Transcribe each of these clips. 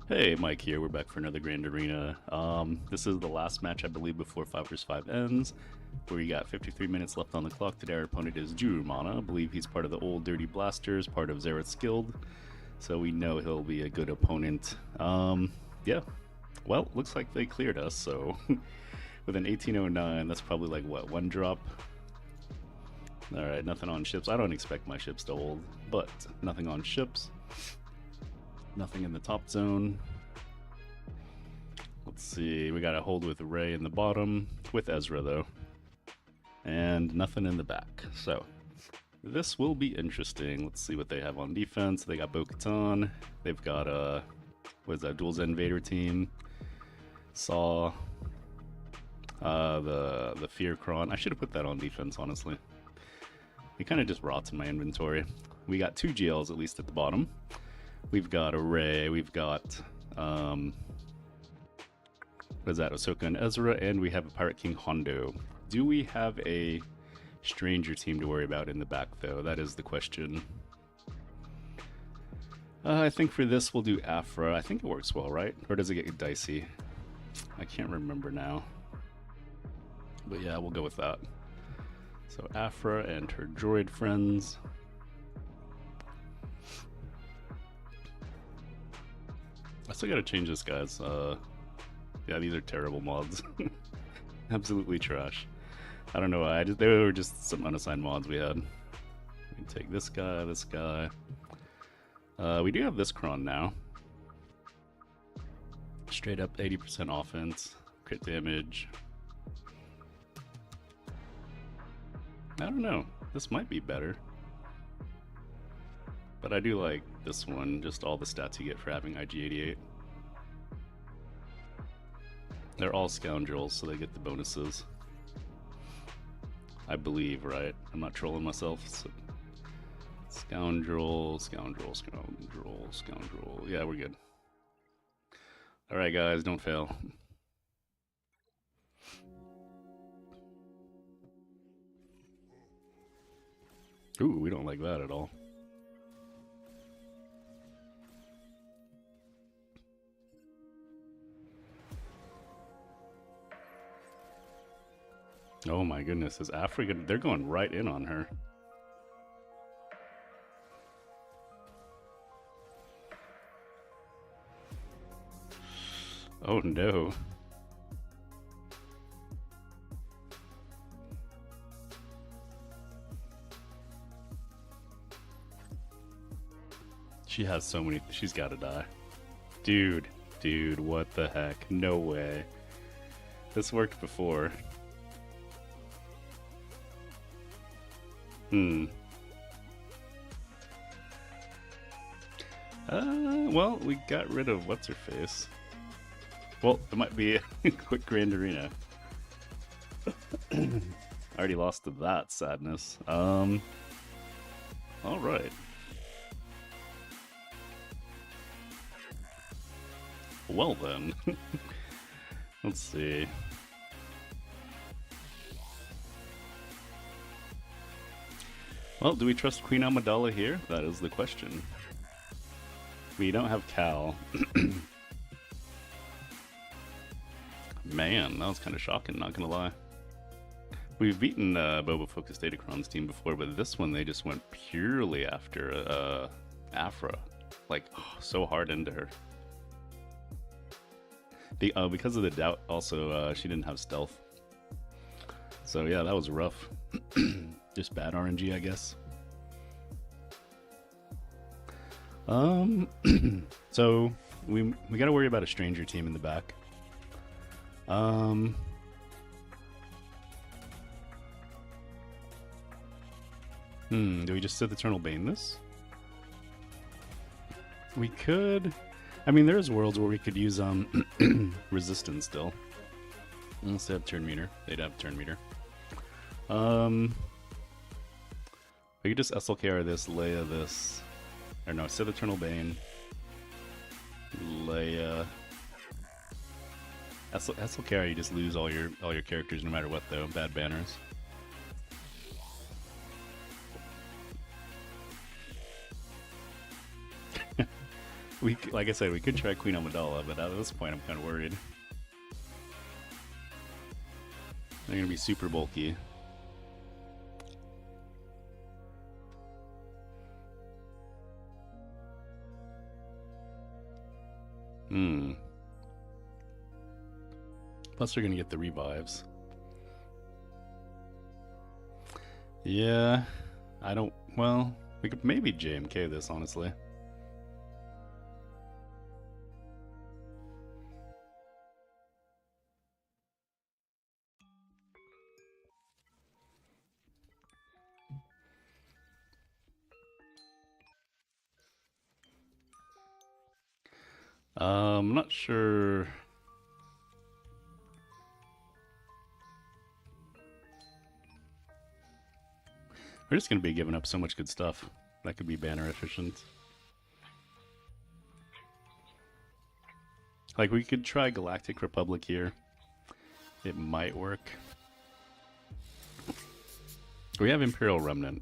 Hey, Mike here. We're back for another Grand Arena. This is the last match, I believe, before 5 vs 5 ends. We got 53 minutes left on the clock. Today, our opponent is Durumana. I believe he's part of the Old Dirty Blasters, part of Xerath's Guild. So we know he'll be a good opponent. Yeah. Well, looks like they cleared us, so with an 1809, that's probably like, what, one drop? Alright, nothing on ships. I don't expect my ships to hold, but nothing on ships. Nothing in the top zone. Let's see, we got a hold with Ray in the bottom, with Ezra though. And nothing in the back, so this will be interesting. Let's see what they have on defense. They got Bo-Katan, they've got what is that, Dual Zen Vader team. Saw the Fear Kron. I should have put that on defense, honestly. It kind of just rots in my inventory. We got two GLs at least at the bottom. We've got Array, we've got, what is that, Ahsoka and Ezra, and we have a Pirate King Hondo. Do we have a Stranger team to worry about in the back, though? That is the question. I think for this we'll do Afra. I think it works well, right? Or does it get dicey? I can't remember now. But yeah, we'll go with that. So Afra and her droid friends. I still gotta change this, guys. Yeah, these are terrible mods. Absolutely trash. I don't know why. They were just some unassigned mods we had. We can take this guy, this guy. We do have this Kron now. Straight up 80% offense, crit damage. I don't know. This might be better. But I do like this one, just all the stats you get for having IG-88. They're all scoundrels, so they get the bonuses. I believe, right? I'm not trolling myself. So scoundrel, scoundrel, scoundrel, scoundrel. Yeah, we're good. Alright guys, don't fail. Ooh, we don't like that at all. Oh my goodness, is Africa? They're going right in on her. Oh no. She has so many. She's got to die. Dude, what the heck? No way. This worked before. Well, we got rid of what's-her-face. Well, it might be a quick Grand Arena. I already lost to that sadness. Alright. Well then. Let's see. Well, do we trust Queen Amidala here? That is the question. We don't have Cal. Man, that was kind of shocking, not gonna lie. We've beaten Boba Focus Datacron's team before, but this one they just went purely after Afra. Like, oh, so hard into her. Because of the doubt, also, she didn't have stealth. So yeah, that was rough. Just bad RNG, I guess. So we gotta worry about a Stranger team in the back. Do we just Sith Eternal Bane this? We could. I mean, there's worlds where we could use resistance still. Unless they have turn meter. They'd have turn meter. We could just SLKR this, Leia this. Or no, Sith Eternal Bane. Leia. SLKR, you just lose all your characters no matter what though. Bad banners. like I said, we could try Queen Amidala, but at this point I'm kind of worried. They're gonna be super bulky. Plus they're gonna get the revives. Yeah, I don't. Well, we could maybe JMK this, honestly. I'm not sure. We're just gonna be giving up so much good stuff. That could be banner efficient. Like, we could try Galactic Republic here. It might work. We have Imperial Remnant.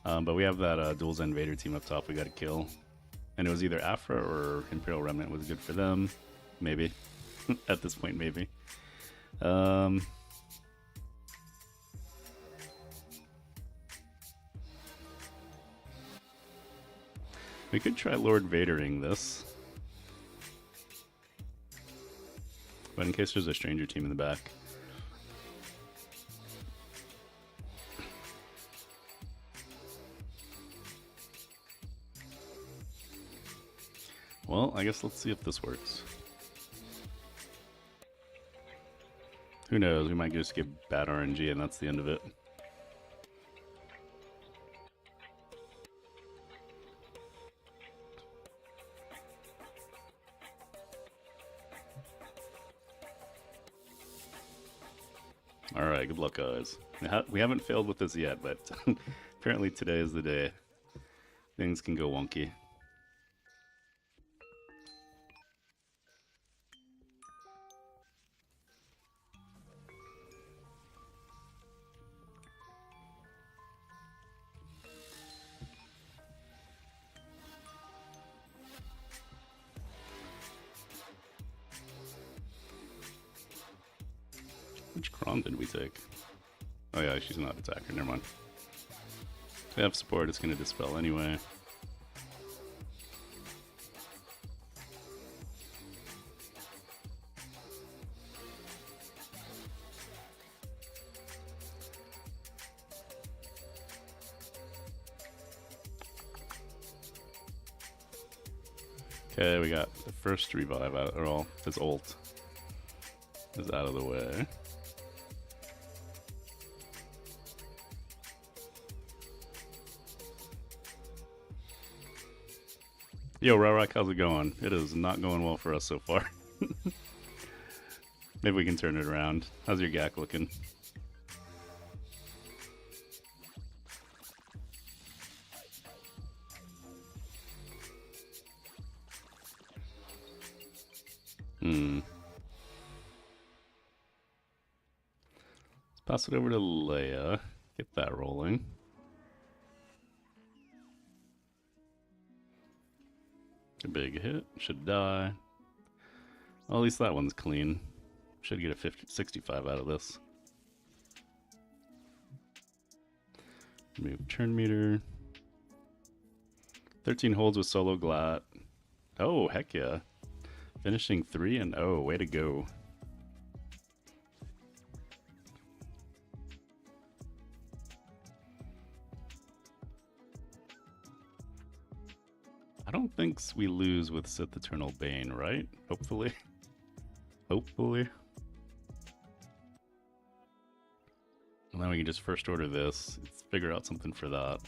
But we have that Dual Zen Vader team up top we gotta kill. And it was either Afra or Imperial Remnant was good for them. Maybe. At this point, maybe. We could try Lord Vadering this. But in case there's a stranger team in the back. Well, I guess let's see if this works. Who knows, we might just get bad RNG and that's the end of it. Alright, good luck, guys. We haven't failed with this yet, but apparently today is the day. Things can go wonky. Which Kron did we take? Oh yeah, she's not attacker, never mind. If we have support, it's gonna dispel anyway. Okay, we got the first revive out, or all his ult is out of the way. Yo, Rarak, how's it going? It is not going well for us so far. Maybe we can turn it around. How's your GAC looking? Let's pass it over to Leia. Get that rolling. A big hit. Should die. Well, at least that one's clean. Should get a 65 out of this. Remove turn meter. 13 holds with solo glat. Oh, heck yeah. Finishing 3-0. Way to go. I don't think we lose with Sith Eternal Bane, right? Hopefully. Hopefully. And then we can just first order this. Let's figure out something for that.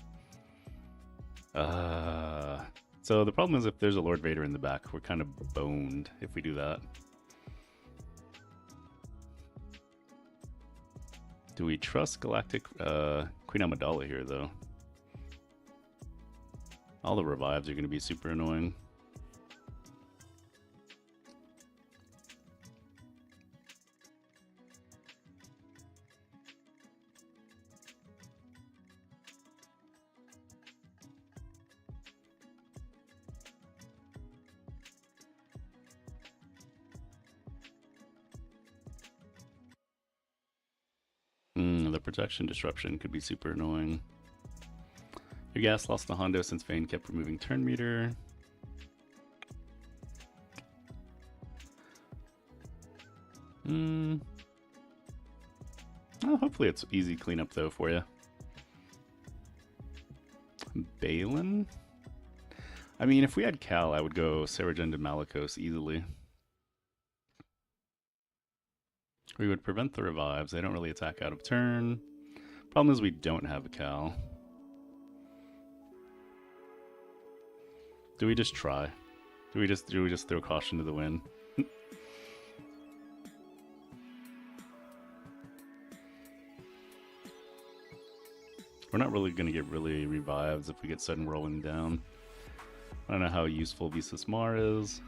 So the problem is if there's a Lord Vader in the back, we're kind of boned if we do that. Do we trust Galactic Queen Amidala here, though? All the revives are going to be super annoying. protection disruption could be super annoying. Your gas lost to Hondo since Vayne kept removing turn meter. Oh, hopefully it's easy cleanup though for you. Balin? I mean, if we had Cal, I would go Saragen to Malikos easily. We would prevent the revives. They don't really attack out of turn. Problem is we don't have a Cal. Do we just try? Do we just throw caution to the wind? We're not really gonna get really revives if we get sudden rolling down. I don't know how useful Visas Mar is.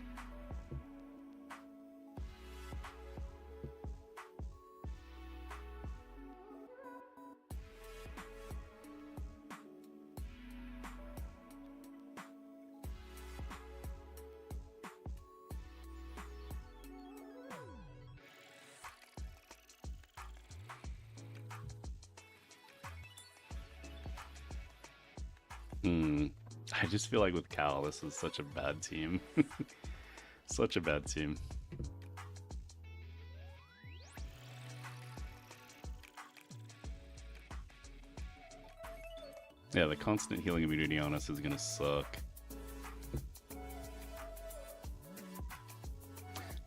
I just feel like with Cal, this is such a bad team. Such a bad team. Yeah, the constant healing immunity on us is gonna suck.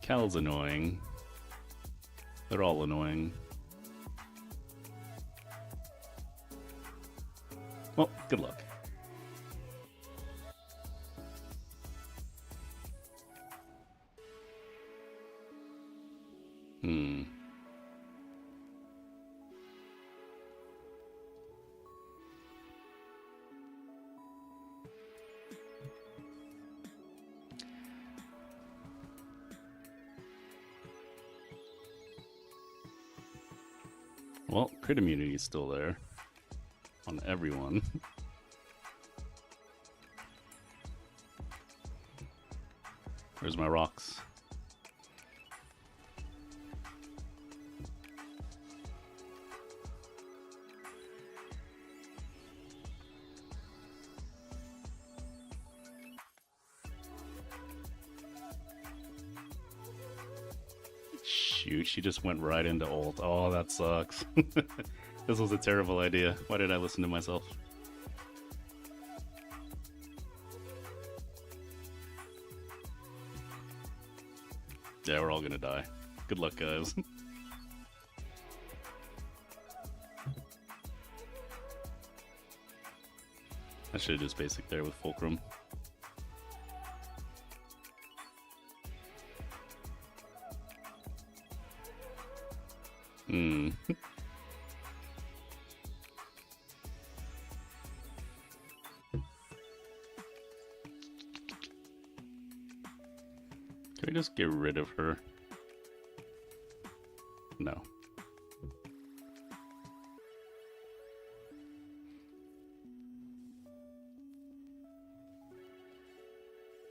Cal's annoying. They're all annoying. Well, good luck. Well, crit immunity is still there on everyone. Where's my rocks? Shoot, she just went right into ult. Oh, that sucks. This was a terrible idea. Why did I listen to myself? Yeah, we're all gonna die. Good luck, guys. I should have just basic there with Fulcrum. Can we just get rid of her? No.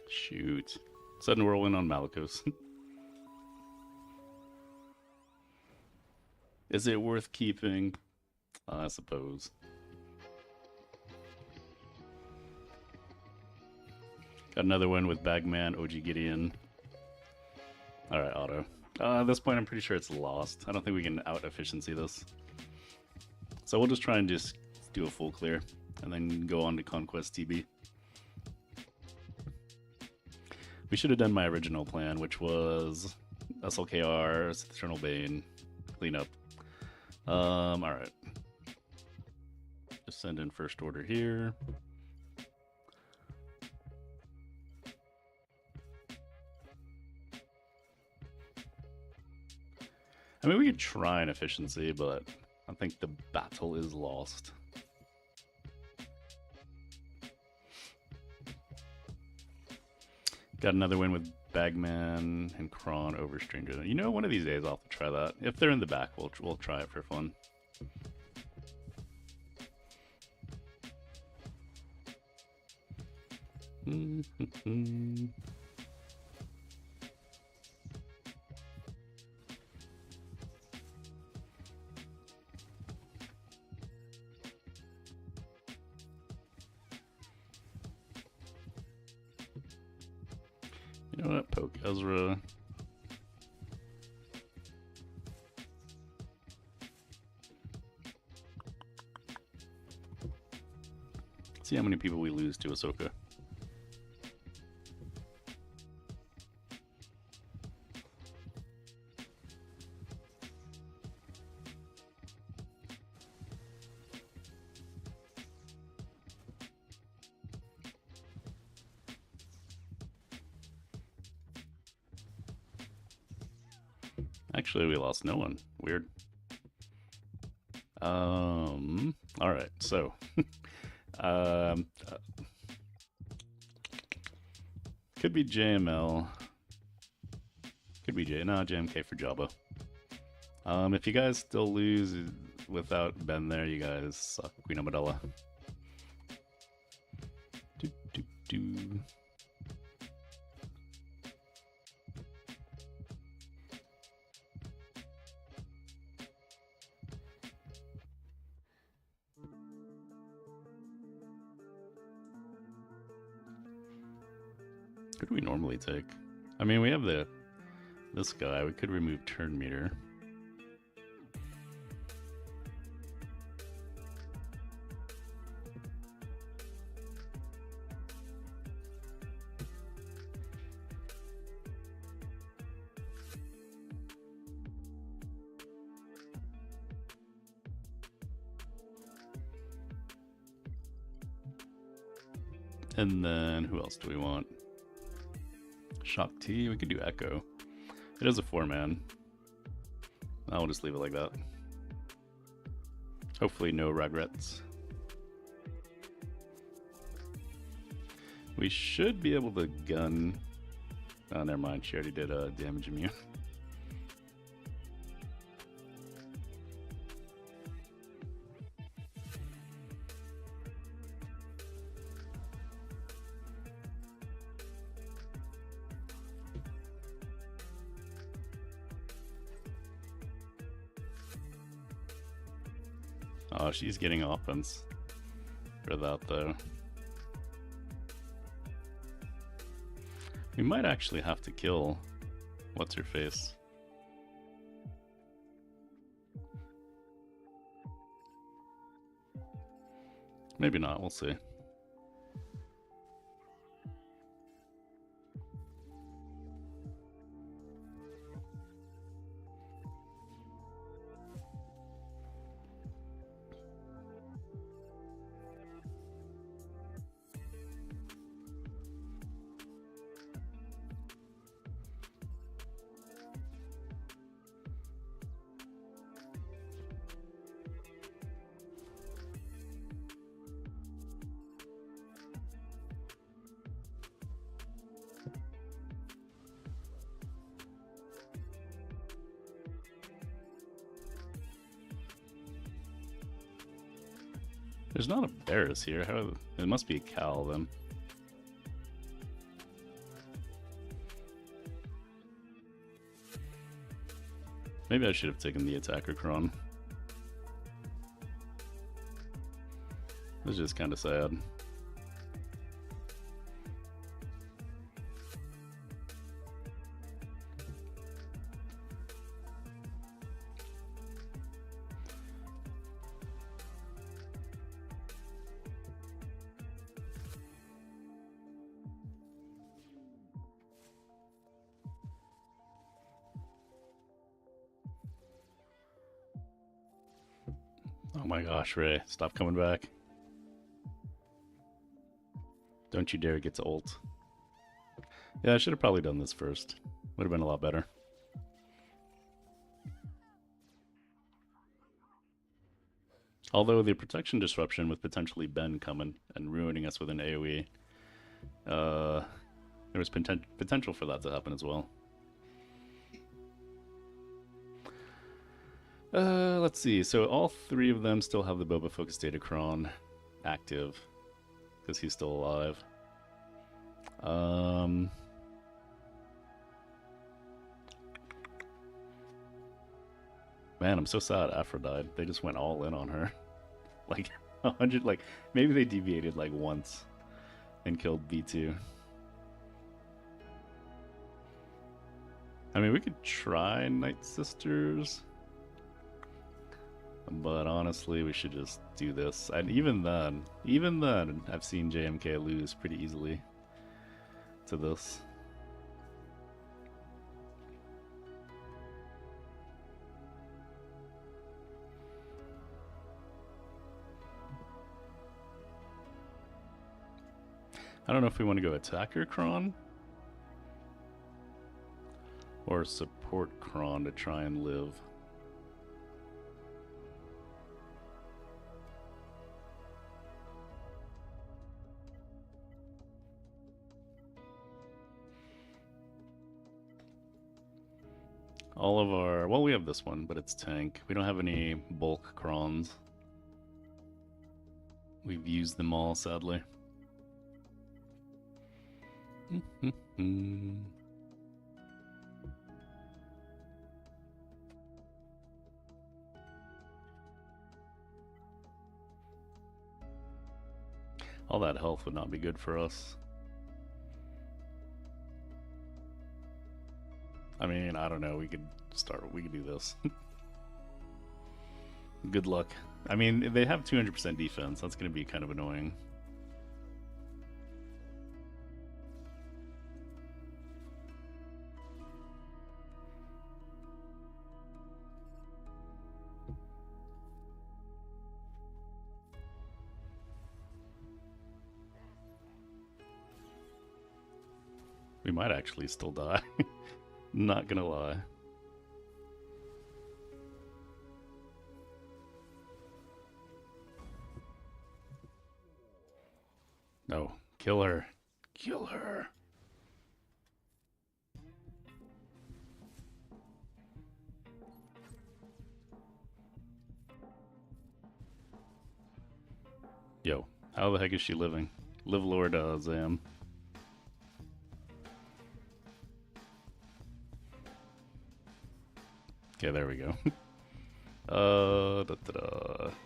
Shoot. Sudden whirlwind on Malikos. Is it worth keeping? I suppose. Got another one with Bagman, OG Gideon. Alright, auto. At this point, I'm pretty sure it's lost. I don't think we can out-efficiency this. So we'll just try and just do a full clear, and then go on to Conquest TB. We should have done my original plan, which was SLKR, Eternal Bane, cleanup. Alright. Just send in first order here. I mean, we could try an efficiency, but I think the battle is lost. Got another win with Bagman and Kron over Stranger. You know, one of these days I'll have to try that. If they're in the back, we'll try it for fun. You know what? Poke Ezra. See how many people we lose to Ahsoka. Actually, we lost no one. Weird. Alright, so. Could be JML. Could be JMK for Jabba. If you guys still lose without Ben there, you guys suck. Queen Amidala. Do. What do we normally take? I mean, we have this guy. We could remove turn meter. And then who else do we want? Shock T, we could do Echo. It is a 4-man. I'll just leave it like that. Hopefully no regrets. We should be able to gun... Oh, never mind, she already did damage immune. Oh, she's getting offense for that, though. We might actually have to kill what's-her-face. Maybe not, we'll see. There's not a Barris here. How? It must be a Cal then. Maybe I should have taken the attacker Kron. It's just kind of sad. Oh my gosh, Ray, stop coming back. Don't you dare get to ult. Yeah, I should have probably done this first. Would have been a lot better. Although the protection disruption with potentially Ben coming and ruining us with an AoE, there was potential for that to happen as well. Let's see. So all three of them still have the Boba Focus Datacron active because he's still alive. Man, I'm so sad Aphra died. They just went all in on her. Like 100, like maybe they deviated like once and killed B2. I mean, we could try Night Sisters, but honestly, we should just do this. And even then, I've seen JMK lose pretty easily to this. I don't know if we want to go attacker Kron or support Kron to try and live. All of our... well, we have this one, but it's tank. We don't have any bulk Krons. We've used them all, sadly. All that health would not be good for us. I mean, I don't know. We could do this. Good luck. I mean, they have 200% defense. That's going to be kind of annoying. We might actually still die. Not gonna lie. No, kill her. Kill her. Yo, how the heck is she living? Live Lord Zam. Okay, there we go.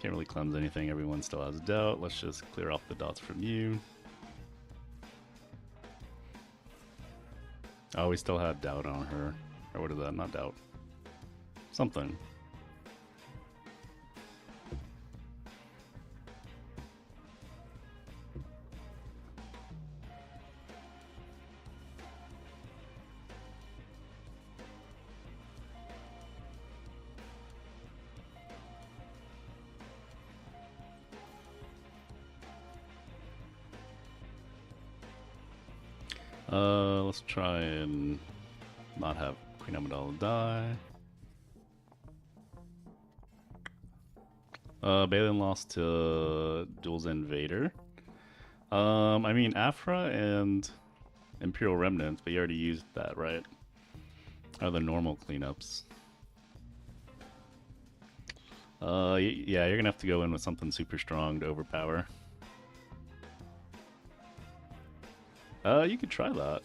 Can't really cleanse anything. Everyone still has doubt. Let's just clear off the dots from you. Oh, we still had doubt on her. Or what is that? Not doubt. Something. Let's try and not have Queen Amidala die. Balin lost to Duel's Invader. I mean Afra and Imperial Remnants, but you already used that, right? Are the normal cleanups. Yeah, you're gonna have to go in with something super strong to overpower. You could try that.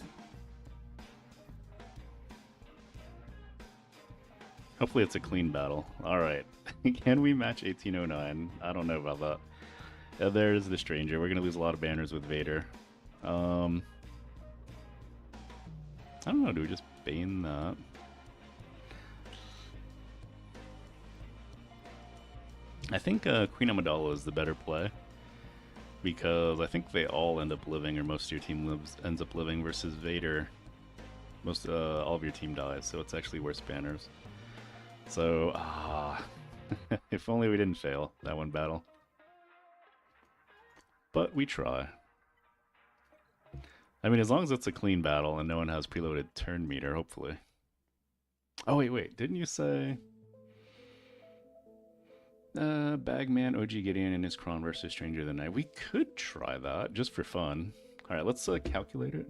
Hopefully it's a clean battle. Alright. Can we match 1809? I don't know about that. There's the Stranger. We're gonna lose a lot of banners with Vader. I don't know, do we just Bane that? I think Queen Amidala is the better play. Because I think they all end up living, or most of your team ends up living, versus Vader. All of your team dies, so it's actually worse banners. So, if only we didn't fail that one battle. But we try. I mean, as long as it's a clean battle and no one has preloaded turn meter, hopefully. Oh, wait, didn't you say... Bagman, OG Gideon, and his Kron versus Stranger of the Night. We could try that, just for fun. Alright, let's calculate it.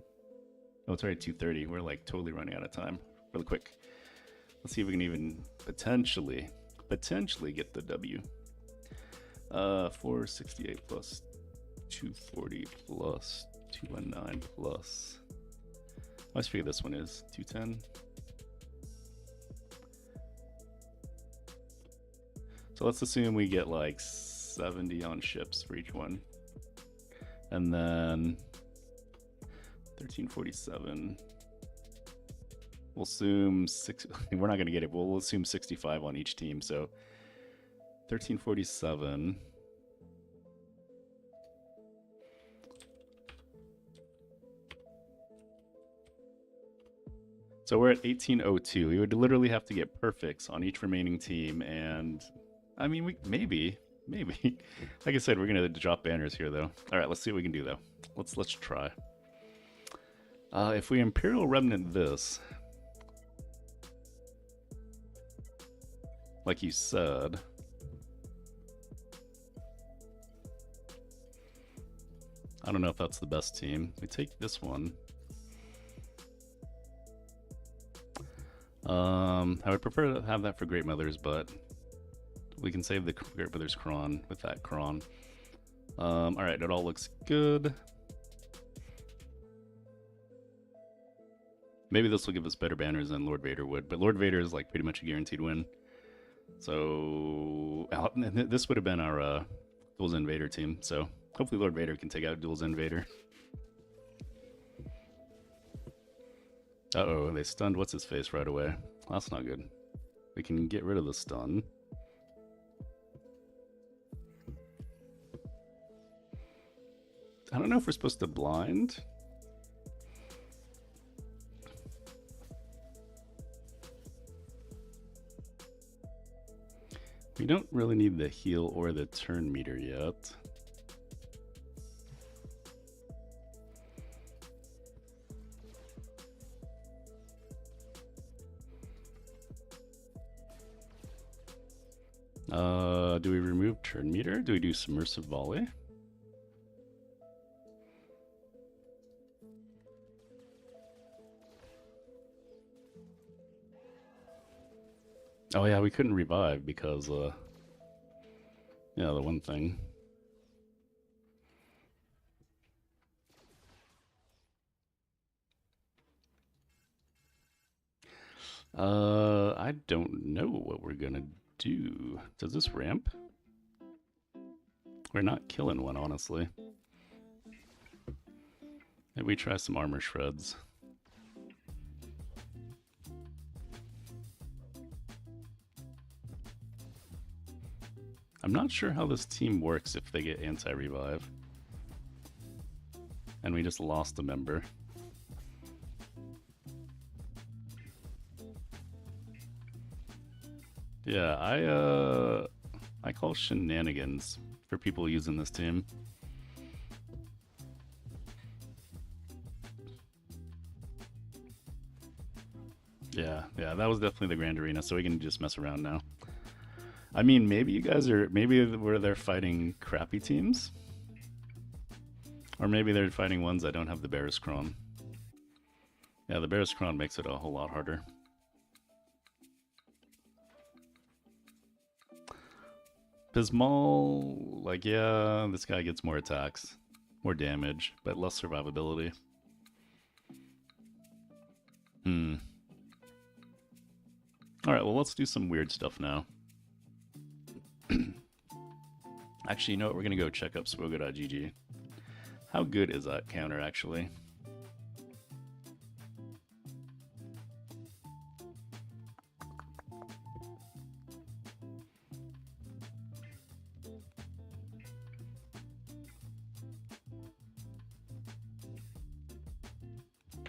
Oh, it's already 2:30. We're like totally running out of time. Really quick. Let's see if we can even potentially get the W. 468 plus 240 plus 219 plus... I always figure this one is 210. So let's assume we get like 70 on ships for each one. And then 1347 We'll assume six. We're not gonna get it. We'll assume 65 on each team. So 1347. So we're at 1802. We would literally have to get perfects on each remaining team, and I mean, maybe. Like I said, we're gonna drop banners here, though. All right, let's see what we can do, though. Let's try. If we Imperial Remnant this, like you said, I don't know if that's the best team. We take this one. I would prefer to have that for Great Mothers, but we can save the Great Mothers Kron with that Kron. Alright, it all looks good. Maybe this will give us better banners than Lord Vader would, but Lord Vader is like pretty much a guaranteed win. So this would have been our Duels Invader team, so hopefully Lord Vader can take out Duels Invader. Uh-oh, they stunned what's-his-face right away. That's not good. We can get rid of the stun. I don't know if we're supposed to blind. We don't really need the heal or the turn meter yet. Do we remove turn meter? Do we do submersive volley? Oh yeah, we couldn't revive because, yeah, the one thing. I don't know what we're gonna do. Does this ramp? We're not killing one, honestly. Maybe we try some armor shreds. I'm not sure how this team works if they get anti-revive. And we just lost a member. Yeah, I call shenanigans for people using this team. Yeah, that was definitely the Grand Arena, so we can just mess around now. I mean, maybe you guys are, maybe they're fighting crappy teams? Or maybe they're fighting ones that don't have the Bear's Kron. Yeah, the Bear's Kron makes it a whole lot harder. Pismal, like, yeah, this guy gets more attacks, more damage, but less survivability. Alright, well, let's do some weird stuff now. Actually, you know what? We're gonna go check up Swogo.gg. How good is that counter, actually?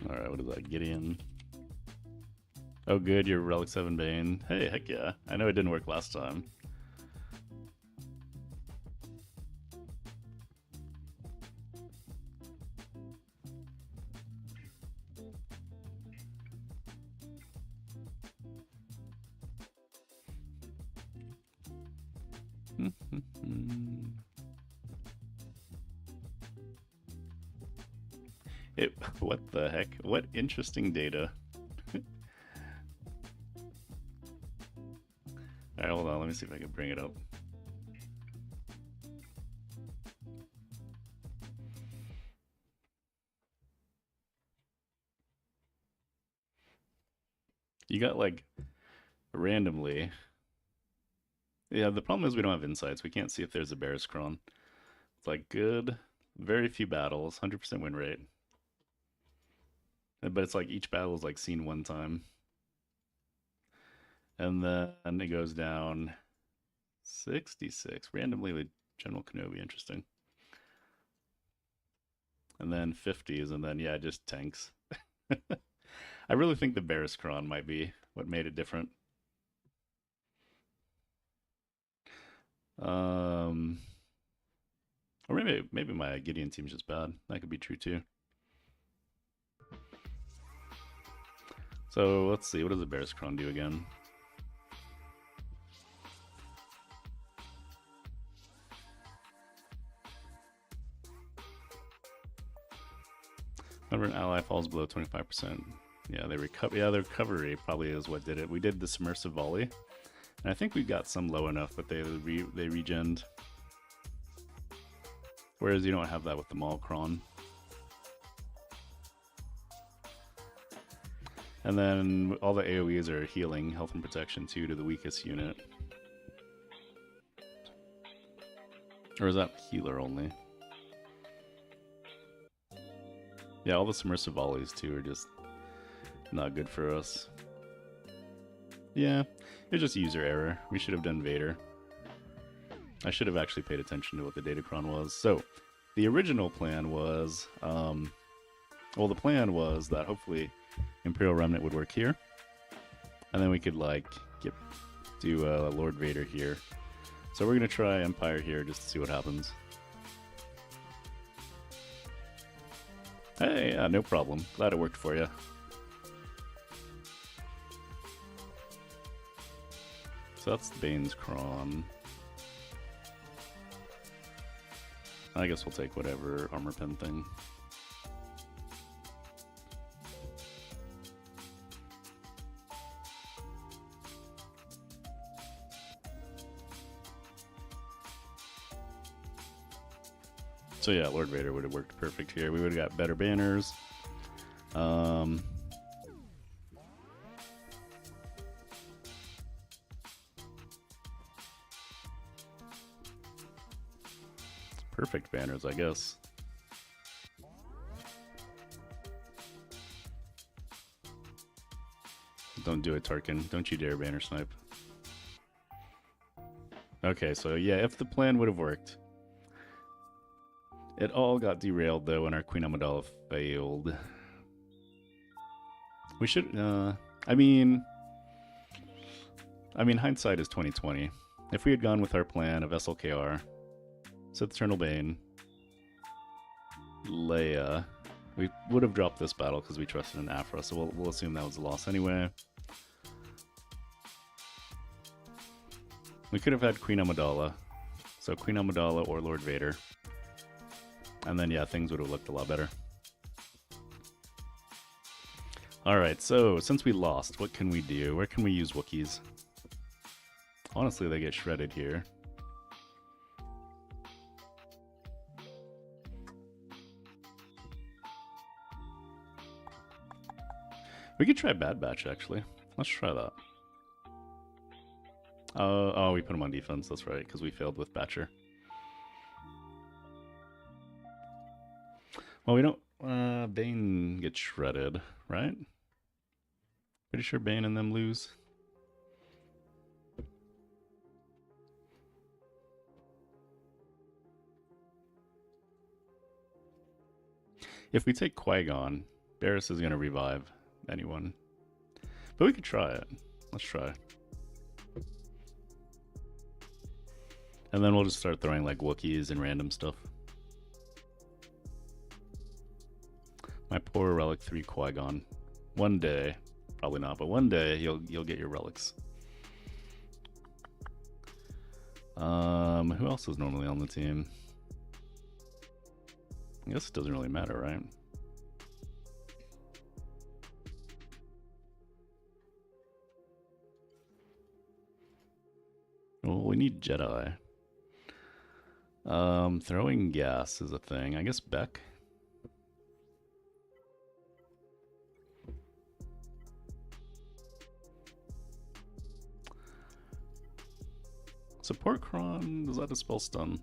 Alright, what is that? Gideon. Oh good, you're Relic 7 Bane. Hey, heck yeah. I know it didn't work last time. What the heck? What interesting data. Alright, hold on, let me see if I can bring it up. You got like randomly. Yeah, the problem is we don't have insights. We can't see if there's a Bear's Kron. It's like good, very few battles, 100% win rate. But it's like each battle is like seen one time. And then it goes down 66 randomly with General Kenobi. Interesting. And then 50s, and then yeah, just tanks. I really think the Barriskron might be what made it different. Or maybe my Gideon team's just bad. That could be true too. So let's see, what does the Barriskron do again? Whenever an ally falls below 25%, yeah, they recover. Yeah, their recovery probably is what did it. We did the submersive volley, and I think we got some low enough that they regened. Whereas you don't have that with the Maulcron. And then all the AoEs are healing, health and protection too, to the weakest unit. Or is that healer only? Yeah, all the submersive volleys too are just not good for us. Yeah, it's just user error. We should have done Vader. I should have actually paid attention to what the Datacron was. So, the original plan was, well, the plan was that hopefully Imperial Remnant would work here, and then we could like do Lord Vader here. So we're gonna try Empire here just to see what happens. Hey, yeah, no problem. Glad it worked for you. So that's Bane's Cron. I guess we'll take whatever armor pen thing. So yeah, Lord Vader would have worked perfect here. We would have got better banners. Perfect banners, I guess. Don't do it, Tarkin. Don't you dare banner snipe. Okay, so yeah, if the plan would have worked. It all got derailed though when our Queen Amidala failed. We should, I mean, hindsight is 2020. If we had gone with our plan of SLKR, Sith Eternal Bane, Leia, we would have dropped this battle because we trusted in Afra, so we'll assume that was a loss anyway. We could have had Queen Amidala, so Queen Amidala or Lord Vader. And then, yeah, things would have looked a lot better. Alright, so since we lost, what can we do? Where can we use Wookiees? Honestly, they get shredded here. We could try Bad Batch, actually. Let's try that. Oh, we put him on defense, that's right, because we failed with Batcher. Well, we don't... Bane gets shredded, right? Pretty sure Bane and them lose. If we take Qui-Gon, Barriss is going to revive anyone. But we could try it. Let's try. And then we'll just start throwing like Wookiees and random stuff. My poor Relic 3 Qui-Gon. One day, probably not, but one day you'll get your relics. Who else is normally on the team? I guess it doesn't really matter, right? Well, we need Jedi. Throwing gas is a thing. I guess Beck. Support Cron, does that dispel stun?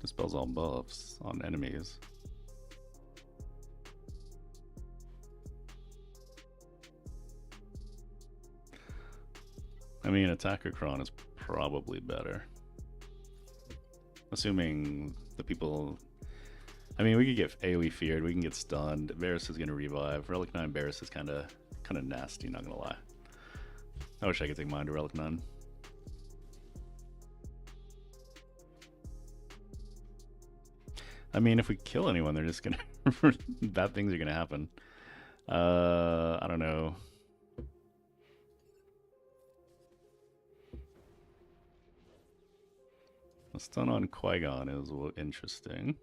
Dispels all buffs on enemies. I mean, Attacker Kron is probably better. Assuming the people... I mean, we could get AoE feared, we can get stunned. Varus is going to revive. Relic 9 Varus is kind of nasty, not going to lie. I wish I could take mine to Relic 9. I mean, if we kill anyone, they're just going to... bad things are going to happen. I don't know. A stun on Qui-Gon is interesting.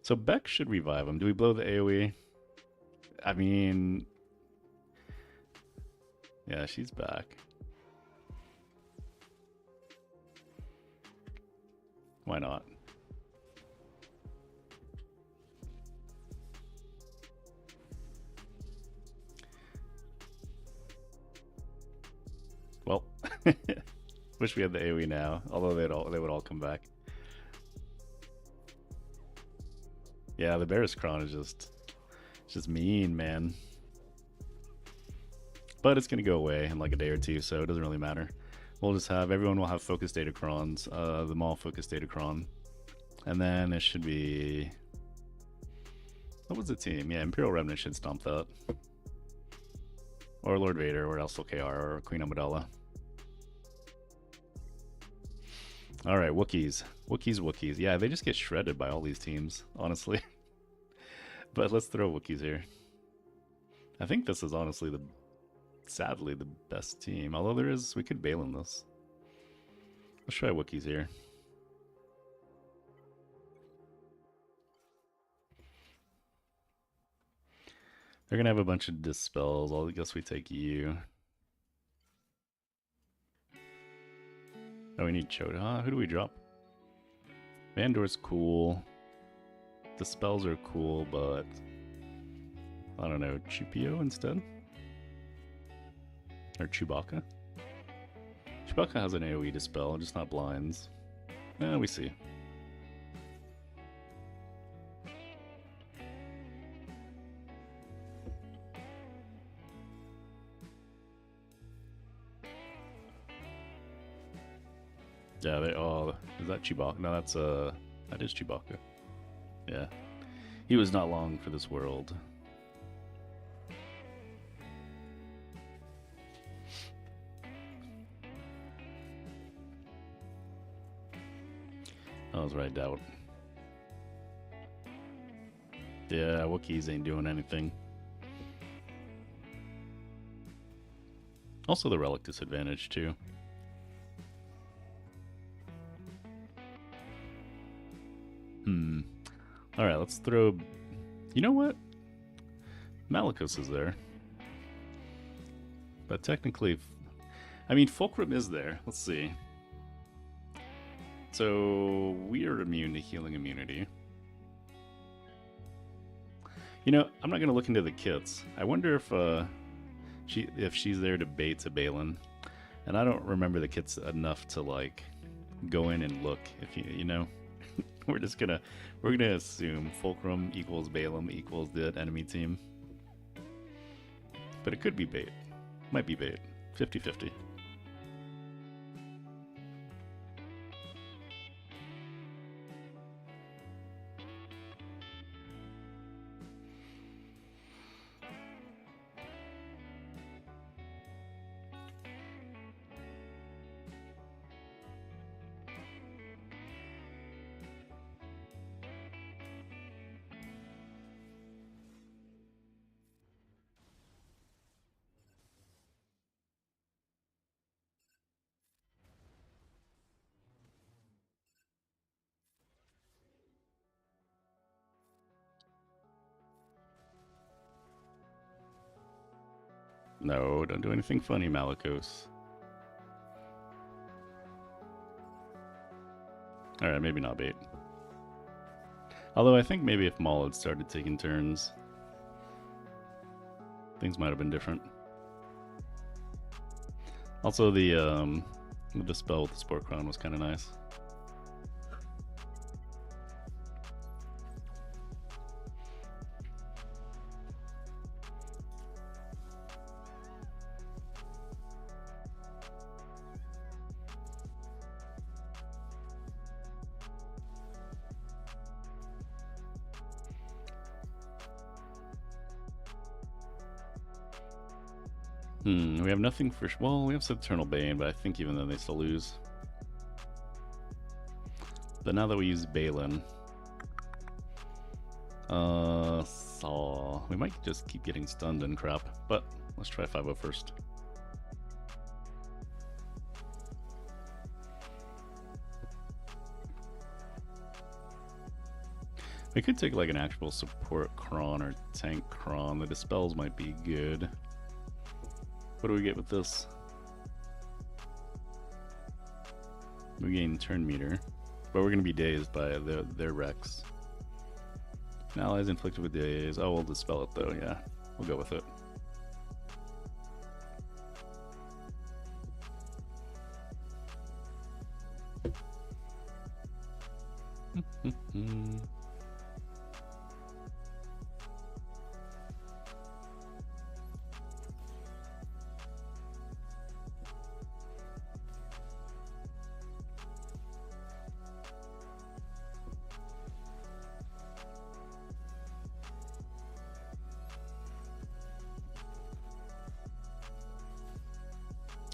So Beck should revive him. Do we blow the AoE? I mean... yeah, she's back. Why not? Well, wish we had the AoE now, although they would all come back. Yeah, the Varus Kron is just mean, man. But it's gonna go away in like a day or two, so it doesn't really matter. We'll just have everyone will have focus data Krons, the Maul focus data Kron, and then it should be what was the team? Yeah, Imperial Remnant should stomp that, or Lord Vader, or else KR, or Queen Amidala. All right, Wookiees. Yeah, they just get shredded by all these teams, honestly. But let's throw Wookiees here. I think this is honestly sadly the best team. Although we could bail in this. Let's try Wookiees here. They're gonna have a bunch of dispels. I guess we take you. Oh, we need Chota. Who do we drop? Vandor's cool. The spells are cool, but I don't know. Chupio instead? Or Chewbacca? Chewbacca has an AoE dispel, just not blinds. We see. Yeah, is that Chewbacca? No, that is Chewbacca. Yeah. He was not long for this world. I was right, doubt. Yeah, Wookiees ain't doing anything. Also the relic disadvantage, too. Alright, let's throw... You know what? Malicos is there. But technically... I mean, Fulcrum is there. Let's see. So, we are immune to healing immunity. You know, I'm not going to look into the kits. I wonder if she's there to bait to Balin. And I don't remember the kits enough to, like, go in and look. If you know... we're gonna assume Fulcrum equals Balaam equals the enemy team. But it could be bait. Might be bait. 50-50. No, don't do anything funny, Malicos. Alright, maybe not bait. Although I think maybe if Maul had started taking turns, things might have been different. Also, the spell with the Sport Crown was kind of nice. We have nothing for... Well, we have Eternal Bane, but I think even then they still lose. But now that we use Balin... we might just keep getting stunned and crap, but let's try 5-0 first. We could take like an actual support Kron or tank Kron. The Dispels might be good. What do we get with this? We gain turn meter, but we're going to be dazed by their Rex. Allies inflicted with daze. Oh, we'll dispel it though, yeah. We'll go with it.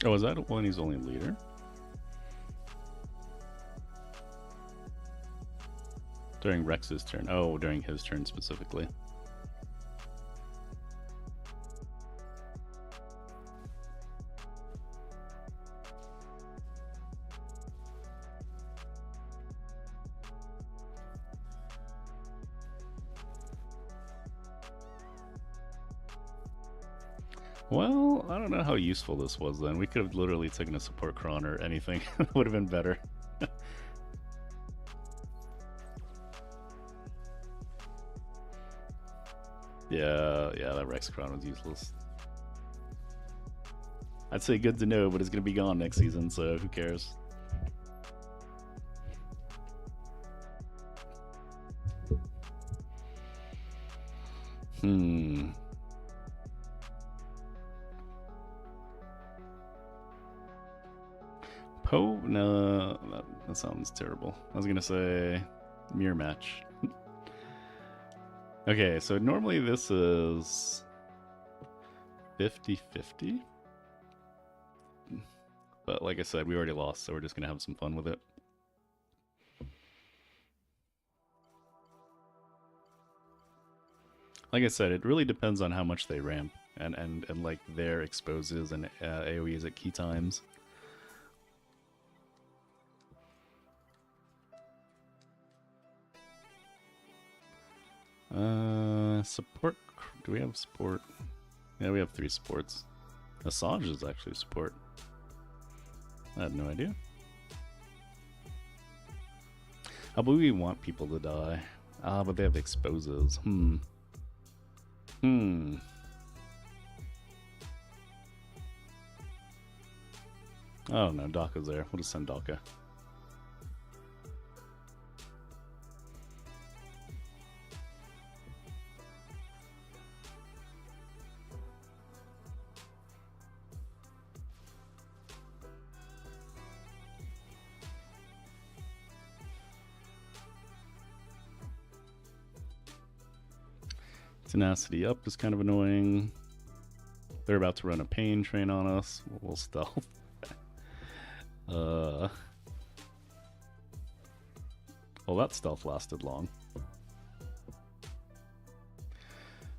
Oh, is that when he's only leader? During Rex's turn. Oh, during his turn specifically. Well, I don't know how useful this was then. We could have literally taken a support Kron or anything. It would have been better. Yeah, that Rex Kron was useless. I'd say good to know, but it's going to be gone next season, so who cares? Poe? No, that sounds terrible. I was going to say mirror match. Okay, so normally this is 50-50. But like I said, we already lost, so we're just going to have some fun with it. Like I said, it really depends on how much they ramp and like their exposes and AoEs at key times. Support. Do we have support? Yeah, we have 3 supports. Assange is actually support. I had no idea. I believe we want people to die. Ah, but they have exposes. Oh no, Daka's there. We'll just send Daka. Tenacity up is kind of annoying. They're about to run a pain train on us. We'll stealth. Well, that stealth lasted long.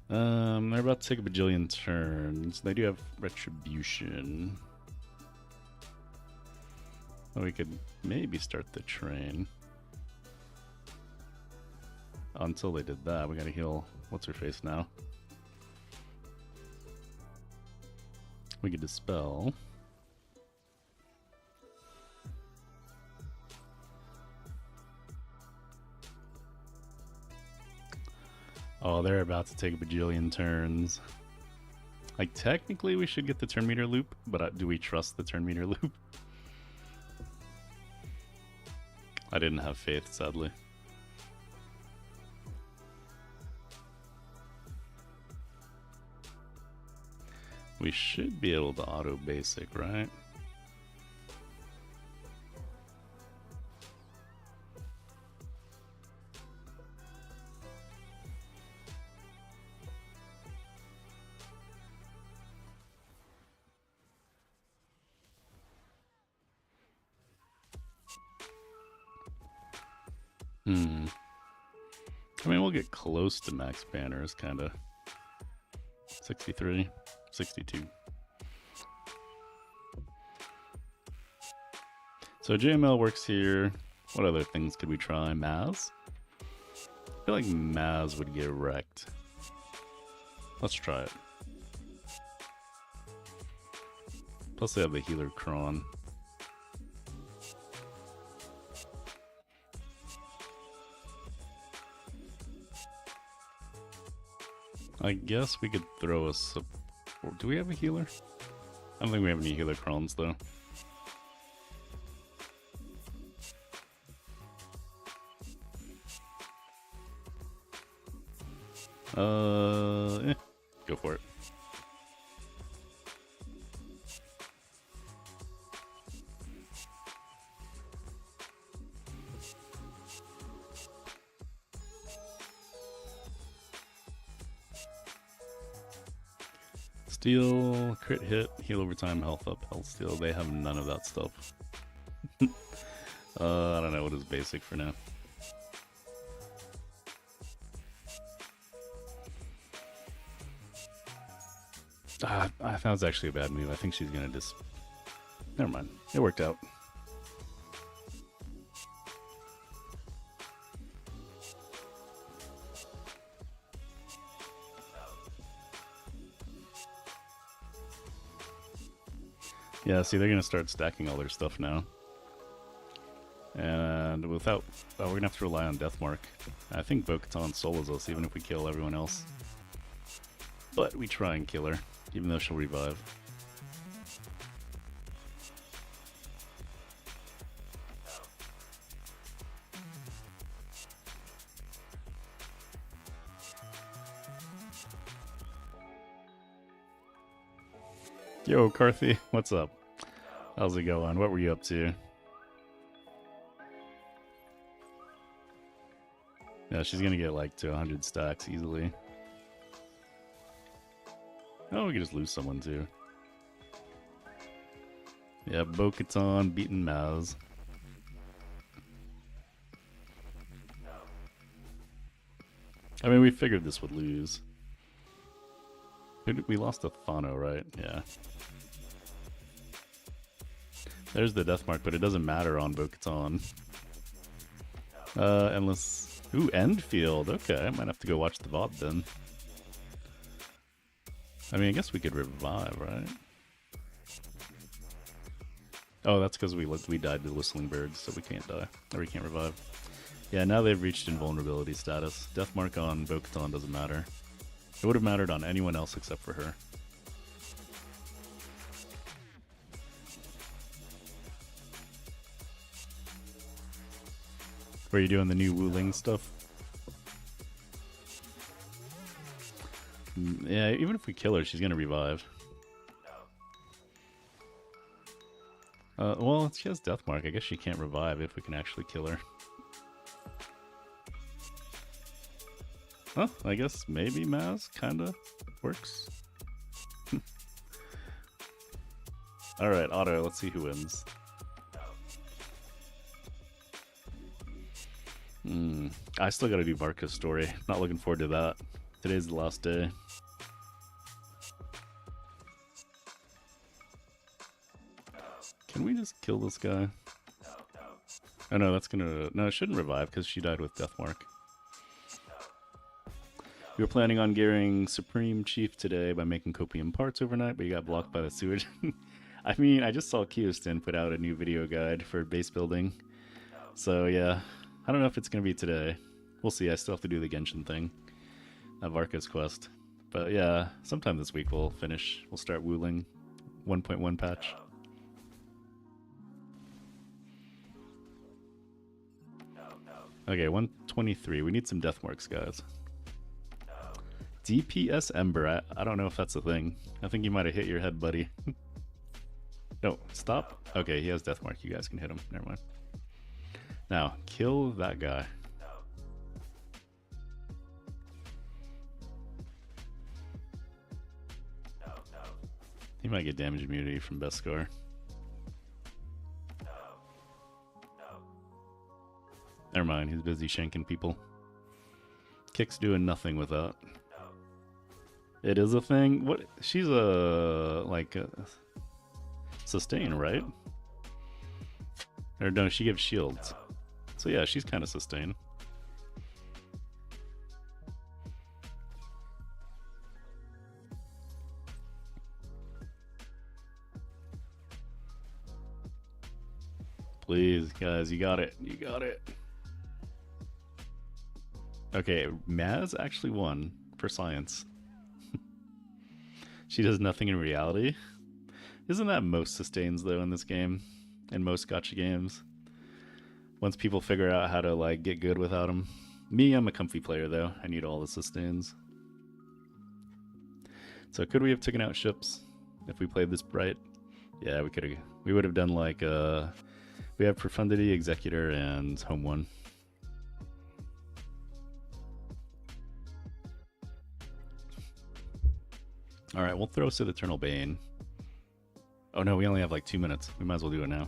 They're about to take a bajillion turns. They do have retribution. Oh, we could maybe start the train. Until they did that, we gotta heal what's her face now. We could dispel. Oh, they're about to take a bajillion turns. Like, technically we should get the turn meter loop, but do we trust the turn meter loop? I didn't have faith, sadly. We should be able to auto basic, right? Hmm. I mean, we'll get close to max banners, kind of. 63, 62. So JML works here. What other things could we try? Maz? I feel like Maz would get wrecked. Let's try it. Plus they have the healer Kron. I guess we could throw a support. Do we have a healer? I don't think we have any healer Krons though. Go for it. Steal, crit hit, heal over time, health up, health steal. They have none of that stuff. I don't know what is basic for now. That was actually a bad move. I think she's gonna just... Never mind. It worked out. Yeah, see, they're gonna start stacking all their stuff now. And without... Oh, we're gonna have to rely on Deathmark. I think Bo-Katan solos us even if we kill everyone else. But we try and kill her, even though she'll revive. Yo, Carthy, what's up? How's it going? What were you up to? Yeah, she's gonna get like to 100 stacks easily. Oh, we could just lose someone too. Yeah, Bo-Katan beating Maz. I mean, we figured this would lose. We lost to Thano, right? Yeah. There's the death mark, but it doesn't matter on Bo-Katan. Endless... Ooh, Endfield. Okay, I might have to go watch the VOD then. I mean, I guess we could revive, right? Oh, that's because we died to Whistling Birds, so we can't die. Or we can't revive. Yeah, now they've reached invulnerability status. Death mark on Bo-Katan doesn't matter. It would have mattered on anyone else except for her. Were you doing the new Wuling stuff? Yeah, even if we kill her, she's gonna revive. Well, she has Death Mark. I guess she can't revive if we can actually kill her. Huh, I guess maybe Maz kinda works. Alright, Otto, let's see who wins. I still gotta do Varka's story. Not looking forward to that. Today's the last day. Can we just kill this guy? Oh no, that's gonna... No, it shouldn't revive because she died with Deathmark. We were planning on gearing Supreme Chief today by making copium parts overnight, but you got blocked by the sewage. I mean, I just saw Kiostin put out a new video guide for base building. So yeah, I don't know if it's gonna be today. We'll see, I still have to do the Genshin thing. Varka's quest. But yeah, sometime this week we'll finish. We'll start Wuling 1.1 patch. Okay, 123. We need some death marks, guys. DPS Ember. I don't know if that's a thing. I think you might have hit your head, buddy. No, stop. Okay, he has death mark. You guys can hit him. Never mind. Now, kill that guy. He might get damage immunity from Beskar. Never mind, he's busy shanking people. Kick's doing nothing with that. It is a thing? What? She's a, like, a sustain, right? Or no, she gives shields. So yeah, she's kind of sustain. Please, guys, you got it. You got it. Okay, Maz actually won for science. She does nothing in reality. Isn't that most sustains, though, in this game? In most gacha games? Once people figure out how to, like, get good without them. Me, I'm a comfy player, though. I need all the sustains. So could we have taken out ships if we played this bright? Yeah, we could have. We would have done, like, we have Profundity, Executor, and Home 1. Alright, we'll throw Sith Eternal Bane. Oh no, we only have like 2 minutes. We might as well do it now.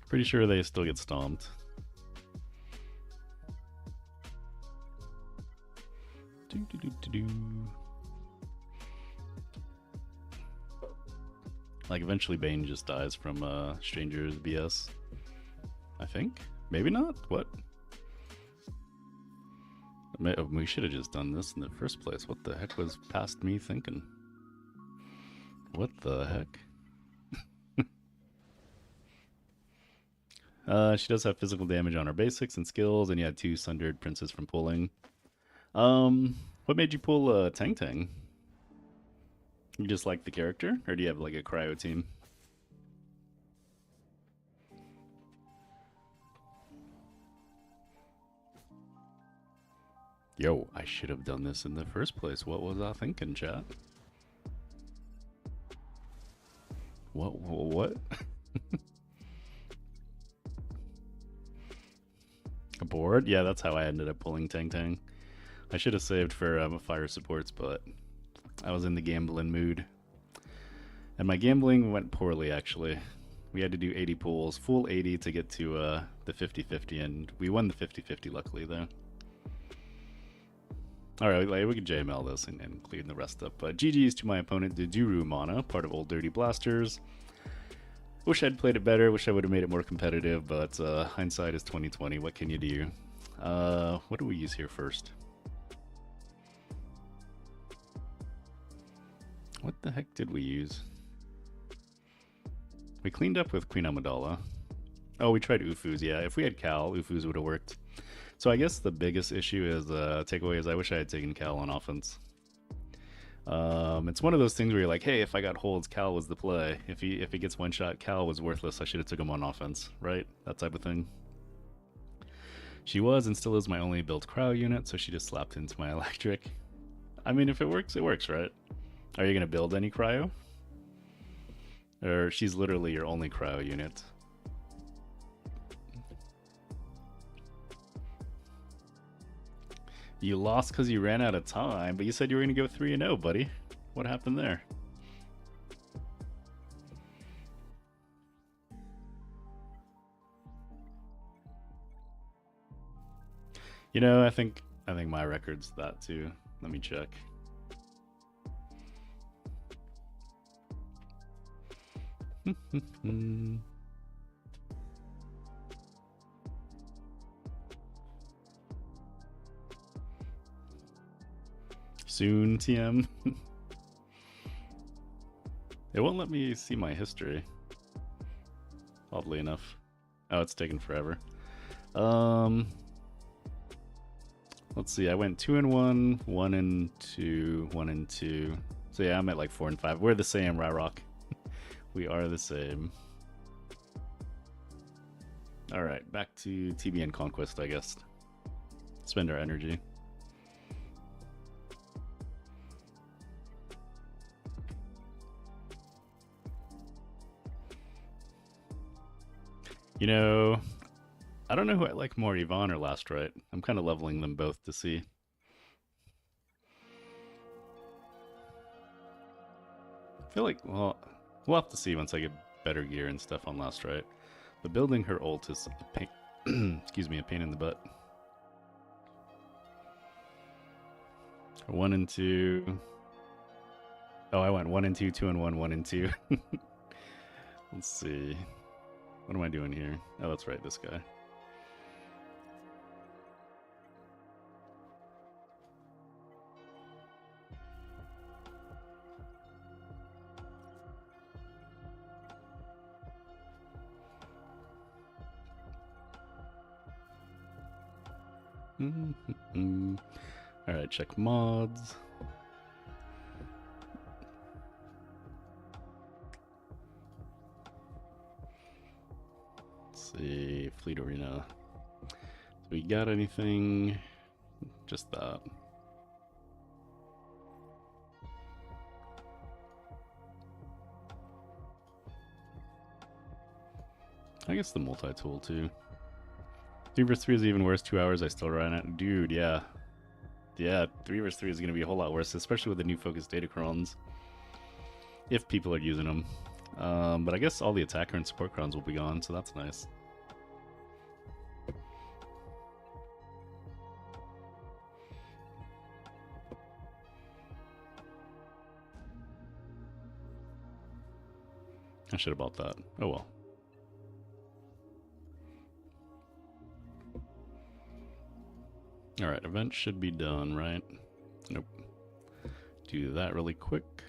Pretty sure they still get stomped. Like, eventually Bane just dies from Stranger's BS. I think? Maybe not? What? We should have just done this in the first place. What the heck was past me thinking? What the heck? She does have physical damage on her basics and skills, and you had 2 Sundered Princes from pulling. What made you pull Tang Tang? You just like the character, or do you have like a cryo team? Yo, I should have done this in the first place. What was I thinking, chat? What? A board? Yeah, that's how I ended up pulling Tang Tang. I should have saved for fire supports, but I was in the gambling mood. And my gambling went poorly, actually. We had to do 80 pulls, full 80 to get to the 50-50, and we won the 50-50 luckily, though. Alright, we can JML this and clean the rest up. But GG's to my opponent, the Durumana, part of Old Dirty Blasters. Wish I'd played it better, wish I would have made it more competitive, but hindsight is 2020, what can you do? What do we use here first? What the heck did we use? We cleaned up with Queen Amidala. Oh, we tried Ufus, yeah. If we had Cal, Ufus would have worked. So I guess the biggest issue is, takeaway is I wish I had taken Cal on offense. It's one of those things where you're like, hey, if I got holds, Cal was the play. If he gets one shot, Cal was worthless. I should have took him on offense, right? That type of thing. She was and still is my only built cryo unit, so she just slapped into my electric. I mean, if it works, right? Are you gonna build any cryo? Or she's literally your only cryo unit. You lost because you ran out of time, but you said you were going to go 3-0, buddy. What happened there? You know, I think my record's that too. Let me check. Soon, TM. It won't let me see my history. Oddly enough. Oh, it's taken forever. Let's see. I went 2-1, 1-2, 1-2. So yeah, I'm at like 4 and 5. We're the same, Ryrock. We are the same. All right, back to TBN Conquest, I guess. Spend our energy. You know, I don't know who I like more, Yvonne or Last Right. I'm kind of leveling them both to see. I feel like, well, we'll have to see once I get better gear and stuff on Last Right. But building her ult is a pain, excuse me, a pain in the butt. 1 and 2. Oh, I went 1 and 2, 2 and 1, 1 and 2. Let's see. What am I doing here? Oh, that's right, this guy. Alright, check mods. Let's see, Fleet Arena. So we got anything? Just that. I guess the multi-tool too. 3 vs 3 is even worse. 2 hours, I still ran it. Dude, yeah. Yeah, 3 vs 3 is going to be a whole lot worse, especially with the new focus datacrons. If people are using them. But I guess all the attacker and support crons will be gone, so that's nice. I should have bought that. Oh well. Alright, event should be done, right? Nope. Do that really quick.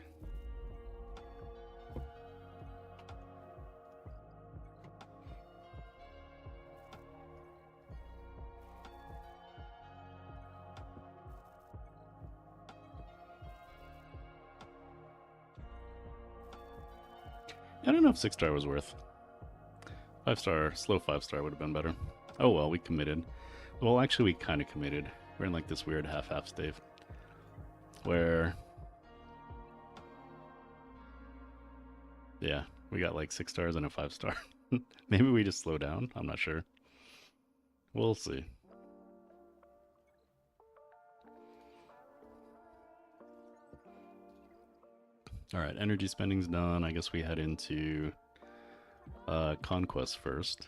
I don't know if 6-star was worth. 5-star, slow 5-star would have been better. Oh well, we committed. Well, actually, we kind of committed. We're in like this weird half-half state where, yeah, we got like 6 stars and a 5-star. Maybe we just slow down. I'm not sure. We'll see. All right, energy spending's done. I guess we head into Conquest first.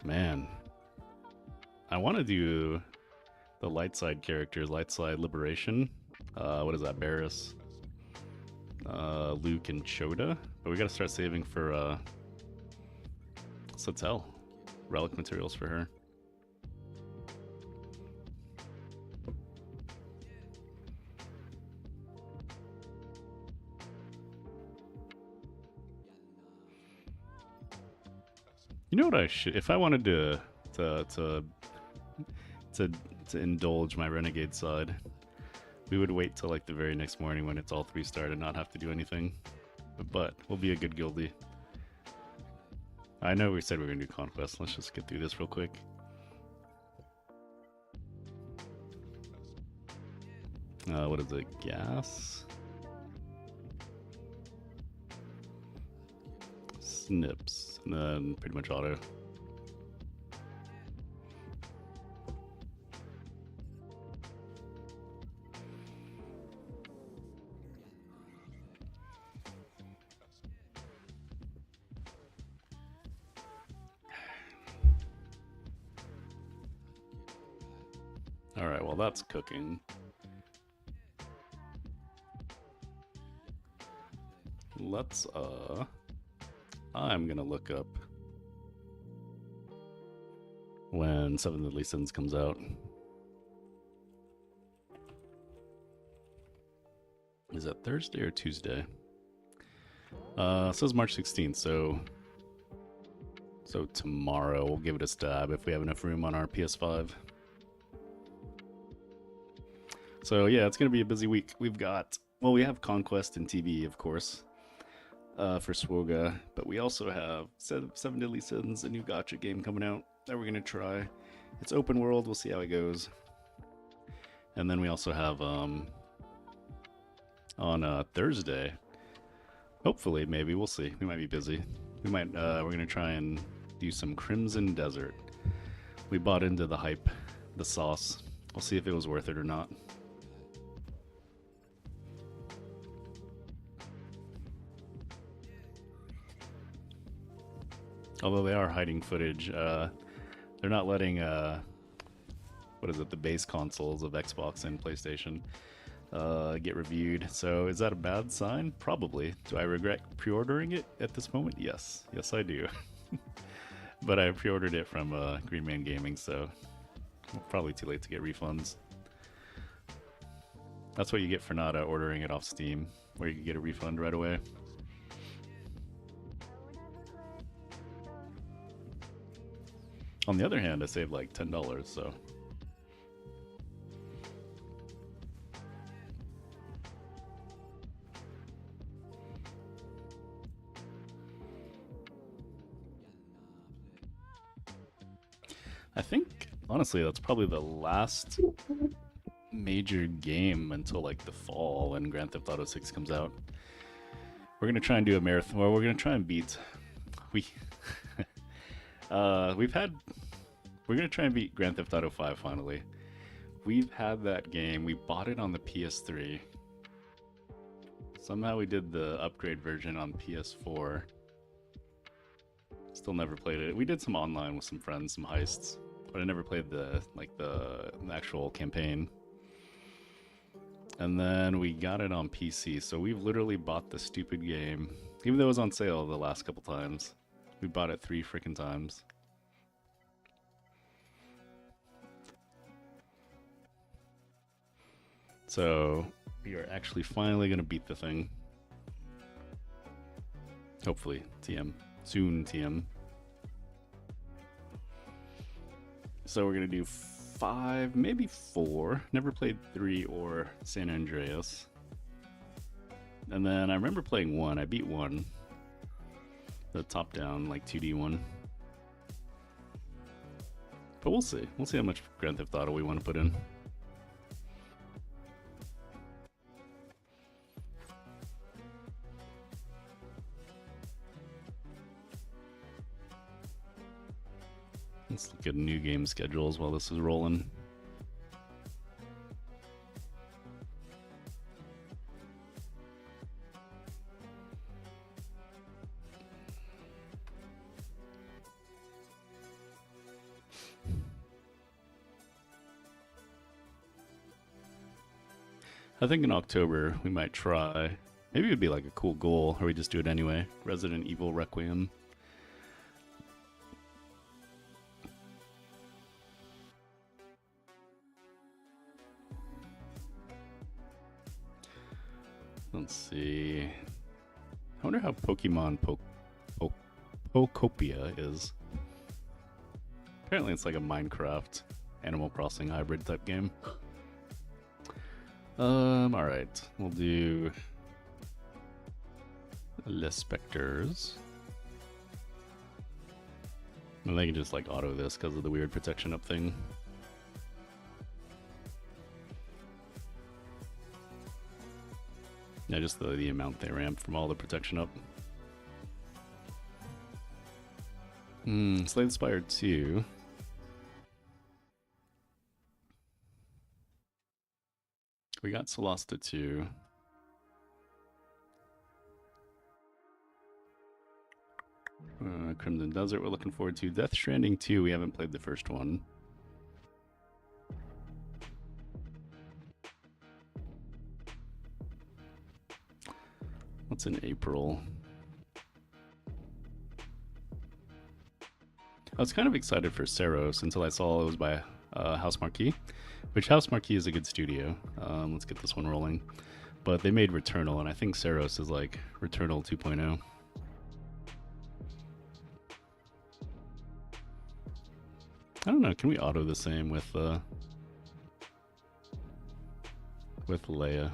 Man, I want to do the light side characters, light side Liberation. What is that, Barris, Luke, and Choda. But we got to start saving for Satel. Relic materials for her. You know what I should, if I wanted to indulge my renegade side, we would wait till like the very next morning when it's all 3-star and not have to do anything. But we'll be a good guildie. I know we said we were gonna do conquest. Let's just get through this real quick. What is it? Gas. Snips, and then pretty much auto. Alright, well that's cooking. Let's, I'm gonna look up when 7 Deadly Sins comes out. Is that Thursday or Tuesday? It says March 16th, so tomorrow we'll give it a stab if we have enough room on our PS5. So yeah, it's gonna be a busy week. We've got, well, we have Conquest and TV, of course, for Swoga, but we also have 7 Deadly Sins, a new gacha game coming out that we're gonna try. It's open world, we'll see how it goes. And then we also have on Thursday, hopefully, maybe, we'll see. We might be busy. We might we're gonna try and do some Crimson Desert. We bought into the hype, the sauce. We'll see if it was worth it or not. Although they are hiding footage. They're not letting, what is it, the base consoles of Xbox and PlayStation get reviewed. So is that a bad sign? Probably. Do I regret pre-ordering it at this moment? Yes. Yes, I do. But I pre-ordered it from Green Man Gaming, so probably too late to get refunds. That's what you get for not ordering it off Steam, where you can get a refund right away. On the other hand, I saved like $10, so. I think, honestly, that's probably the last major game until like the fall when Grand Theft Auto 6 comes out. We're gonna try and do a marathon. Well, we're gonna try and beat. We're gonna try and beat Grand Theft Auto 5 finally. We've had that game. We bought it on the PS3. Somehow we did the upgrade version on PS4. Still never played it. We did some online with some friends, some heists, but I never played the actual campaign. And then we got it on PC, so we've literally bought the stupid game, even though it was on sale the last couple times. We bought it 3 freaking times. So we are actually finally gonna beat the thing. Hopefully, TM. Soon, TM. So we're gonna do 5, maybe 4. Never played 3 or San Andreas. And then I remember playing 1. I beat 1. The top-down, like 2D one. But we'll see. We'll see how much Grand Theft Auto we want to put in. Let's look at new game schedules while this is rolling. I think in October we might try. Maybe it would be like a cool goal, or we just do it anyway. Resident Evil Requiem. Let's see. I wonder how Pokemon Pokopia is. Apparently it's like a Minecraft Animal Crossing hybrid type game. Alright. We'll do Les Spectres. And they can just like auto this because of the weird protection up thing. Yeah, just the amount they ramp from all the protection up. Slay the Spire 2. We got Solasta 2. Crimson Desert we're looking forward to. Death Stranding 2, we haven't played the first one. What's in April? I was kind of excited for Seros until I saw it was by House Marquee, which House Marquee is a good studio. Let's get this one rolling. But they made Returnal, and I think Seros is like Returnal 2.0. I don't know, can we auto the same with Leia?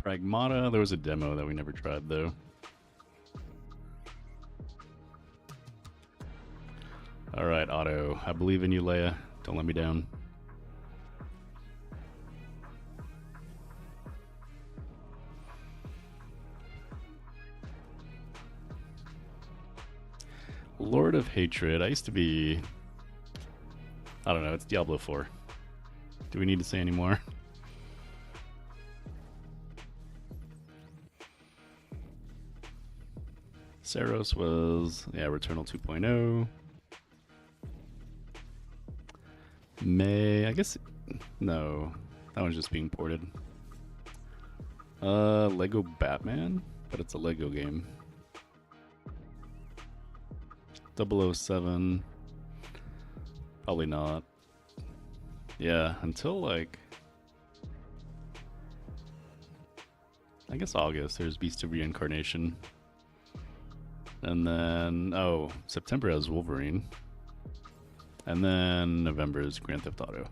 Pragmata, there was a demo that we never tried though. Alright, auto. I believe in you, Leia. Don't let me down. Lord of Hatred. I used to be... I don't know, it's Diablo 4. Do we need to say any more? Saros was, yeah, Returnal 2.0. May, I guess, no, that one's just being ported. Lego Batman, but it's a Lego game. 007, probably not. Yeah, until like, I guess August, there's Beast of Reincarnation. And then, oh, September has Wolverine. And then November is Grand Theft Auto.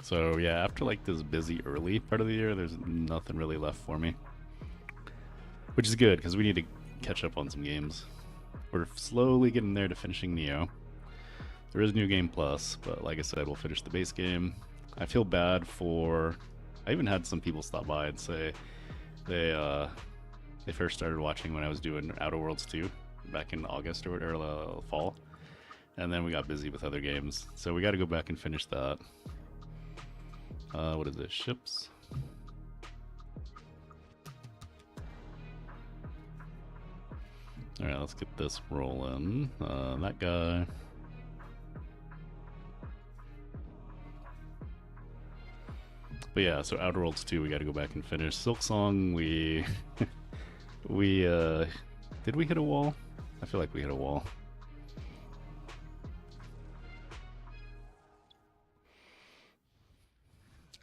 So yeah, after like this busy early part of the year, there's nothing really left for me. Which is good, because we need to catch up on some games. We're slowly getting there to finishing Neo. There is New Game Plus, but like I said, we'll finish the base game. I feel bad for... I even had some people stop by and say they first started watching when I was doing Outer Worlds 2 back in August or fall. And then we got busy with other games. So we got to go back and finish that. What is it? Ships? Alright, let's get this rolling. That guy. But yeah, so Outer Worlds 2 we gotta go back and finish. Silk Song, we... did we hit a wall? I feel like we hit a wall.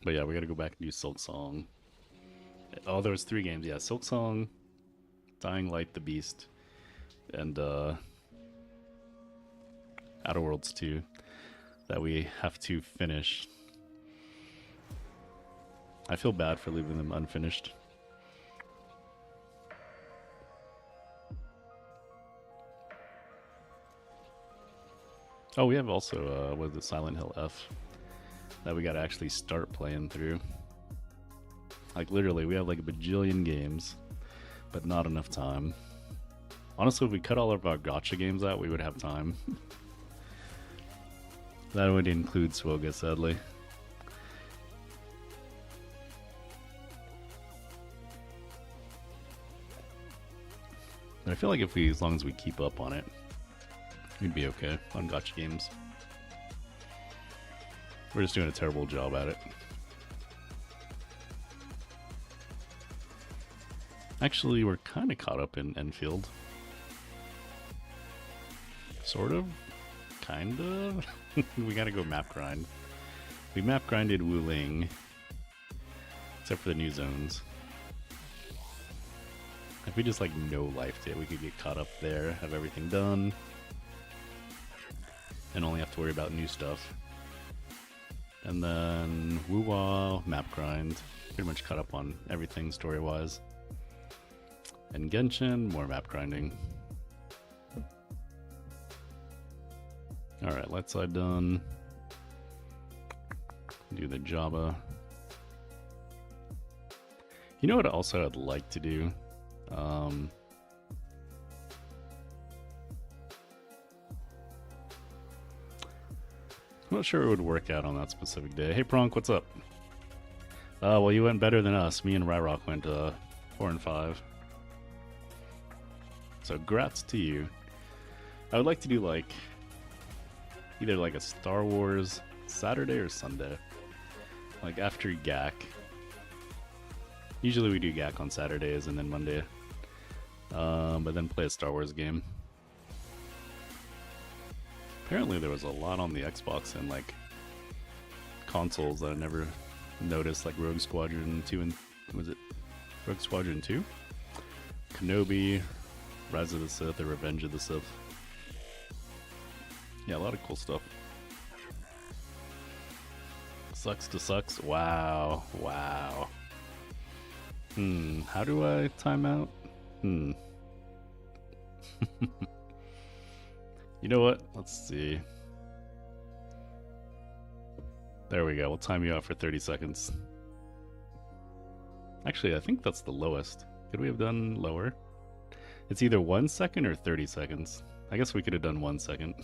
But yeah, we gotta go back and do Silk Song. Oh, there was 3 games. Yeah, Silk Song, Dying Light, The Beast, and Outer Worlds 2 that we have to finish. I feel bad for leaving them unfinished. Oh, we have also, what is it, Silent Hill F that we gotta actually start playing through. Like, literally, we have like a bajillion games, but not enough time. Honestly, if we cut all of our gotcha games out, we would have time. That would include Swoga, sadly. But I feel like if we, as long as we keep up on it, we'd be okay on gotcha games. We're just doing a terrible job at it. Actually, we're kind of caught up in Enfield. Sort of. Kind of. We gotta go map grind. We map grinded Wuling, except for the new zones. If we just like no lifed it, we could get caught up there, have everything done, and only have to worry about new stuff. And then Woo-Wah, map grind, pretty much caught up on everything story-wise. And Genshin, more map grinding. Alright, light side done. Do the Java. You know what also I'd like to do? I'm not sure it would work out on that specific day. Hey Pronk, what's up? Well, you went better than us. Me and Ryrock went 4 and 5. So grats to you. I would like to do like either like a Star Wars Saturday or Sunday, like after GAC. Usually we do GAC on Saturdays and then Monday, but then play a Star Wars game. Apparently there was a lot on the Xbox and like consoles that I never noticed, like Rogue Squadron 2 and was it Rogue Squadron 2? Kenobi, Rise of the Sith, or Revenge of the Sith. Yeah, a lot of cool stuff. Sucks to sucks. Wow. Wow. How do I time out? You know what? Let's see. There we go. We'll time you out for 30 seconds. Actually, I think that's the lowest. Could we have done lower? It's either 1 second or 30 seconds. I guess we could have done 1 second.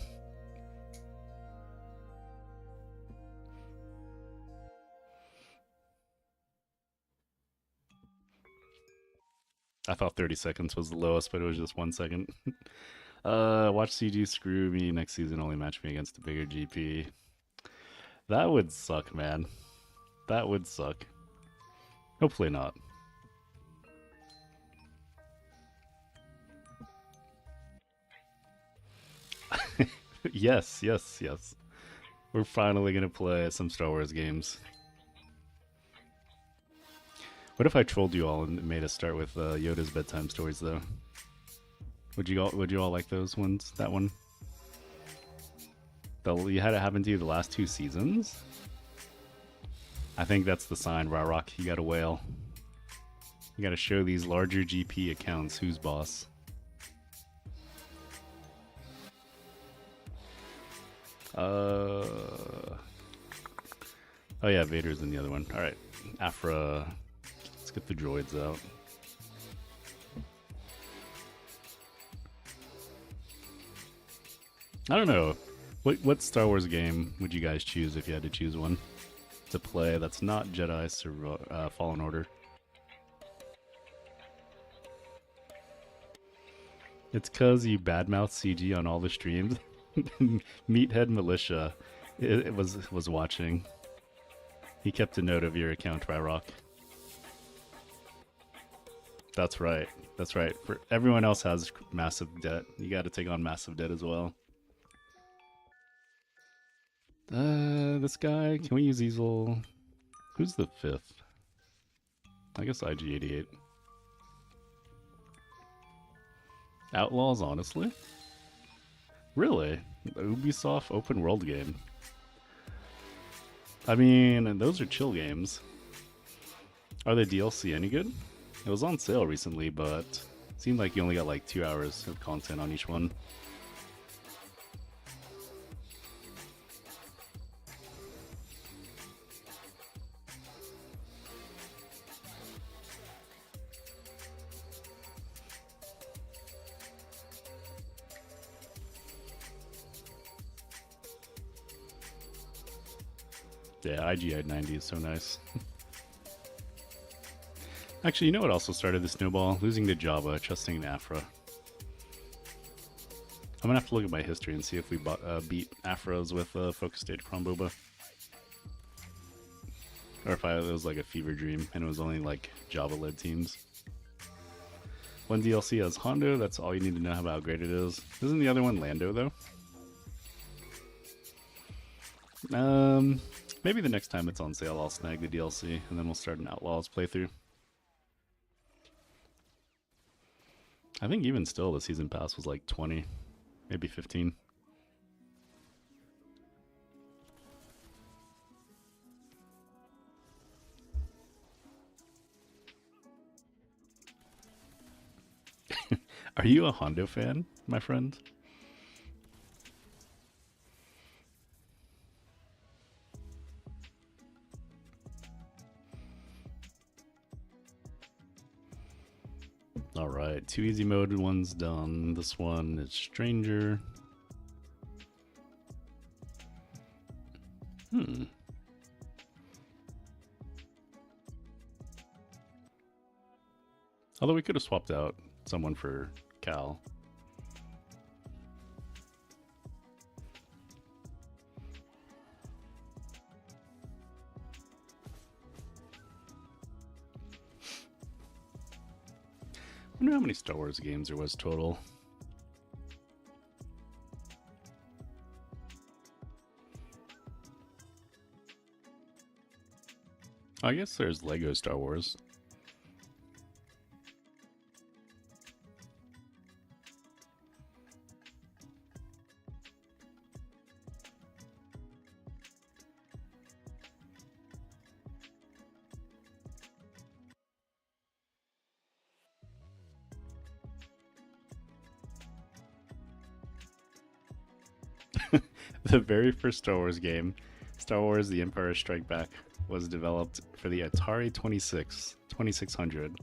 I thought 30 seconds was the lowest, but it was just 1 second. Watch CG screw me next season. Only match me against a bigger GP. That would suck, man. That would suck. Hopefully not. Yes, yes, yes. We're finally gonna play some Star Wars games. What if I trolled you all and made us start with Yoda's bedtime stories, though? Would you all like those ones? That one? You had it happen to you the last 2 seasons? I think that's the sign, Rarok. You got to whale. You got to show these larger GP accounts who's boss. Oh yeah, Vader's in the other one. All right, Afra. Let's get the droids out. I don't know. What Star Wars game would you guys choose if you had to choose one to play that's not Jedi Fallen Order? It's cause you badmouth CG on all the streams. Meathead Militia it was watching. He kept a note of your account, Rock. That's right. That's right. For everyone else has massive debt. You got to take on massive debt as well. This guy. Can we use Easel? Who's the fifth? I guess IG88. Outlaws, honestly? Really? The Ubisoft open world game. I mean, those are chill games. Are the DLC any good? It was on sale recently, but it seemed like you only got like 2 hours of content on each one. Yeah, IG90 is so nice. Actually, you know what also started the snowball? Losing to Java, trusting in Afra. I'm gonna have to look at my history and see if we beat Afras with Focus Stage Cron Boba. Or if it was like a fever dream and it was only like Java-led teams. One DLC has Hondo, that's all you need to know how great it is. Isn't the other one Lando, though? Maybe the next time it's on sale, I'll snag the DLC, and then we'll start an Outlaws playthrough. I think even still, the season pass was like 20, maybe 15. Are you a Hondo fan, my friend? Alright, 2 easy mode, one's done. This one is Stranger. Although we could have swapped out someone for Cal. I wonder how many Star Wars games there was total. I guess there's Lego Star Wars. The very first Star Wars game, Star Wars The Empire Strikes Back, was developed for the Atari 2600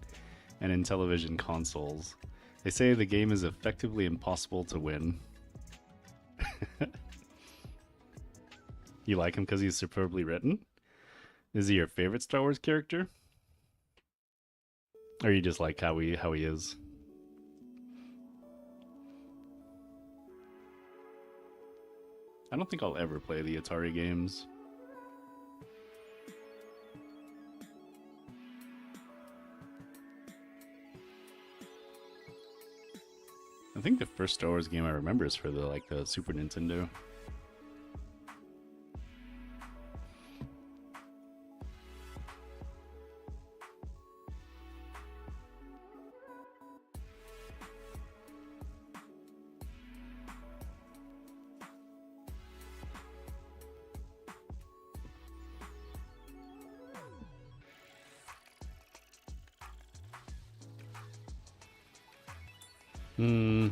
and in television consoles. They say the game is effectively impossible to win. You like him because he's superbly written? Is he your favorite Star Wars character? Or you just like how he is? I don't think I'll ever play the Atari games. I think the first Star Wars game I remember is for the Super Nintendo.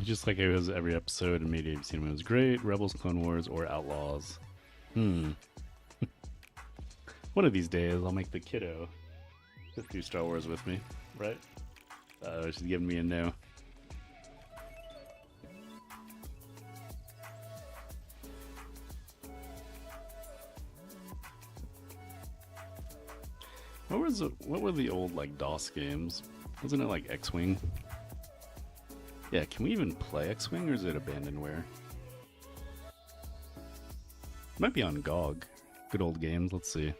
Just like it was every episode and maybe you've seen it was great. Rebels, Clone Wars, or Outlaws. One of these days I'll make the kiddo sit through Star Wars with me, right? She's giving me a no. What were the old like DOS games? Wasn't it like X-Wing? Yeah, can we even play X-Wing or is it abandonware? Might be on GOG. Good old games, let's see.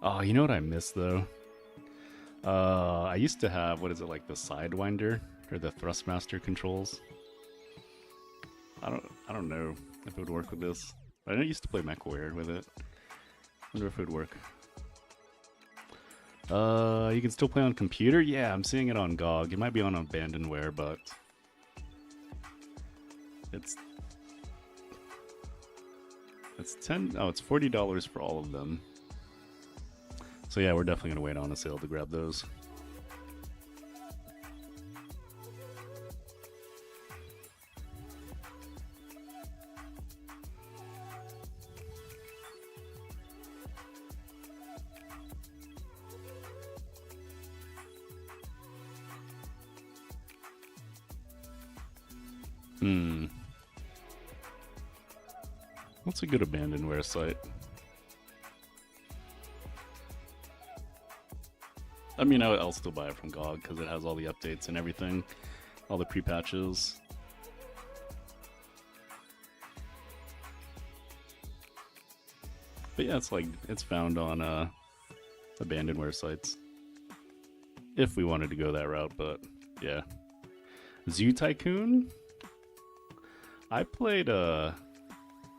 Oh, you know what I miss though? I used to have, what is it, like the Sidewinder or the Thrustmaster controls? I don't know if it would work with this. I used to play MechWarrior with it. Wonder if it would work. You can still play on computer? Yeah, I'm seeing it on GOG. It might be on abandonware, but it's it's $40 for all of them. So yeah, we're definitely gonna wait on a sale to grab those. What's a good abandonware site? I mean, I'll still buy it from GOG because it has all the updates and everything, all the pre-patches. But yeah, it's found on abandonware sites. If we wanted to go that route, but yeah. Zoo Tycoon? I played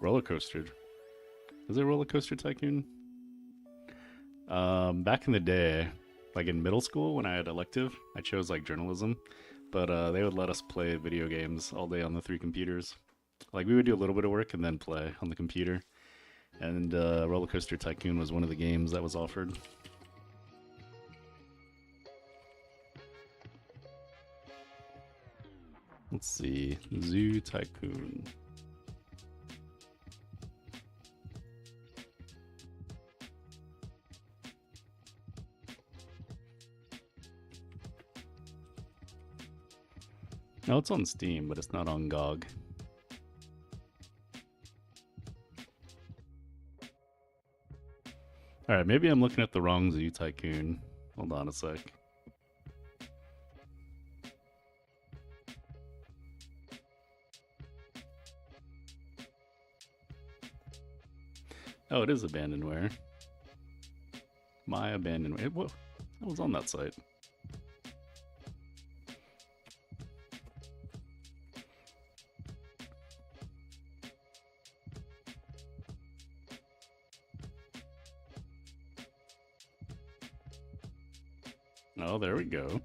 Roller Coaster. Is it Roller Coaster Tycoon? Back in the day, like in middle school when I had elective, I chose like journalism, but they would let us play video games all day on the 3 computers. Like we would do a little bit of work and then play on the computer. And Roller Coaster Tycoon was one of the games that was offered. Let's see, Zoo Tycoon. No, it's on Steam, but it's not on GOG. Alright, maybe I'm looking at the wrong Zoo Tycoon. Hold on a sec. Oh, it is abandonware. My abandonware. What was on that site? Oh, there we go.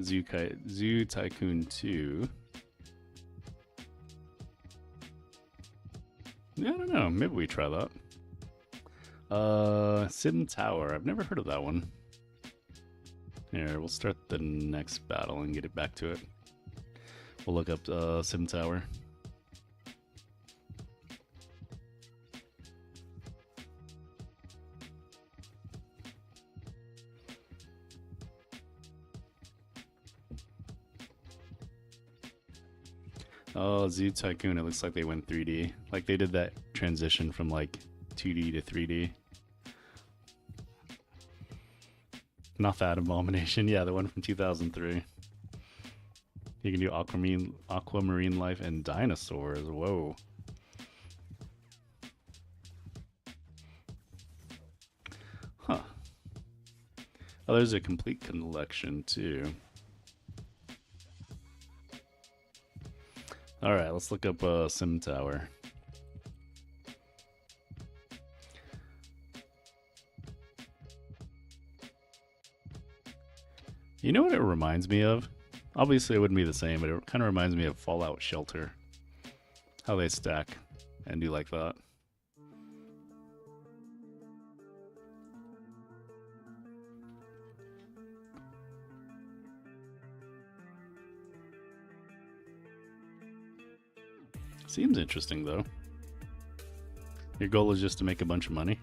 Zoo Tycoon 2. Yeah, I don't know. Maybe we try that. Sim Tower. I've never heard of that one. Here, we'll start the next battle and get it back to it. We'll look up Sim Tower. Oh, Zoo Tycoon, it looks like they went 3D. Like they did that transition from like 2D to 3D. Not that Abomination, yeah, the one from 2003. You can do Aquamarine Life and Dinosaurs, whoa. Huh. Oh, there's a complete collection too. Alright, let's look up Sim Tower. You know what it reminds me of? Obviously it wouldn't be the same, but it kind of reminds me of Fallout Shelter. How they stack and do like that. Seems interesting though. Your goal is just to make a bunch of money.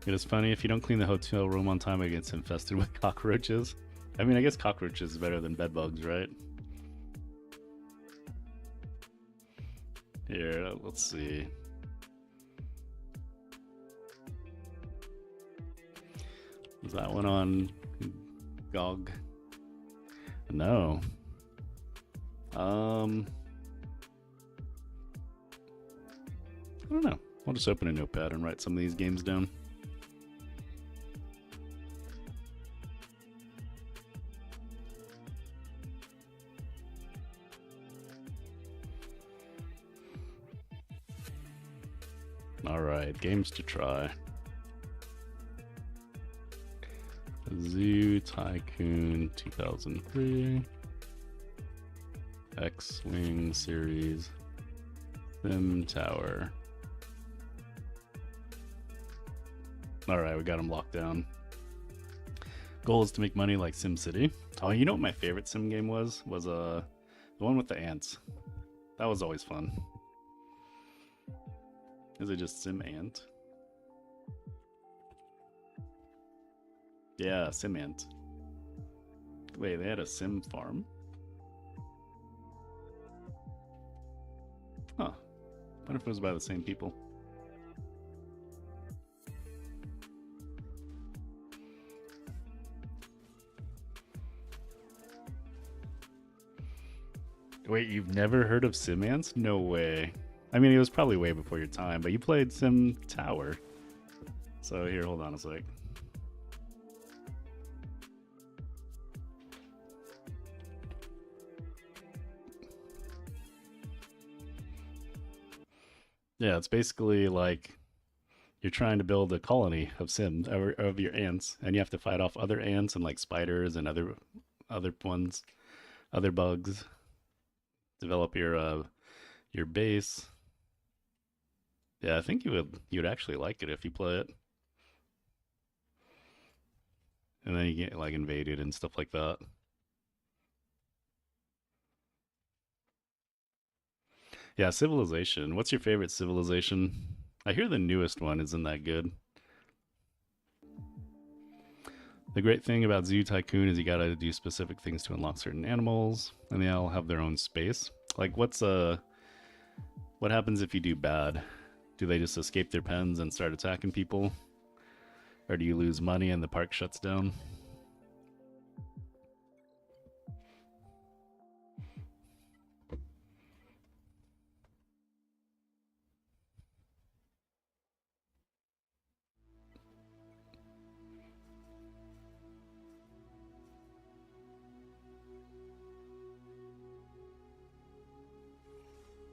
It is funny, if you don't clean the hotel room on time, it gets infested with cockroaches. I mean, I guess cockroaches is better than bed bugs, right? Here, let's see. Is that one on GOG? No. I don't know. I'll just open a notepad and write some of these games down. Alright, games to try. Zoo Tycoon 2003. X-Wing series. Sim Tower. Alright, we got them locked down. Goal is to make money like SimCity. Oh, you know what my favorite sim game was? Was the one with the ants. That was always fun. Is it just Sim Ant? Yeah, Sim Ant. Wait, they had a sim farm? Huh. Wonder if it was by the same people. Wait, you've never heard of Sim Ants? No way. I mean, it was probably way before your time, but you played Sim Tower. So here, hold on a sec. Yeah, it's basically like you're trying to build a colony of Sims of your ants, and you have to fight off other ants and like spiders and other ones, other bugs. Develop your base. Yeah, I think you would actually like it if you play it. And then you get like invaded and stuff like that. Yeah, Civilization. What's your favorite Civilization? I hear the newest one isn't that good. The great thing about Zoo Tycoon is you gotta do specific things to unlock certain animals, and they all have their own space. Like, what happens if you do bad? Do they just escape their pens and start attacking people? Or do you lose money and the park shuts down?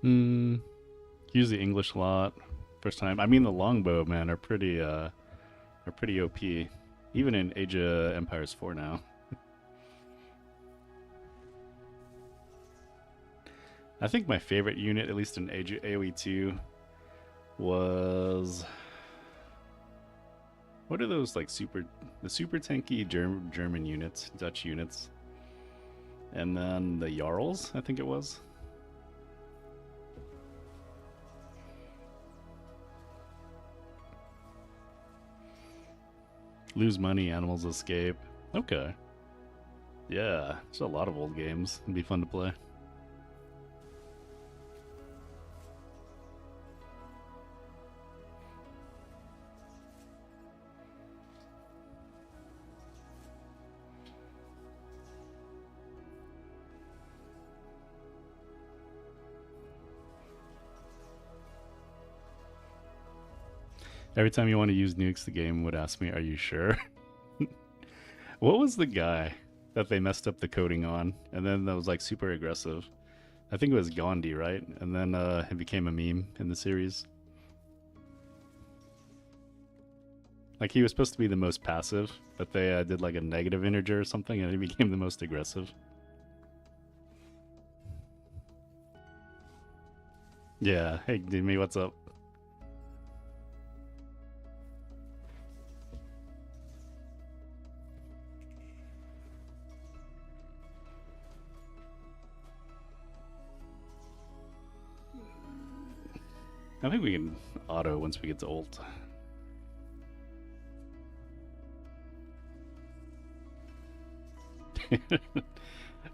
Hmm. Use the English a lot. First time. I mean, the longbow man are pretty OP. Even in Age of Empires 4 now. I think my favorite unit, at least in AoE 2, was what are those like the super tanky German units, Dutch units, and then the Jarls, I think it was. Lose money, animals escape. Okay. Yeah, there's a lot of old games. It'd be fun to play. Every time you want to use nukes, the game would ask me, "Are you sure?" What was the guy that they messed up the coding on, and then that was like super aggressive? I think it was Gandhi, right? And then it became a meme in the series. Like he was supposed to be the most passive, but they did like a negative integer or something, and he became the most aggressive. Yeah. Hey, Dimi, what's up? I think we can auto once we get to ult.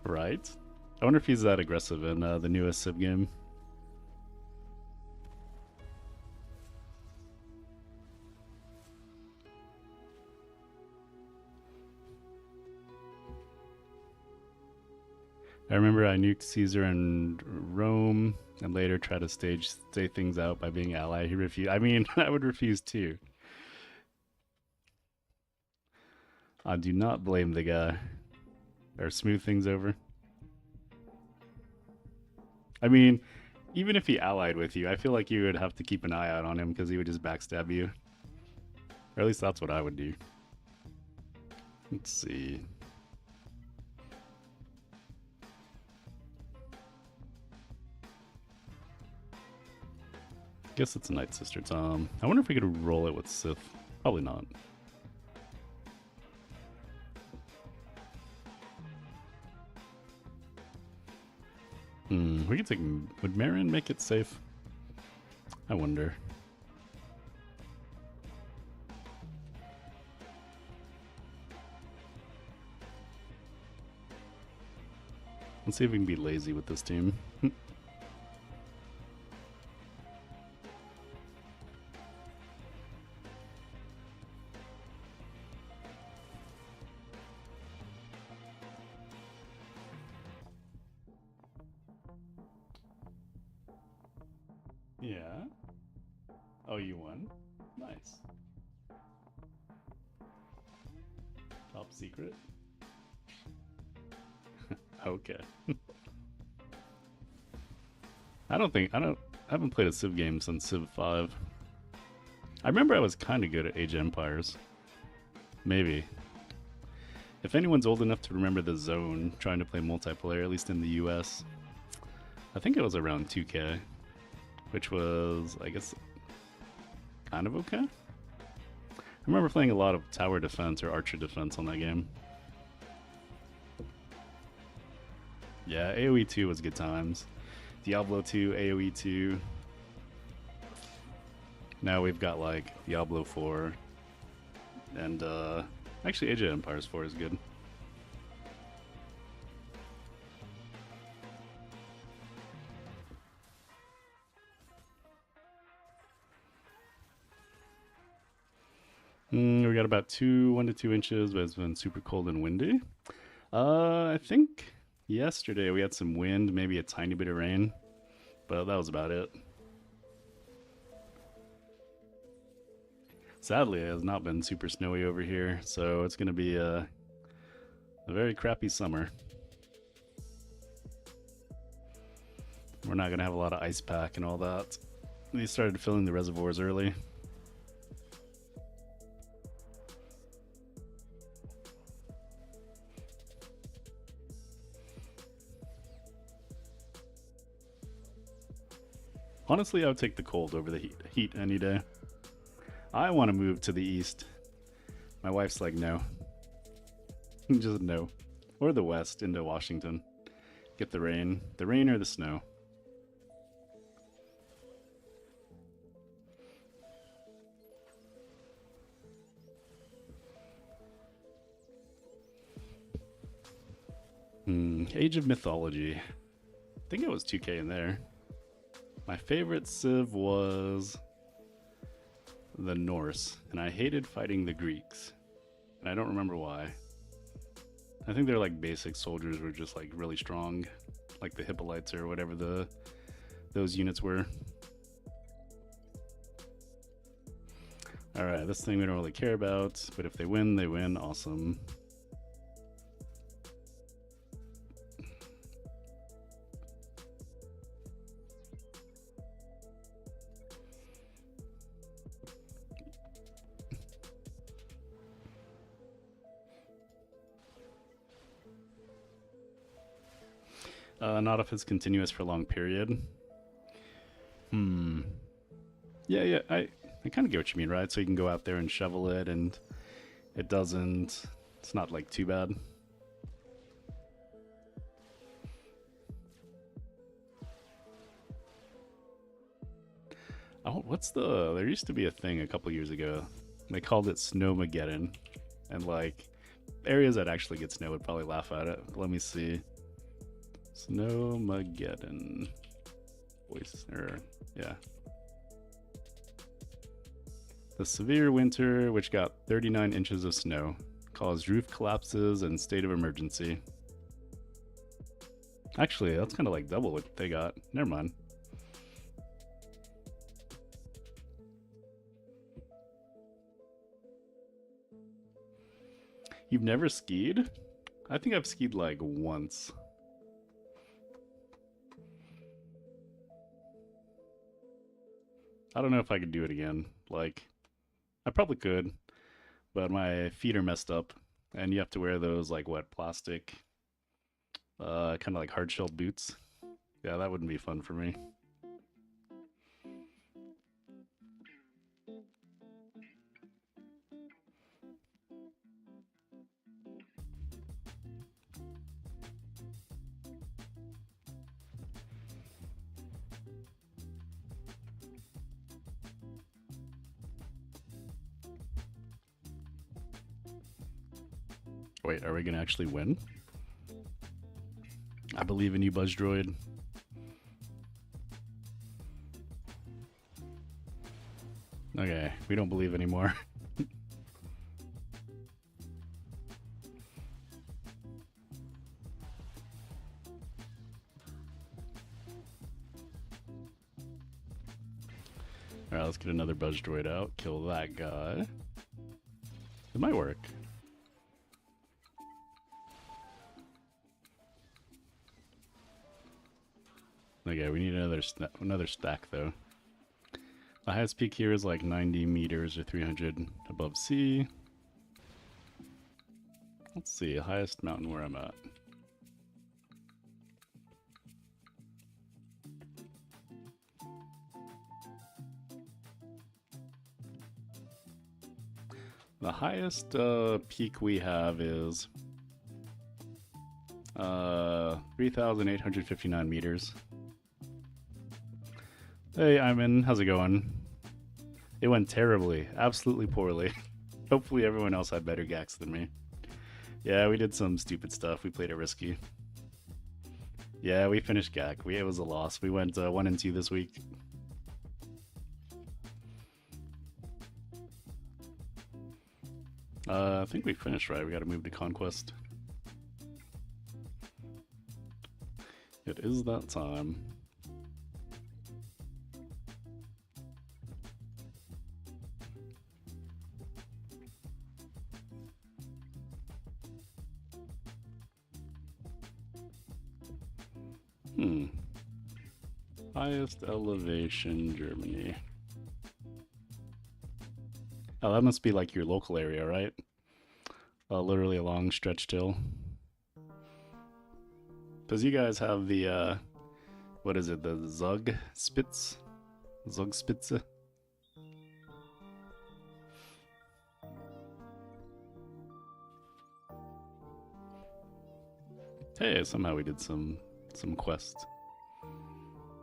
Right? I wonder if he's that aggressive in the newest Civ game. I remember I nuked Caesar and Rome, and later tried to stay things out by being ally. He refused. I mean, I would refuse too. I do not blame the guy. Or smooth things over. I mean, even if he allied with you, I feel like you would have to keep an eye out on him because he would just backstab you. Or at least that's what I would do. Let's see. Guess it's a Night Sister Tom. I wonder if we could roll it with Sith. Probably not. We could take... Would Marin make it safe? I wonder. Let's see if we can be lazy with this team. Yeah. Oh, you won? Nice. Top secret? Okay. I haven't played a Civ game since Civ 5. I remember I was kind of good at Age of Empires. Maybe. If anyone's old enough to remember the Zone trying to play multiplayer, at least in the US, I think it was around 2K, which was, I guess, kind of okay. I remember playing a lot of tower defense or archer defense on that game. Yeah, AoE 2 was good times. Diablo 2, AoE 2. Now we've got like Diablo 4. And actually Age of Empires 4 is good. We got about 1 to 2 inches, but it's been super cold and windy. I think yesterday we had some wind, maybe a tiny bit of rain, but that was about it. Sadly, it has not been super snowy over here, so it's going to be a very crappy summer. We're not going to have a lot of ice pack and all that. They started filling the reservoirs early. Honestly, I would take the cold over the heat any day. I want to move to the east. My wife's like, no. Just no. Or the west, into Washington. Get the rain. The rain or the snow. Age of Mythology. I think it was 2K in there. My favorite Civ was the Norse, and I hated fighting the Greeks. And I don't remember why. I think they're like basic soldiers were just like really strong, like the Hippolytes or whatever those units were. Alright, this thing we don't really care about, but if they win, they win. Awesome. Not if it's continuous for a long period. Yeah, I kind of get what you mean, right? So you can go out there and shovel it, and it doesn't... It's not, like, too bad. Oh, what's the... There used to be a thing a couple years ago. They called it Snowmageddon. And, like, areas that actually get snow would probably laugh at it. Let me see. Snowmageddon. Voice, yeah. The severe winter, which got 39 inches of snow, caused roof collapses and state of emergency. Actually, that's kind of like double what they got. Never mind. You've never skied? I think I've skied like once. I don't know if I could do it again. Like, I probably could, but my feet are messed up, and you have to wear those like wet plastic, kind of like hard-shelled boots. Yeah, that wouldn't be fun for me. Wait, are we gonna actually win? I believe in you, Buzz Droid. Okay, we don't believe anymore. Alright, let's get another Buzz Droid out. Kill that guy. It might work. Okay, we need another stack though. The highest peak here is like 90 meters or 300 above sea. Let's see, highest mountain where I'm at. The highest peak we have is 3,859 meters. Hey, Iman, how's it going? It went terribly, absolutely poorly. Hopefully everyone else had better GACs than me. Yeah, we did some stupid stuff. We played it risky. Yeah, we finished GAC. It was a loss. We went 1 and 2 this week. I think we finished, right? We gotta move to Conquest. It is that time. Highest elevation, Germany. Oh, that must be like your local area, right? Literally a long stretched hill. Does you guys have the, what is it, the Zugspitze? Zugspitze? Hey, somehow we did some quests.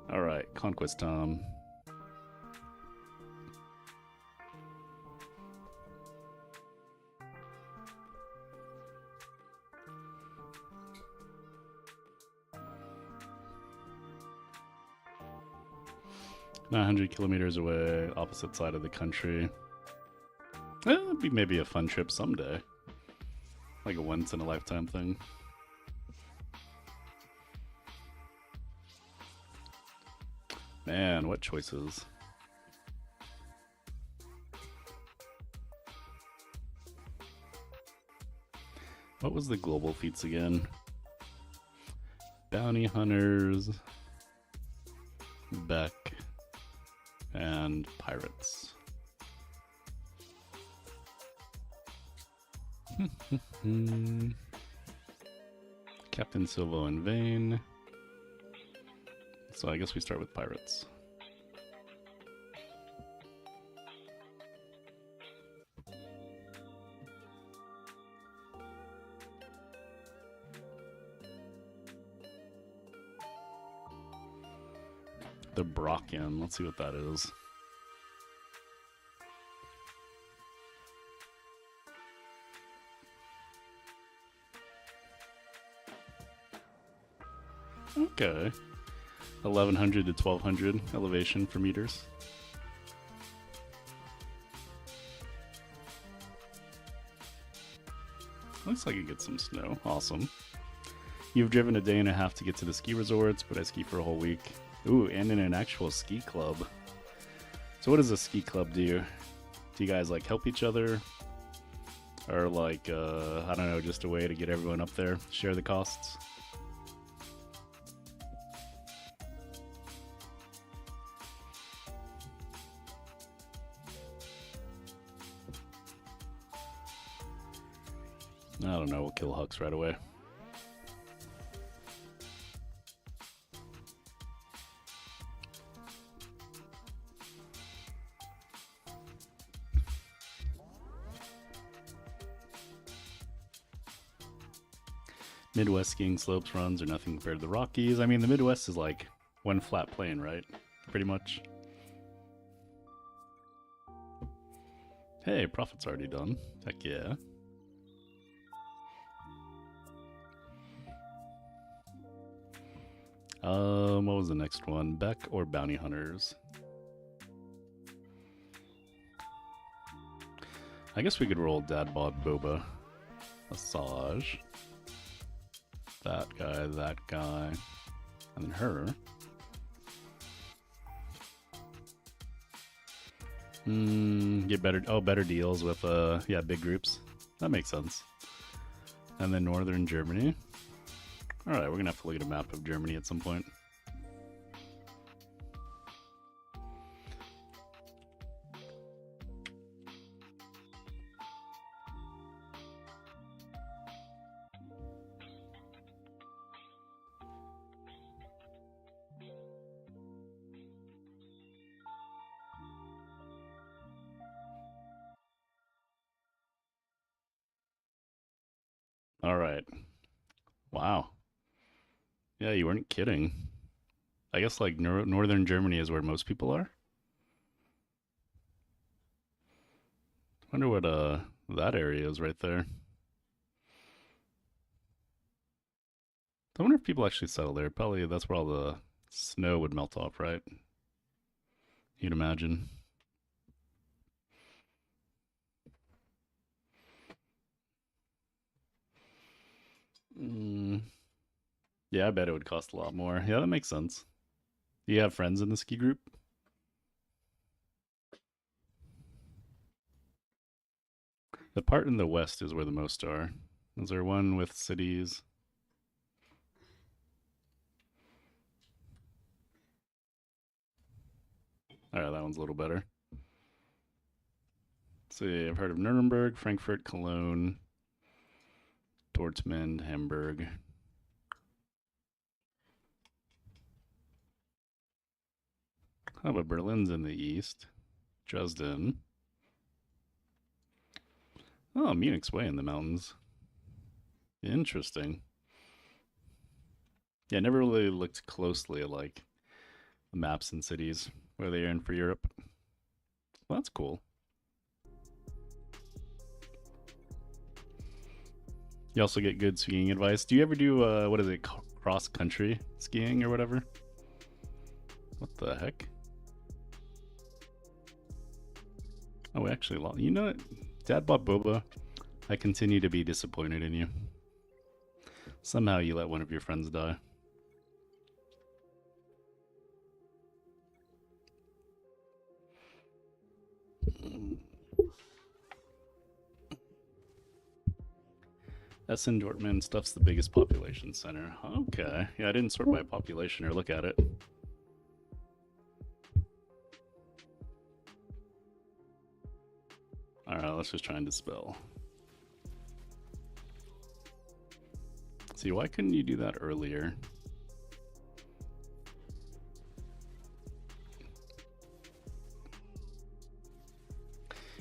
Alright, Conquest Tom. .900 kilometers away, opposite side of the country. It'd be maybe a fun trip someday. Like a once in a lifetime thing. Man, what choices. What was the global feats again? Bounty hunters, Beck, and pirates. Captain Silvo in vain. So I guess we start with pirates. The Brockian. Let's see what that is. Okay. 1100 to 1200 elevation for meters. Looks like it gets some snow. Awesome. You've driven a day and a half to get to the ski resorts, but I ski for a whole week. Ooh, and in an actual ski club. So what does a ski club do? Do you guys like help each other? Or like, I don't know, just a way to get everyone up there, share the costs? I don't know, we'll kill Hux right away. Midwest skiing slopes runs are nothing compared to the Rockies. I mean, the Midwest is like one flat plane, right? Pretty much. Hey, profit's already done. Heck yeah. What was the next one? Beck or Bounty Hunters? I guess we could roll Dad Bod Boba. Massage. That guy, and then her. Get better deals with yeah, big groups. That makes sense. And then Northern Germany. All right, we're gonna have to look at a map of Germany at some point. All right. Wow. Yeah, you weren't kidding. I guess like northern Germany is where most people are. Wonder what that area is right there. I wonder if people actually settle there. Probably that's where all the snow would melt off, right? You'd imagine. Yeah, I bet it would cost a lot more. Yeah, that makes sense. Do you have friends in the ski group? The part in the west is where the most are. Is there one with cities? Alright, that one's a little better. Let's see, I've heard of Nuremberg, Frankfurt, Cologne, Dortmund, Hamburg. How about Berlin's in the east? Dresden. Oh, Munich's way in the mountains. Interesting. Yeah, I never really looked closely at like the maps and cities where they are in for Europe. Well, that's cool. You also get good skiing advice. Do you ever do what is it, cross country skiing or whatever? What the heck? Oh, we actually lost. You know what? Dad bought Boba. I continue to be disappointed in you. Somehow you let one of your friends die. Essen, Dortmund, stuff's the biggest population center. Okay. Yeah, I didn't sort by population or look at it. Alright, let's just try and dispel. See, why couldn't you do that earlier?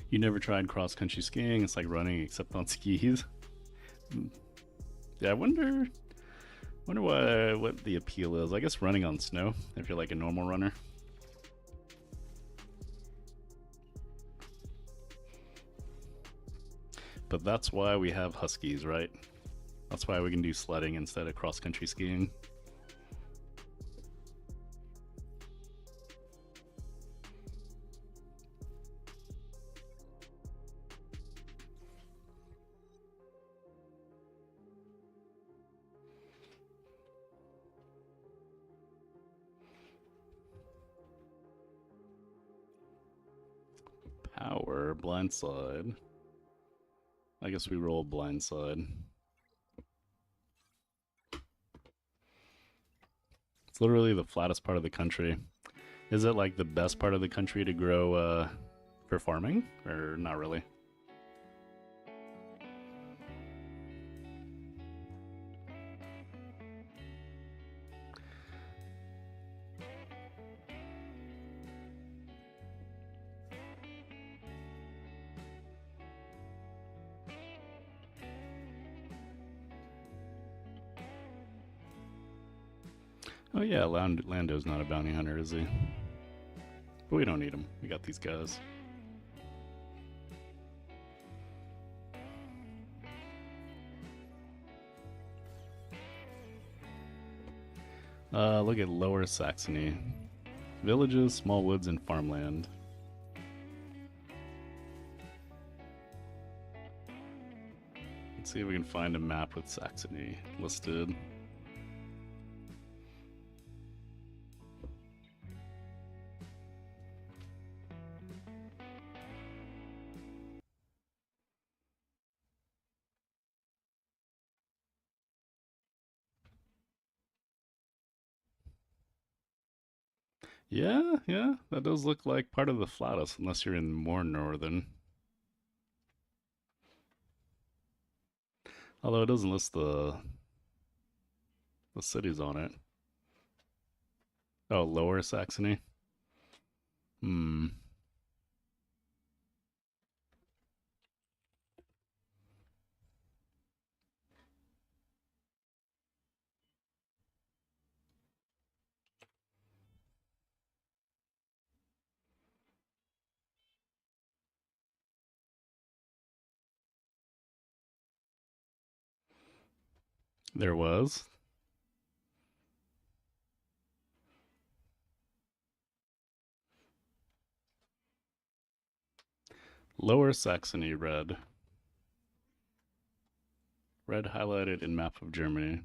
You never tried cross-country skiing? It's like running except on skis. Yeah, I wonder what the appeal is. I guess running on snow, if you're like a normal runner. But that's why we have huskies, right? That's why we can do sledding instead of cross-country skiing. Power, blindside. I guess we roll blindside. It's literally the flattest part of the country. Is it like the best part of the country to grow for farming, or not really? Oh yeah, Lando's not a bounty hunter, is he? But we don't need him. We got these guys. Look at Lower Saxony. Villages, small woods, and farmland. Let's see if we can find a map with Saxony listed. Yeah, that does look like part of the flatus, unless you're in more northern. Although it doesn't list the cities on it. Oh, Lower Saxony? Hmm. There was. Lower Saxony red. Red highlighted in map of Germany.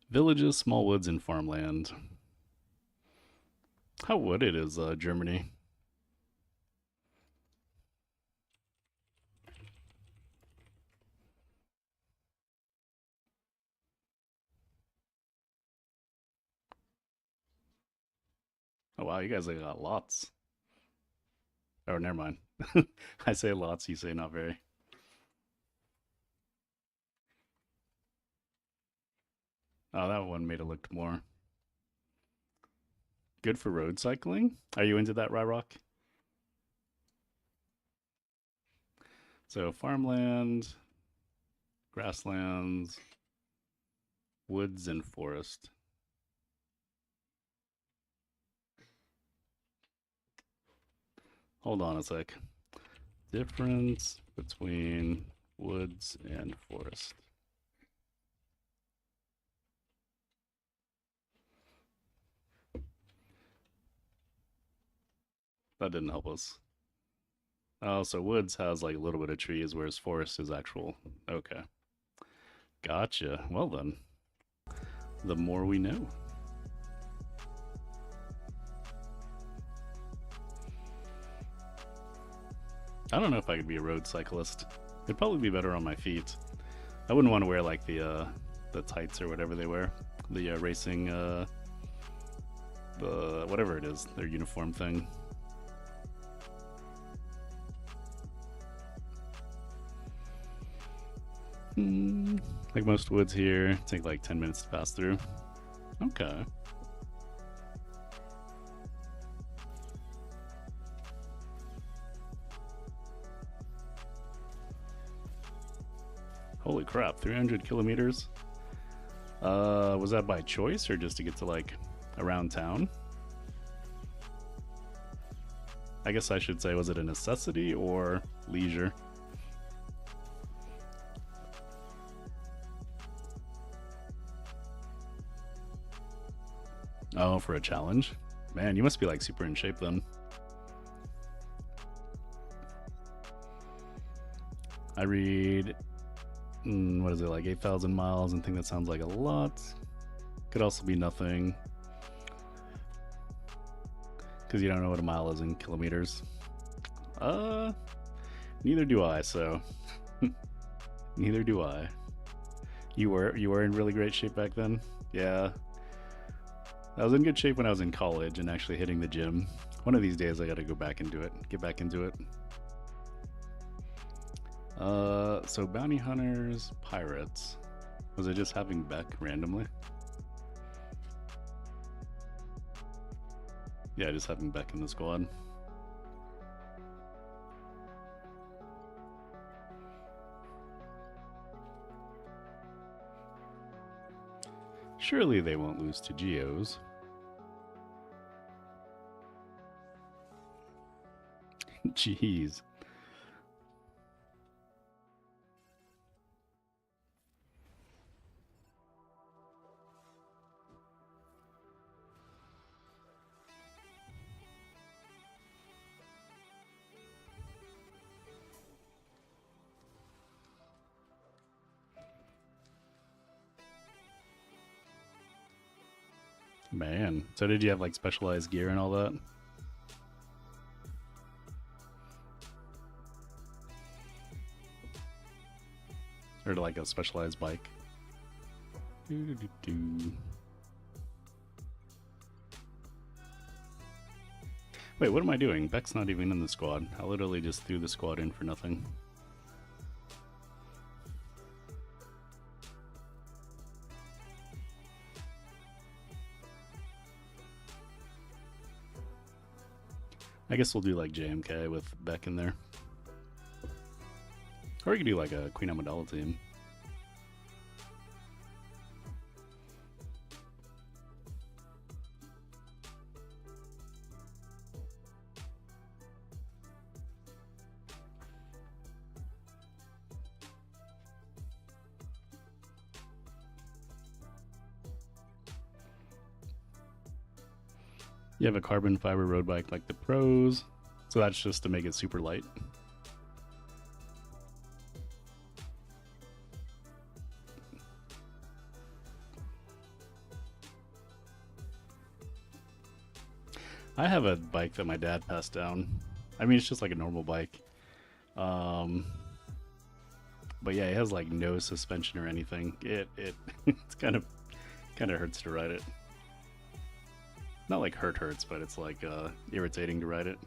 Villages, small woods, and farmland. How wooded is Germany? Oh wow, you guys got lots. Oh, never mind. I say lots, you say not very. Oh, that one made it look more. Good for road cycling? Are you into that, Ryrock? So farmland, grasslands, woods, and forest. Hold on a sec. Difference between woods and forest. That didn't help us. Oh, so woods has like a little bit of trees, whereas forest is actual. Okay. Gotcha. Well then, the more we know. I don't know if I could be a road cyclist. It'd probably be better on my feet. I wouldn't want to wear like the tights or whatever they wear, the racing the whatever it is, their uniform thing. Like most woods here, take like 10 minutes to pass through. Okay. Holy crap, 300 kilometers? Was that by choice or just to get to like around town? I guess I should say, was it a necessity or leisure? Oh, for a challenge? Man, you must be like super in shape then. I read, what is it, like 8,000 miles and think that sounds like a lot. Could also be nothing. Because you don't know what a mile is in kilometers. Neither do I, so. Neither do I. You were in really great shape back then? Yeah. I was in good shape when I was in college and actually hitting the gym. One of these days I gotta go back and do it. Get back into it. So bounty hunters, pirates. Was it just having Beck randomly? Yeah, just having Beck in the squad. Surely they won't lose to Geos. Jeez. Man, so did you have like specialized gear and all that? Or like a specialized bike? Wait, what am I doing? Beck's not even in the squad. I literally just threw the squad in for nothing. I guess we'll do like JMK with Beck in there. Or we could do like a Queen Amidala team. You have a carbon fiber road bike like the pros, so that's just to make it super light. I have a bike that my dad passed down. I mean, it's just like a normal bike. But yeah, it has like no suspension or anything. It's kind of hurts to ride it. Not like hurts, but it's like irritating to ride it.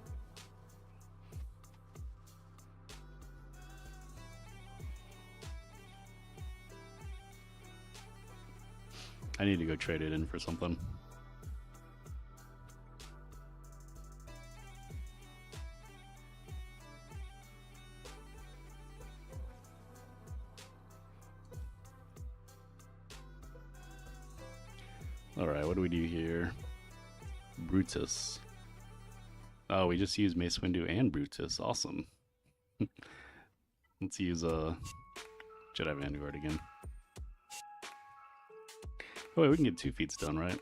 I need to go trade it in for something. Alright, what do we do here? Brutus. Oh, we just use Mace Windu and Brutus. Awesome. Let's use Jedi Vanguard again. Oh wait, we can get 2 feats done, right?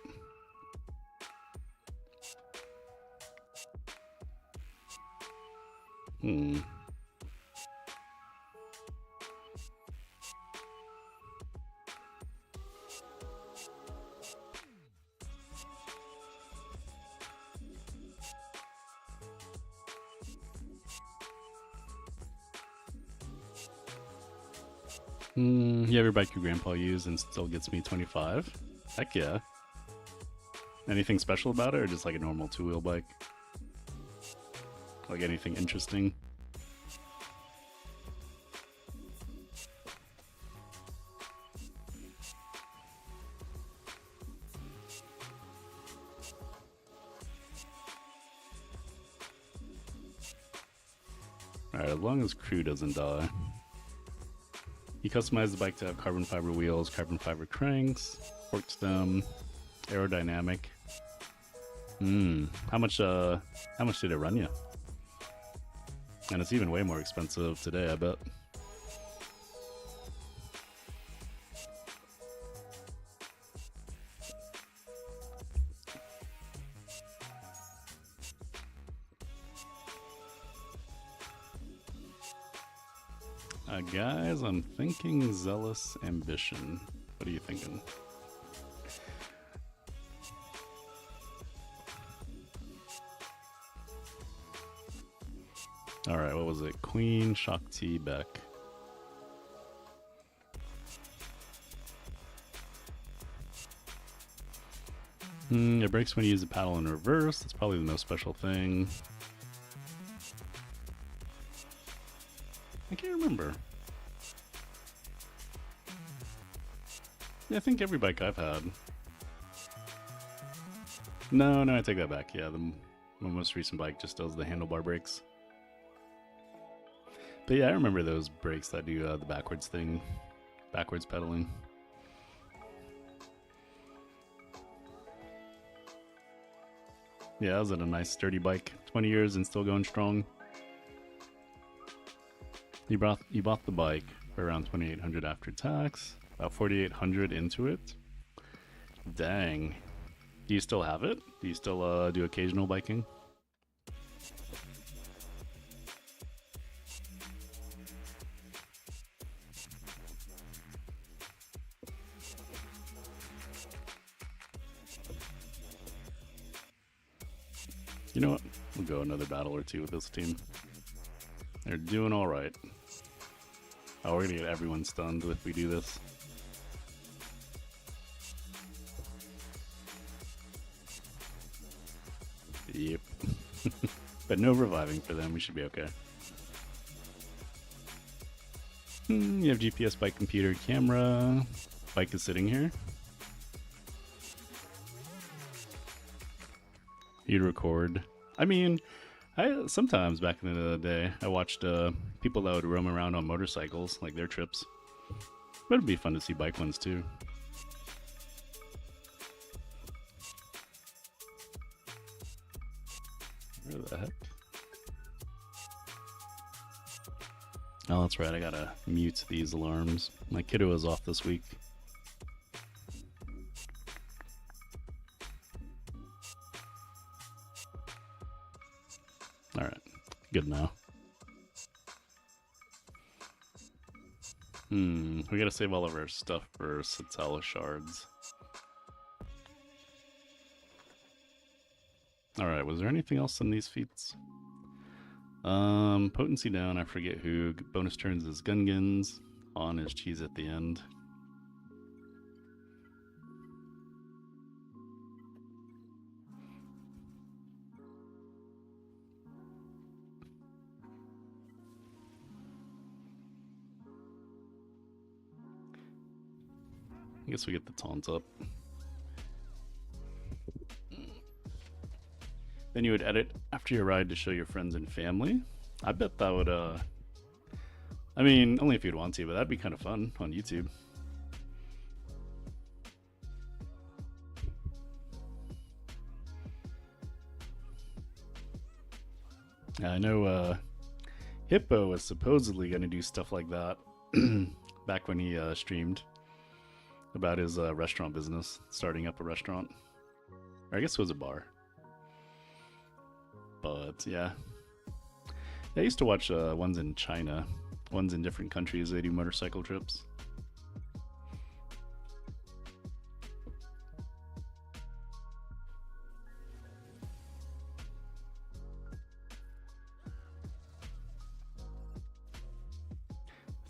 You ever bike your grandpa used and still gets me 25? Heck yeah. Anything special about it, or just like a normal two-wheel bike? Like anything interesting? Alright, as long as crew doesn't die. You customize the bike to have carbon fiber wheels, carbon fiber cranks, fork stem, aerodynamic. How much did it run you? And it's even way more expensive today, I bet. Guys, I'm thinking Zealous Ambition. What are you thinking? Alright, what was it? Queen, Shakti, Beck. It breaks when you use the paddle in reverse. That's probably the most special thing. I can't remember. Yeah, I think every bike I've had. No, I take that back. Yeah, my most recent bike just does the handlebar brakes. But yeah, I remember those brakes that do the backwards thing. Backwards pedaling. Yeah, that was a nice sturdy bike. 20 years and still going strong. You bought the bike for around $2,800 after tax. About $4,800 into it. Dang. Do you still have it? Do you still do occasional biking? You know what? We'll go another battle or two with this team. They're doing alright. Oh, we're gonna get everyone stunned if we do this. Yep. But no reviving for them, we should be okay. You have GPS, bike, computer, camera. Bike is sitting here. You'd record. I mean, I sometimes back in the day, I watched people that would roam around on motorcycles, like their trips. But it'd be fun to see bike ones too. Where the heck? Oh, that's right, I gotta mute these alarms. My kiddo was off this week. Alright, good now. We gotta save all of our stuff for Satella shards. Alright, was there anything else in these feats? Potency down, I forget who. Bonus turns is Gungans. On is cheese at the end. I guess we get the taunt up. Then you would edit after your ride to show your friends and family. I bet that would, I mean, only if you'd want to, but that'd be kind of fun on YouTube. I know, Hippo was supposedly going to do stuff like that back when he streamed about his restaurant business, starting up a restaurant. Or I guess it was a bar. But yeah. I used to watch ones in China, ones in different countries. They do motorcycle trips.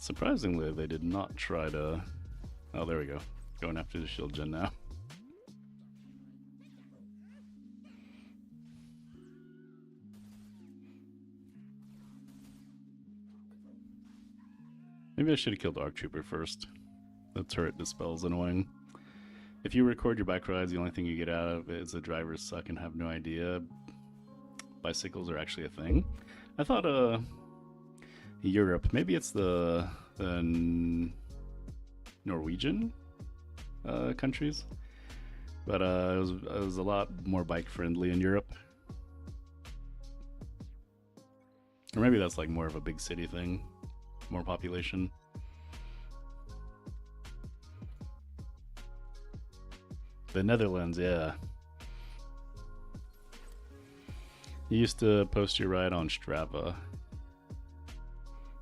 Surprisingly, they did not try to... Oh, there we go. Going after the shield gen now. Maybe I should have killed Arc Trooper first. The turret dispel's annoying. If you record your bike rides, the only thing you get out of it is the drivers suck and have no idea bicycles are actually a thing. I thought, Europe, maybe it's the Norwegian countries, but it was a lot more bike friendly in Europe. Or maybe that's like more of a big city thing, more population. The Netherlands, yeah. You used to post your ride on Strava.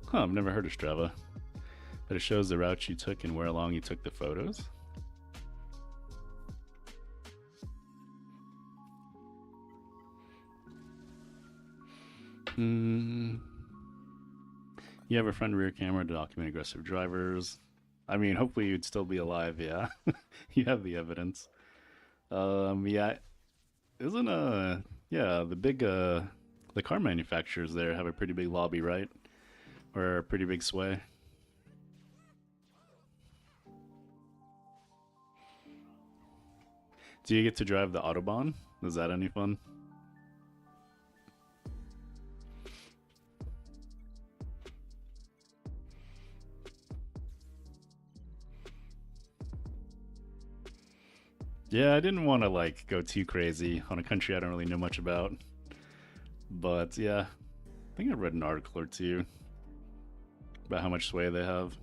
Huh, I've never heard of Strava. But it shows the route you took and where long you took the photos. You have a front and rear camera to document aggressive drivers. I mean, hopefully you'd still be alive, yeah. You have the evidence. Yeah, isn't yeah, the big the car manufacturers there have a pretty big lobby, right? Or a pretty big sway. Do you get to drive the Autobahn? Is that any fun? Yeah, I didn't want to like go too crazy on a country I don't really know much about. But yeah, I think I read an article or two about how much sway they have.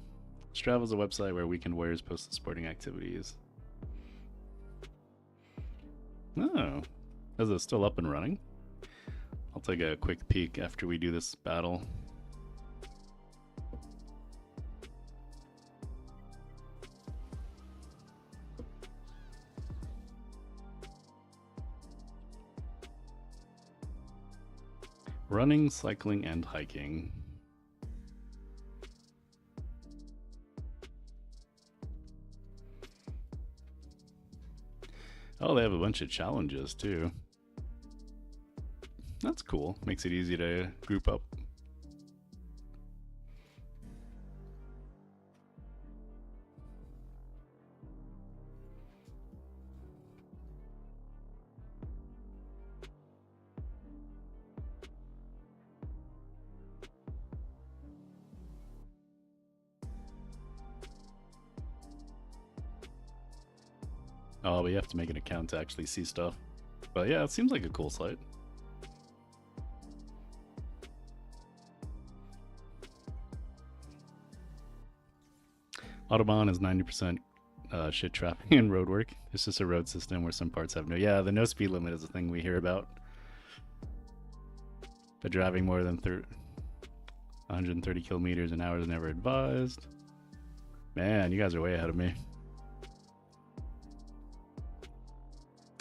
Strava's a website where weekend warriors post the sporting activities. Oh, is it still up and running? I'll take a quick peek after we do this battle. Running, cycling, and hiking. Oh, they have a bunch of challenges too. That's cool. Makes it easy to group up. Oh, but you have to make an account to actually see stuff. But yeah, it seems like a cool site. Autobahn is 90% shit traffic and road work. It's just a road system where some parts have no... Yeah, the no speed limit is a thing we hear about. But driving more than 130 kilometers an hour is never advised. Man, you guys are way ahead of me.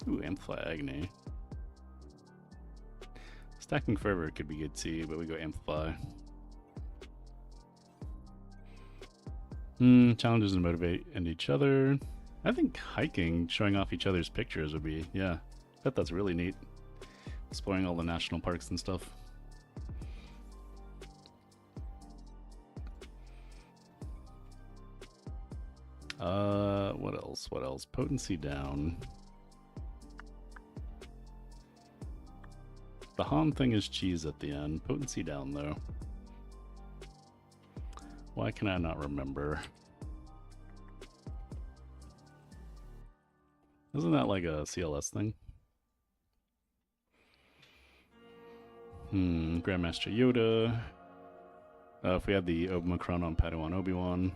Ooh, Amplify Agony. Stacking Fervor could be good too, but we go Amplify. Challenges and motivate and each other. I think hiking, showing off each other's pictures would be, yeah. I bet that's really neat. Exploring all the national parks and stuff. What else? What else? Potency down. The Han thing is cheese at the end. Potency down, though. Why can I not remember? Isn't that like a CLS thing? Grandmaster Yoda. If we had the Omicron on Padawan Obi-Wan.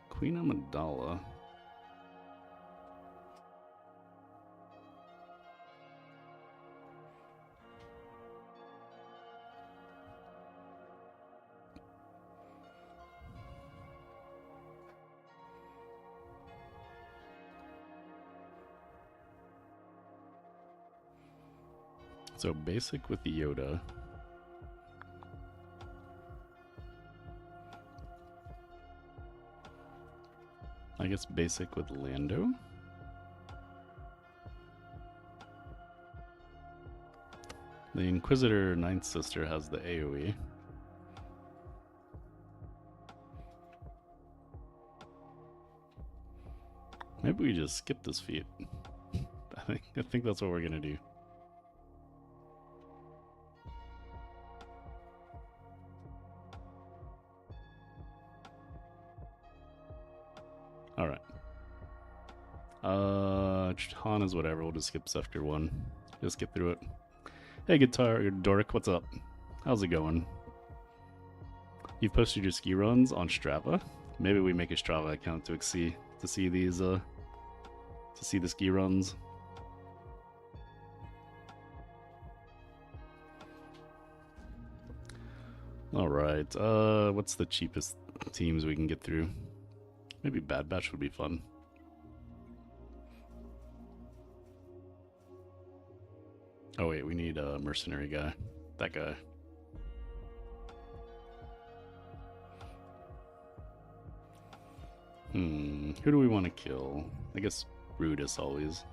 Queen Amidala. So basic with the Yoda. I guess basic with Lando. The Inquisitor Ninth Sister has the AoE. Maybe we just skip this feat. I think that's what we're gonna do. Alright. Han is whatever, we'll just skip Sector 1. Just get through it. Hey Guitar Doric, what's up? How's it going? You've posted your ski runs on Strava? Maybe we make a Strava account to see these to see the ski runs. Alright, what's the cheapest teams we can get through? Maybe Bad Batch would be fun. Oh wait, we need a mercenary guy. That guy. Who do we want to kill? I guess Rudis always.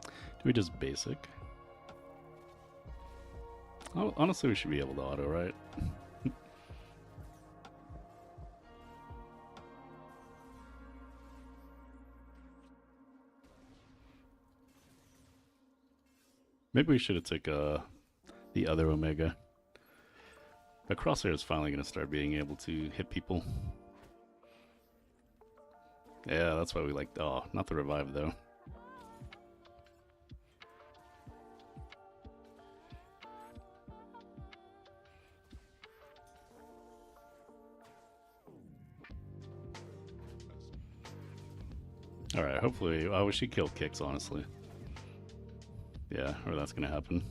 Do we just basic? Oh, honestly, we should be able to auto, right? Maybe we should have taken the other Omega. The Crosshair is finally going to start being able to hit people. Yeah, that's why we liked... Oh, not the revive, though. Alright, hopefully... I wish she killed Kicks, honestly. Yeah, or that's gonna happen.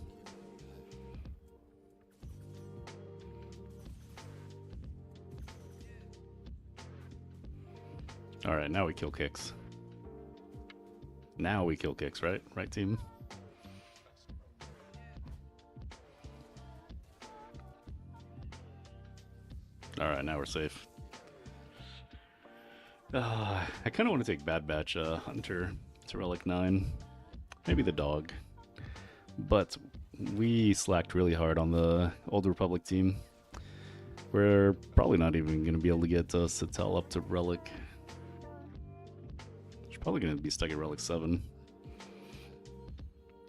Alright, now we kill Kicks. Now we kill Kicks, right? Right, team? Alright, now we're safe. I kind of want to take Bad Batch Hunter to Relic 9. Maybe the dog. But we slacked really hard on the Old Republic team. We're probably not even going to be able to get Sitel up to Relic. She's probably going to be stuck at Relic 7.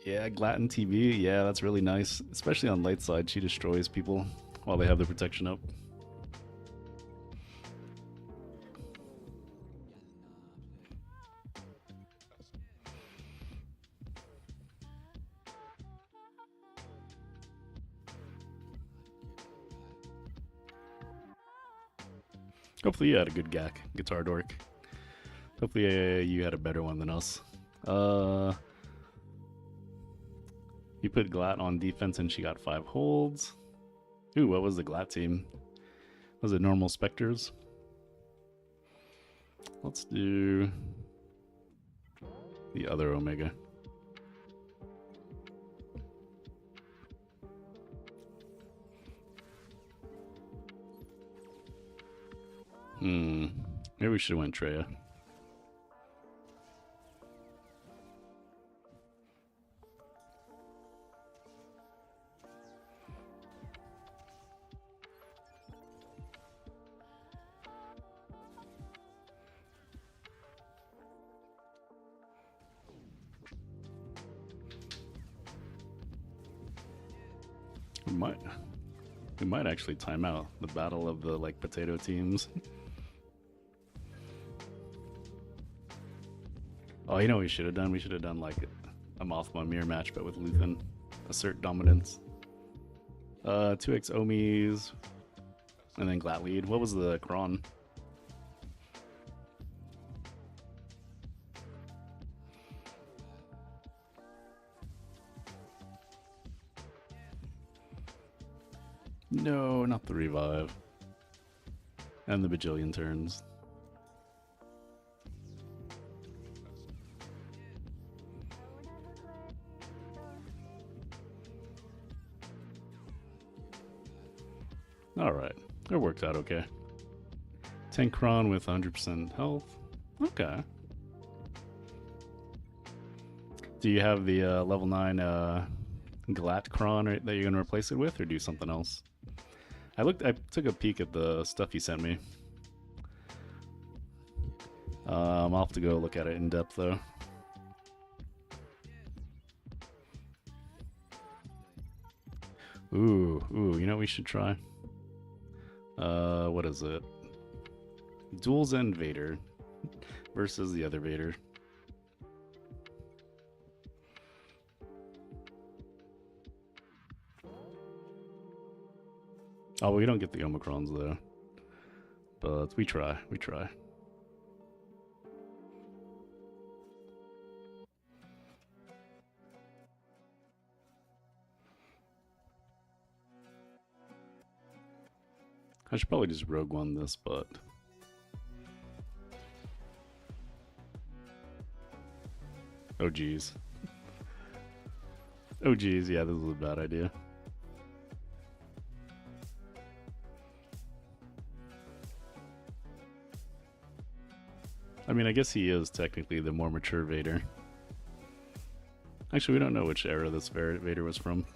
Yeah, Glatten TV. Yeah, that's really nice. Especially on light side, she destroys people while they have the protection up. Hopefully you had a good GAC, Guitar Dork. Hopefully you had a better one than us. You put Glat on defense and she got 5 holds. Ooh, what was the Glat team? Was it normal Spectres? Let's do the other Omega. Maybe we should have went Treya. We might actually time out the battle of the potato teams. Oh, you know what we should have done? We should have done a Mothma mirror match, but with Luthen. Assert dominance. 2x Omis, and then Glat lead. What was the Kron? No, not the revive. And the bajillion turns. Alright, it worked out okay. Tank Kron with 100% health. Okay. Do you have the level 9 Glat Kron that you're going to replace it with, or do something else? I took a peek at the stuff you sent me. I'll have to go look at it in depth though. Ooh, you know what we should try? What is it? Dual Zen Vader versus the other Vader. Oh, we don't get the Omicrons though. But we try. I should probably just Rogue One this, but... Oh geez. Oh geez, yeah, this is a bad idea. I mean, I guess he is technically the more mature Vader. Actually, we don't know which era this Vader was from.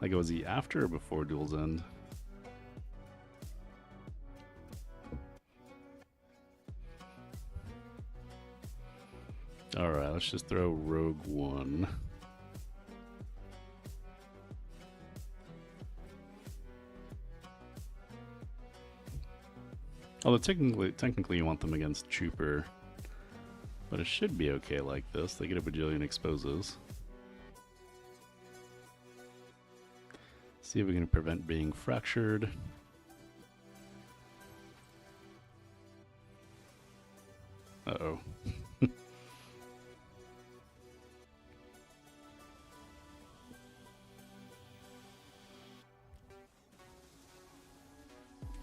Like, was he after or before Duel's End? Alright, let's just throw Rogue One. Although technically you want them against Trooper. But it should be okay like this. They get a bajillion exposes. See if we can prevent being fractured. Uh-oh.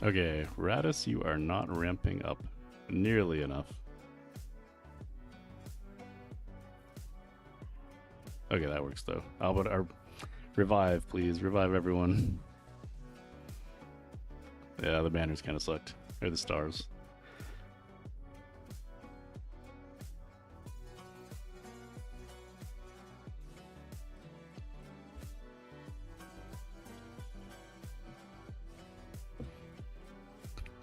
Okay, Radis, you are not ramping up nearly enough. Okay, that works though. Albert, revive, please. Revive everyone. Yeah, the banners kind of sucked. Or the stars.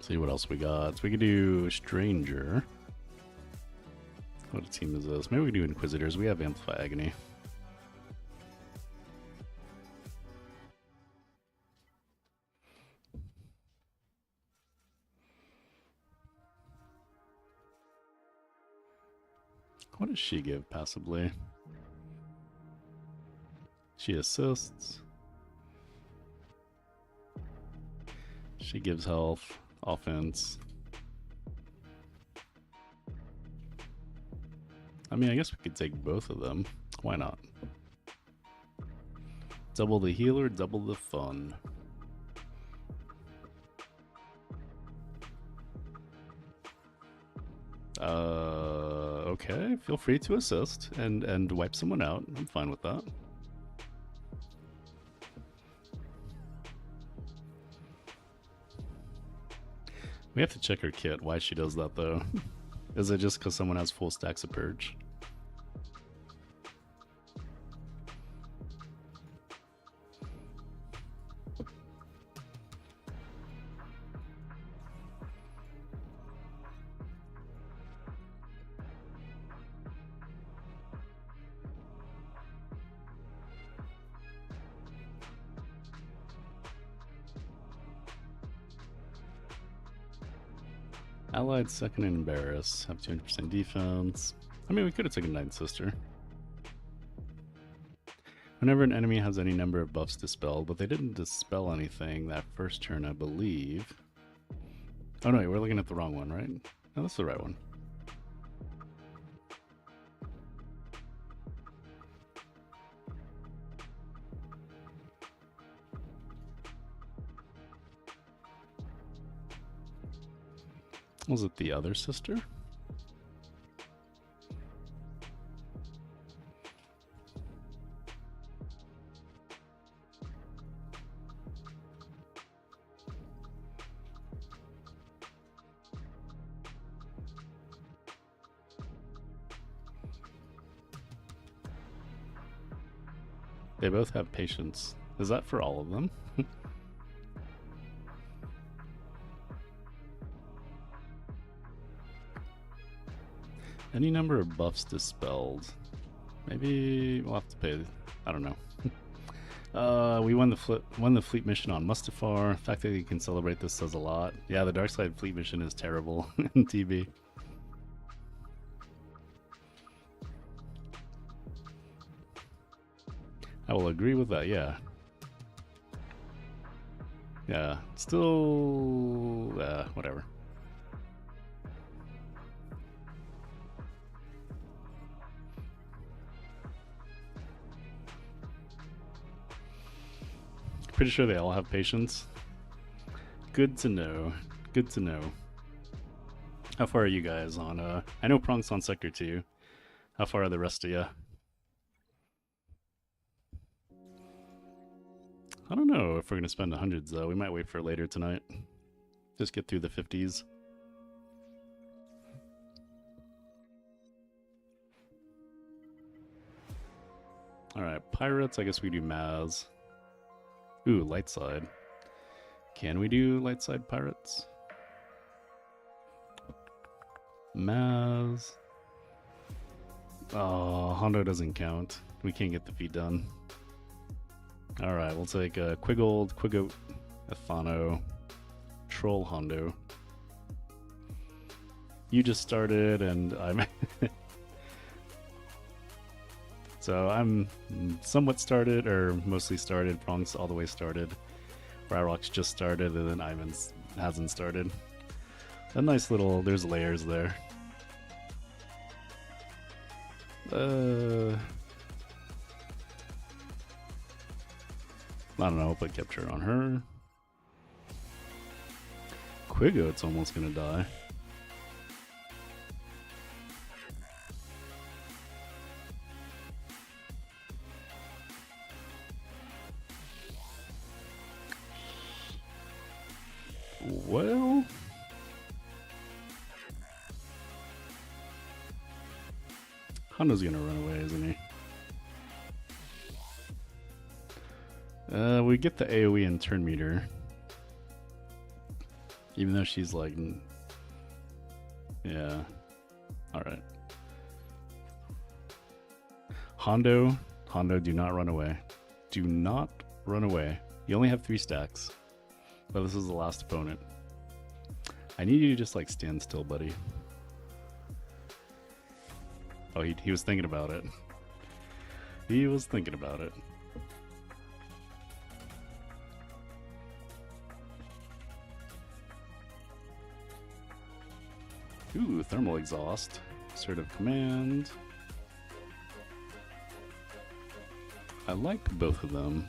See what else we got. So we could do Stranger. What team is this? Maybe we can do Inquisitors. We have Amplify Agony. What does she give passively? She assists. She gives health, offense. I mean, I guess we could take both of them. Why not? Double the healer, double the fun. Okay, feel free to assist and wipe someone out. I'm fine with that. We have to check her kit, why she does that though. Is it just because someone has full stacks of Purge? Allied second and embarrass. Have 200% defense. I mean, we could have taken Night Sister. Whenever an enemy has any number of buffs dispelled, but they didn't dispel anything that first turn, I believe. Oh no, we're looking at the wrong one, right? No, that's the right one. Was it the other sister? They both have patience. Is that for all of them? Any number of buffs dispelled. Maybe we'll have to pay. I don't know. We won the fleet mission on Mustafar. The fact that you can celebrate this says a lot. Yeah, the dark side fleet mission is terrible in TB. I will agree with that. Yeah. Yeah. Still, whatever. Pretty sure they all have patience. Good to know. Good to know. How far are you guys on, I know Pronk's on Sector 2. How far are the rest of you? I don't know if we're gonna spend the hundreds though. We might wait for later tonight. Just get through the 50s. Alright, pirates, I guess we do Maz. Ooh, light side. Can we do light side pirates? Maz. Oh, Hondo doesn't count. We can't get the feat done. Alright, we'll take Quiggold, Quiggoat, Athano, Troll Hondo. You just started and I'm... So I'm somewhat started, or mostly started. Pronk's all the way started. Ryrock's just started, and then Ivan hasn't started. A nice little, there's layers there. I don't know, I'll put capture on her. Quiggoat's almost gonna die. Well, Hondo's gonna run away, isn't he? We get the AoE and turn meter, even though she's like, yeah. All right. Hondo, do not run away. Do not run away. You only have 3 stacks. But this is the last opponent. I need you to just like stand still, buddy. Oh, he was thinking about it. He was thinking about it. Ooh, thermal exhaust. Assertive command. I like both of them.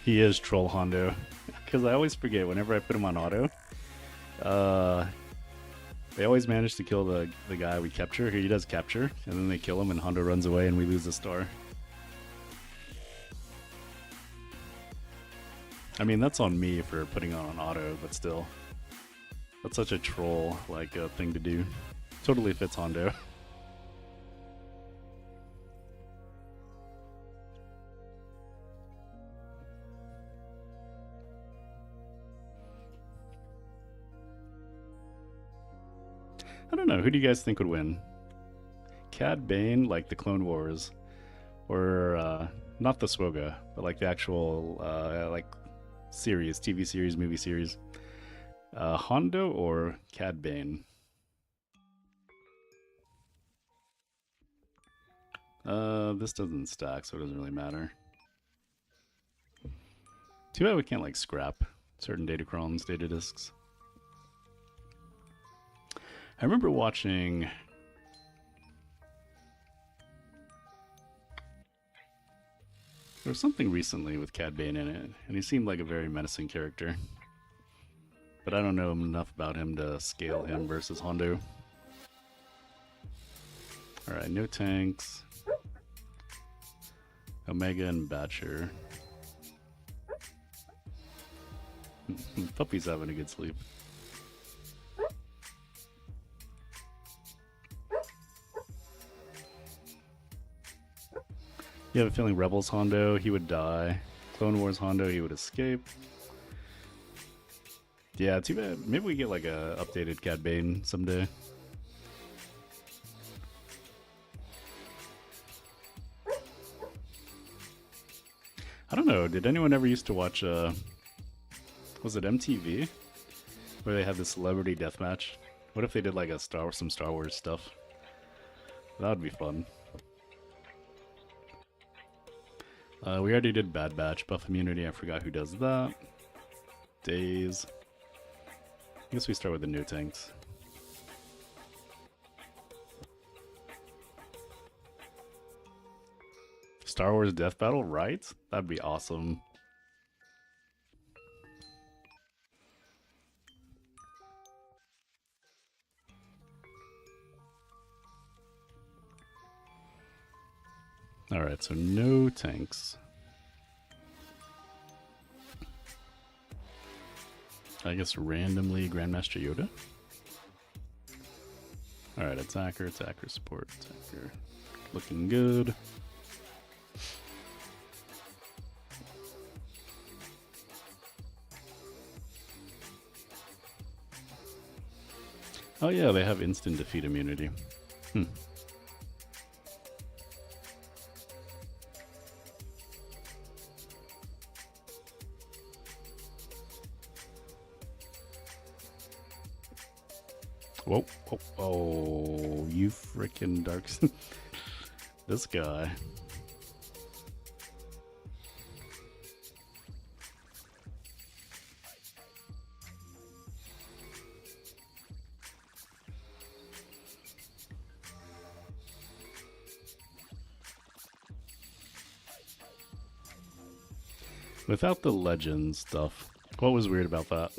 He is Troll Hondo. Because I always forget whenever I put him on auto. They always manage to kill the guy we capture. He does capture, and then they kill him and Hondo runs away and we lose a star. I mean, that's on me for putting on auto, but still. That's such a troll like thing to do. Totally fits Hondo. I don't know. Who do you guys think would win? Cad Bane, like the Clone Wars, or not the Swoga, but like the actual like series, TV series, movie series. Hondo or Cad Bane? This doesn't stack, so it doesn't really matter. Too bad we can't like scrap certain datacrons, data disks. I remember watching... There was something recently with Cad Bane in it, and he seemed like a very menacing character. But I don't know enough about him to scale him versus Hondo. Alright, no tanks. Omega and Batcher. Puppy's having a good sleep. You have a feeling Rebels Hondo, he would die. Clone Wars Hondo, he would escape. Yeah, too bad. Maybe we get like a updated Cad Bane someday. I don't know, did anyone ever used to watch, was it MTV? Where they had the celebrity deathmatch? What if they did like some Star Wars stuff? That would be fun. We already did Bad Batch, buff immunity, I forgot who does that. Days. I guess we start with the new tanks. Star Wars Death Battle, right? That'd be awesome. Alright, so no tanks. I guess randomly Grandmaster Yoda. Alright, attacker, support, attacker. Looking good. Oh yeah, they have instant defeat immunity. Whoa, whoa, oh, you freaking dark. This guy. Without the legend stuff, what was weird about that?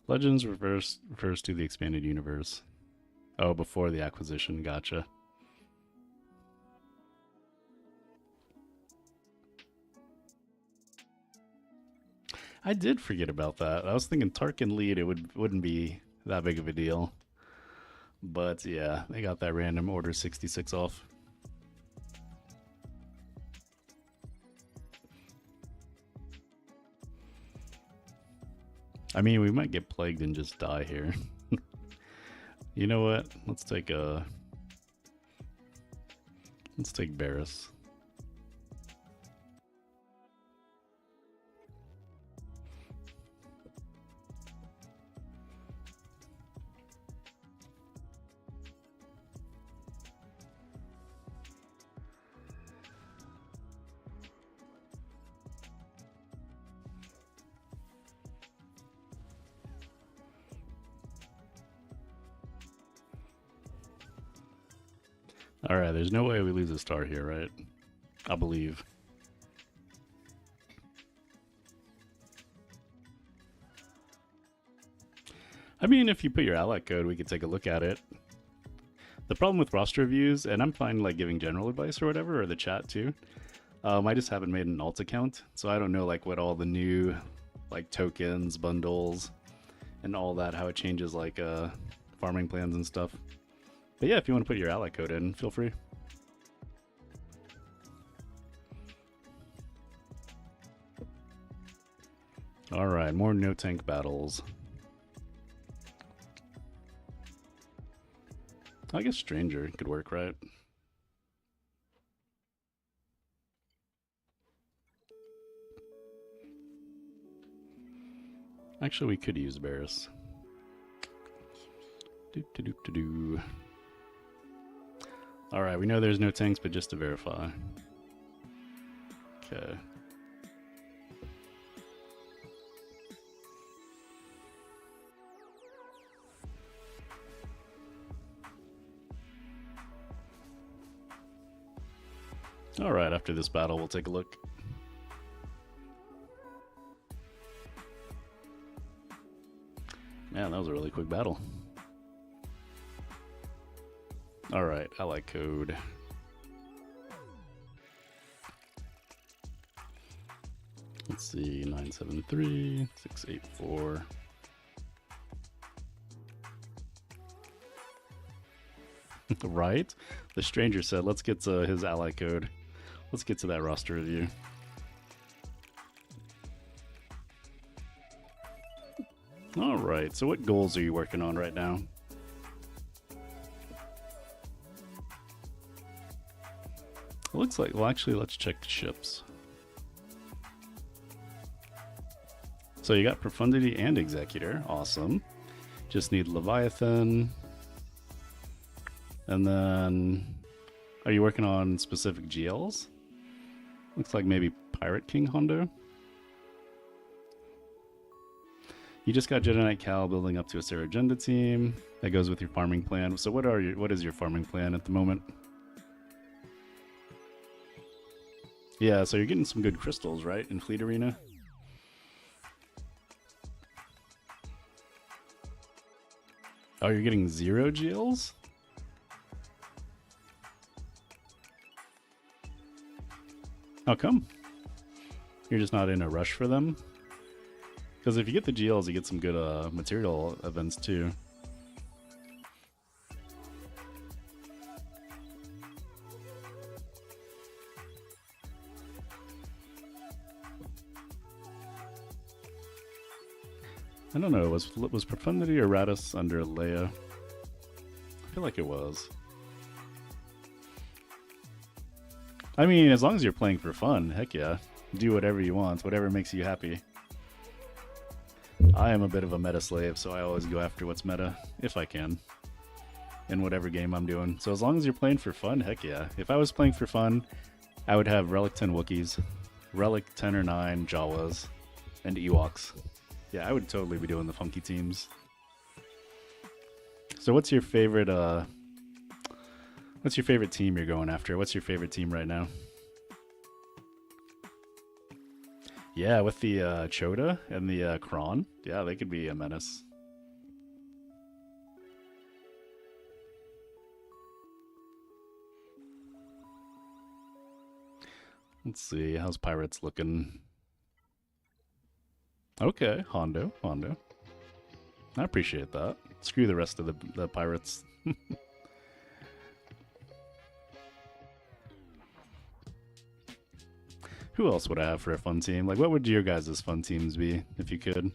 Legends refers to the expanded universe. Oh, before the acquisition, gotcha. I did forget about that. I was thinking Tarkin lead, it wouldn't be that big of a deal. But yeah, they got that random Order 66 off. I mean, we might get plagued and just die here. You know what? Let's take Barris. Alright, there's no way we lose a star here, right? I believe. I mean, if you put your ally code, we could take a look at it. The problem with roster reviews, and I'm fine like giving general advice or whatever, or the chat too. I just haven't made an alt account, so I don't know like what all the new like tokens, bundles, and all that, how it changes like farming plans and stuff. But yeah, if you want to put your ally code in, feel free. Alright, more no tank battles. I guess Stranger could work, right? Actually, we could use Barris. Alright, we know there's no tanks, but just to verify. Okay. Alright, after this battle, we'll take a look. Man, that was a really quick battle. Alright, ally code. Let's see, 973, 684. Right? The stranger said, let's get to his ally code. Let's get to that roster review. Alright, so what goals are you working on right now? It looks like, well, actually, let's check ships. So you got Profundity and Executor. Awesome. Just need Leviathan. And then, are you working on specific GLs? Looks like maybe Pirate King Hondo. You just got Jedi Knight Cal building up to a Sarah Agenda team. That goes with your farming plan. So what is your farming plan at the moment? Yeah, so you're getting some good crystals, right, in Fleet Arena? Oh, you're getting 0 GLs? How come? You're just not in a rush for them? Because if you get the GLs, you get some good material events too. I don't know, was Profundity or Radis under Leia? I feel like it was. I mean, as long as you're playing for fun, heck yeah. Do whatever you want, whatever makes you happy. I am a bit of a meta slave, so I always go after what's meta, if I can, in whatever game I'm doing. So as long as you're playing for fun, heck yeah. If I was playing for fun, I would have Relic 10 Wookiees, Relic 10 or 9 Jawas, and Ewoks. Yeah, I would totally be doing the funky teams. So what's your favorite team you're going after? What's your favorite team right now? Yeah, with the Chota and the Kron. Yeah, they could be a menace. Let's see, how's Pirates looking? Okay, Hondo. I appreciate that. Screw the rest of the Pirates. Who else would I have for a fun team? Like, what would your guys' fun teams be, if you could?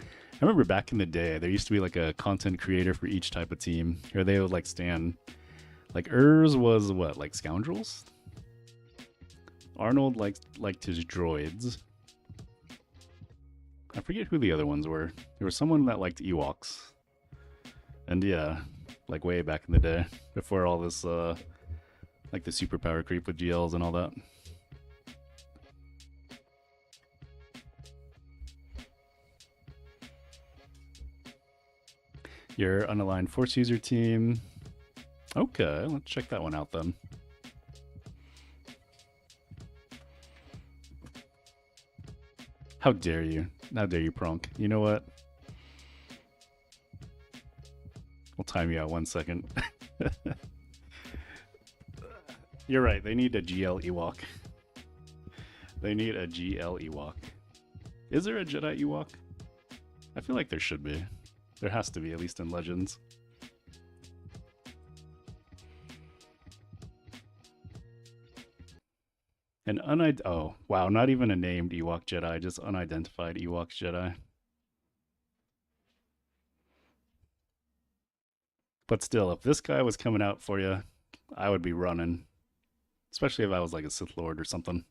I remember back in the day, there used to be like a content creator for each type of team, or they would like stand. Like, Urs was what, like Scoundrels? Arnold liked his droids. I forget who the other ones were. There was someone that liked Ewoks. And yeah, like way back in the day, before all this, like the superpower creep with GLs and all that. Your unaligned Force user team. Okay, let's check that one out then. How dare you? How dare you, Pronk? You know what? We'll time you out 1 second. You're right, they need a GL Ewok. They need a GL Ewok. Is there a Jedi Ewok? I feel like there should be. There has to be, at least in Legends. An oh, wow, not even a named Ewok Jedi, just unidentified Ewok Jedi. But still, if this guy was coming out for you, I would be running. Especially if I was like a Sith Lord or something.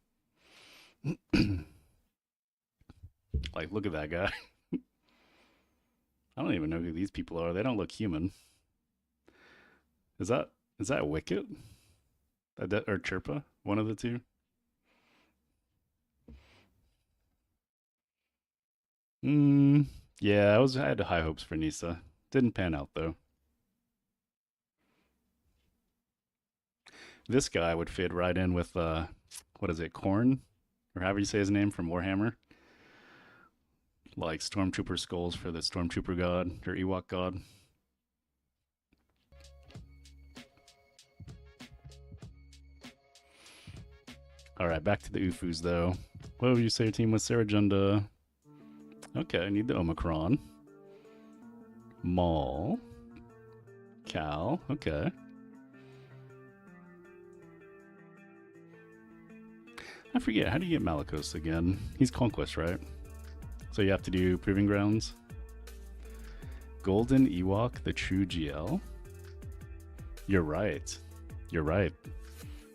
Like, look at that guy. I don't even know who these people are. They don't look human. Is that Wicket? Or Chirpa? One of the two? Yeah, I had high hopes for Nisa. Didn't pan out though. This guy would fit right in with what is it, Korn? Or however you say his name from Warhammer. Like Stormtrooper skulls for the Stormtrooper god or Ewok god. Alright, back to the Ufus though. What would you say your team was? Sarah Agenda. Okay, I need the Omicron. Maul. Cal, okay. I forget, how do you get Malicos again? He's Conquest, right? So you have to do Proving Grounds. Golden Ewok, the true GL? You're right. You're right.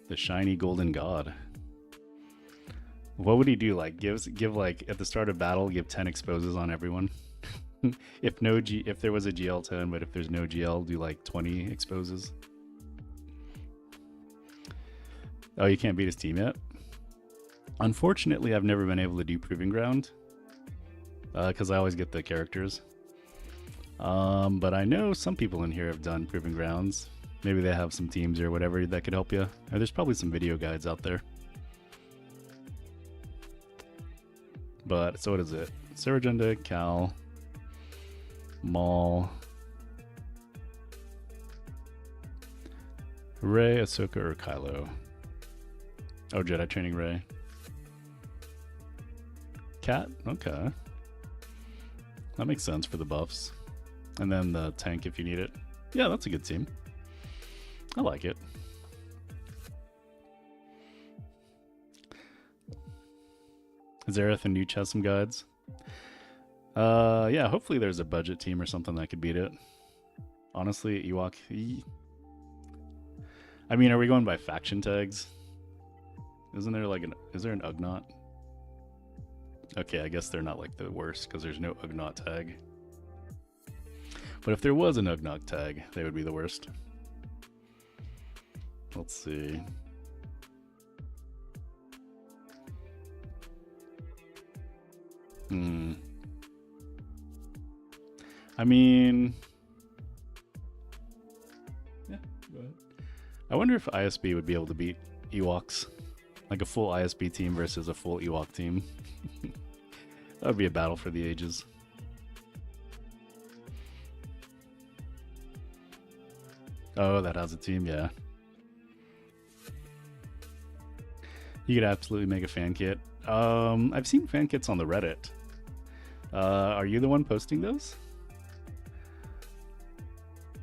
The shiny golden god. What would he do? Like give like at the start of battle, give 10 exposes on everyone. If there was a GL 10, but if there's no GL, do like 20 exposes. Oh, you can't beat his team yet? Unfortunately, I've never been able to do Proving Ground. Because I always get the characters. But I know some people in here have done Proving Grounds. Maybe they have some teams or whatever that could help you. Or there's probably some video guides out there. But, so what is it? Seragenda, Cal, Maul, Rey, Ahsoka, or Kylo? Oh, Jedi Training Rey. Cat? Okay. That makes sense for the buffs. And then the tank if you need it. Yeah, that's a good team. I like it. Zareth and Nooch has some guides. Yeah, hopefully there's a budget team or something that could beat it. Honestly, Ewok. I mean, are we going by faction tags? Isn't there like is there an Ugnaught? Okay, I guess they're not like the worst because there's no Ugnaught tag. But if there was an Ugnaught tag, they would be the worst. Let's see. I mean, yeah, go ahead. I wonder if ISB would be able to beat Ewoks. Like a full ISB team versus a full Ewok team. That would be a battle for the ages. Oh, that has a team, yeah. You could absolutely make a fan kit. I've seen fan kits on the Reddit. Are you the one posting those?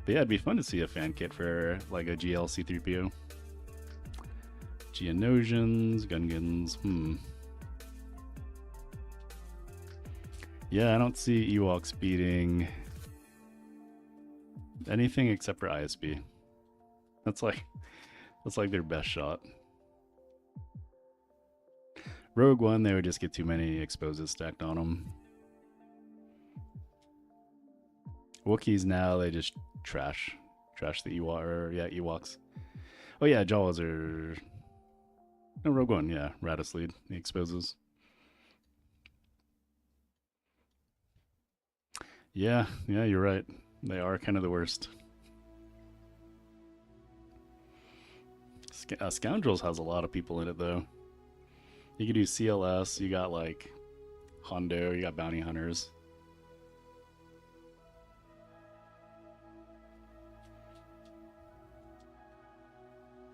But yeah, it'd be fun to see a fan kit for like a GL C3PO. Geonosians, Gungans, Yeah, I don't see Ewoks beating anything except for ISB. That's like their best shot. Rogue One, they would just get too many exposes stacked on them. Wookiees now, they just trash the Ewoks. Oh yeah, Jawas are... No, Rogue One, yeah, Radis lead, the exposes. Yeah, you're right. They are kind of the worst. Scoundrels has a lot of people in it though. You could do CLS, you got like Hondo, you got Bounty Hunters.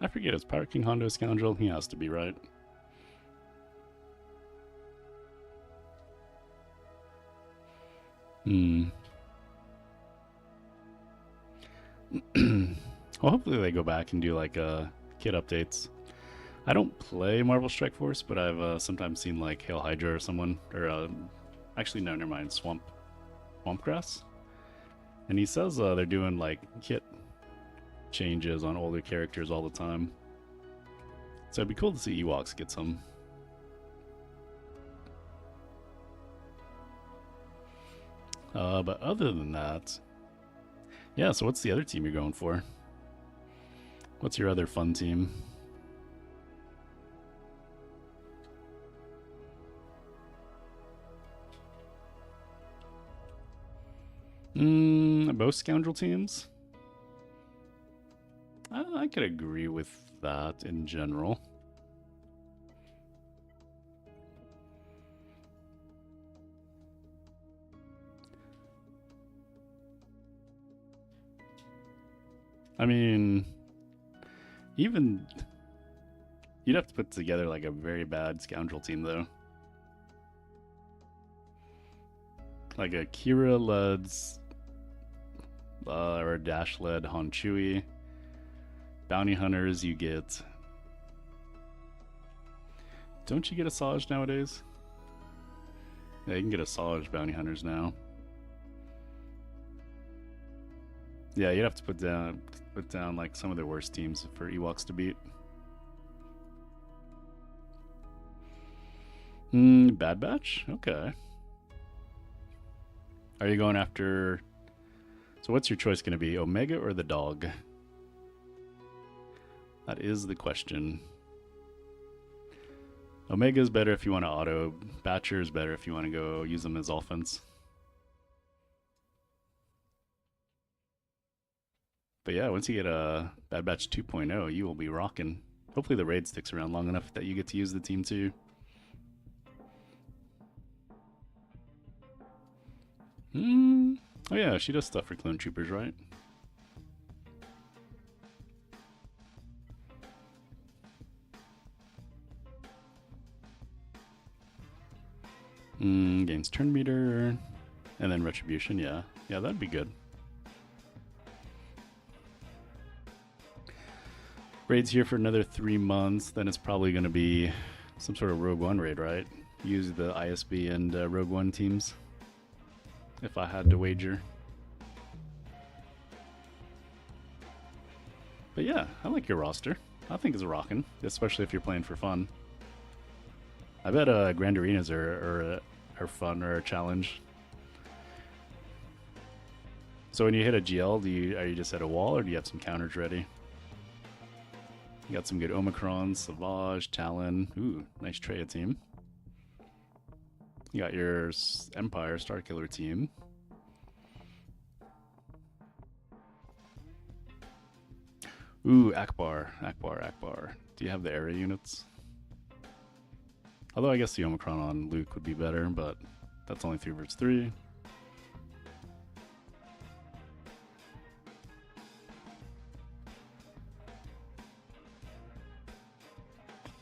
I forget, is Pirate King Hondo Scoundrel? He has to be, right? Well, hopefully they go back and do like kit updates. I don't play Marvel Strike Force, but I've sometimes seen like Hail Hydra or someone, or actually no, never mind, Swampgrass. And he says they're doing like kit changes on older characters all the time. So it'd be cool to see Ewoks get some. But other than that, yeah, so what's the other team you're going for? What's your other fun team? Both Scoundrel teams? I could agree with that in general. I mean, even you'd have to put together like a very bad Scoundrel team though. Like a Kira led or a Dash led Han Chewie. Bounty Hunters, you get Don't you get Asajj nowadays? Yeah, you can get Asajj bounty hunters now. Yeah, you'd have to put down like some of the worst teams for Ewoks to beat. Bad Batch? Okay. Are you going after... So what's your choice going to be? Omega or the dog? That is the question. Omega is better if you want to auto. Batcher is better if you want to go use them as offense. But yeah, once you get a Bad Batch 2.0, you will be rocking. Hopefully the raid sticks around long enough that you get to use the team too. Oh yeah, she does stuff for clone troopers, right? Gains turn meter, and then retribution. Yeah, that'd be good. Raid's here for another 3 months. Then it's probably going to be some sort of Rogue One raid, right? Use the ISB and Rogue One teams. If I had to wager. But yeah, I like your roster. I think it's rocking, especially if you're playing for fun. I bet Grand Arenas are fun or a challenge. So when you hit a GL, are you just at a wall or do you have some counters ready? You got some good Omicron, Savage, Talon. Ooh, nice Treya team. You got your Empire Starkiller team. Ooh, Akbar. Do you have the area units? Although I guess the Omicron on Luke would be better, but that's only 3 versus 3.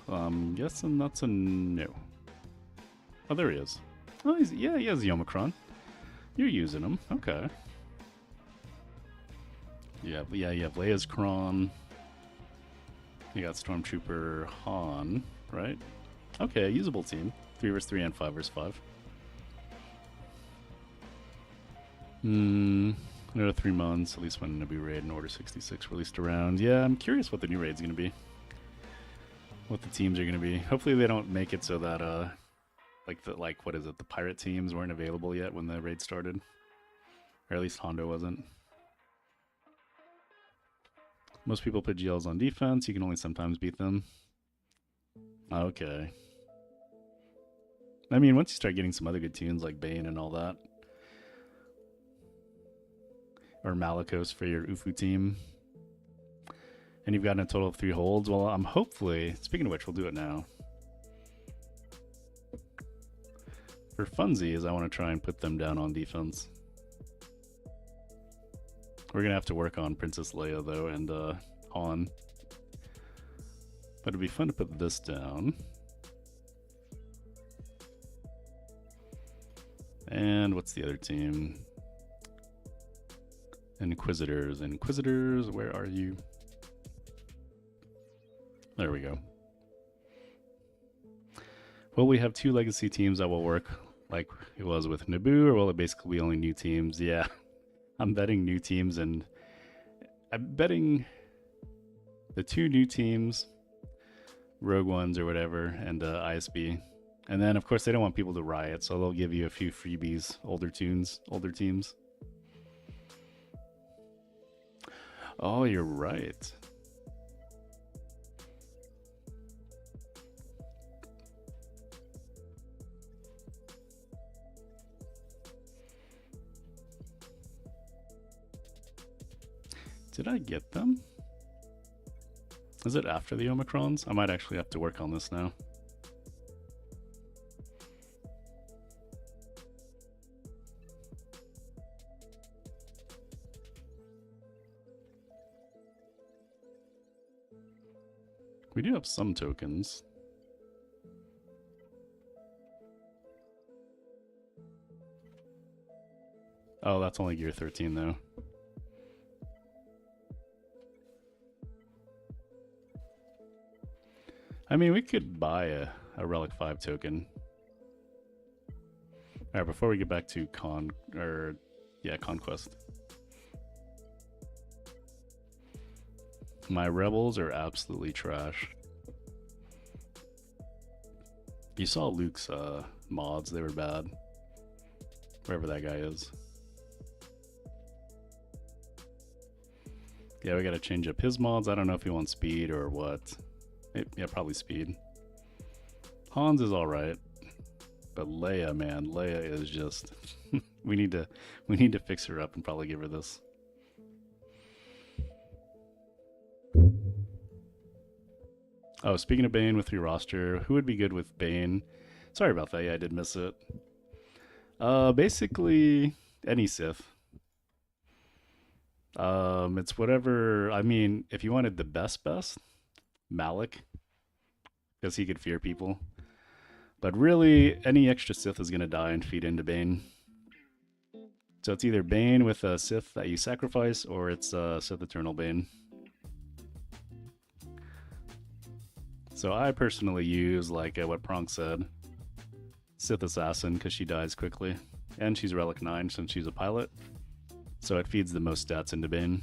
I'm guessing that's a no. Oh, there he is. Oh, he has the Omicron. You're using him. Okay. You have Leia's Kron. You got Stormtrooper Han, right? Okay, usable team. 3 versus 3 and 5 versus 5. Another 3 months, at least when Naboo Raid and Order 66 released around. Yeah, I'm curious what the new raid's going to be. What the teams are going to be. Hopefully they don't make it so that, what is it, the pirate teams weren't available yet when the raid started. Or at least Hondo wasn't. Most people put GLs on defense. You can only sometimes beat them. Okay. I mean, once you start getting some other good tunes like Bane and all that. Or Malicos for your Ufu team. And you've gotten a total of 3 holds. Well, I'm hopefully... Speaking of which, we'll do it now. For funsies, I want to try and put them down on defense. We're going to have to work on Princess Leia, though, and Han. But it'd be fun to put this down. And what's the other team? Inquisitors. Inquisitors, where are you? There we go. Will we have 2 legacy teams that will work like it was with Naboo, or will it basically be only new teams? Yeah, I'm betting new teams, and I'm betting the 2 new teams, Rogue Ones or whatever, and ISB. And then, of course, they don't want people to riot, so they'll give you a few freebies, older teams. Oh, you're right. Did I get them? Is it after the Omicrons? I might actually have to work on this now. We do have some tokens. Oh, that's only gear 13 though. I mean, we could buy a Relic 5 token. Alright, before we get back to Conquest. My rebels are absolutely trash. You saw Luke's mods, they were bad. Wherever that guy is. Yeah, we gotta change up his mods. I don't know if he wants speed or what. Yeah, probably speed. Hans is alright. But Leia, man, Leia is just we need to fix her up and probably give her this. Oh, speaking of Bane with your roster, who would be good with Bane? Sorry about that, yeah, I did miss it. Basically any Sith. It's whatever. I mean, if you wanted the best, Malik, because he could fear people. But really, any extra Sith is gonna die and feed into Bane. So it's either Bane with a Sith that you sacrifice, or it's Sith Eternal Bane. So I personally use, like what Pronk said, Sith Assassin, because she dies quickly. And she's Relic 9 since she's a pilot. So it feeds the most stats into Bane.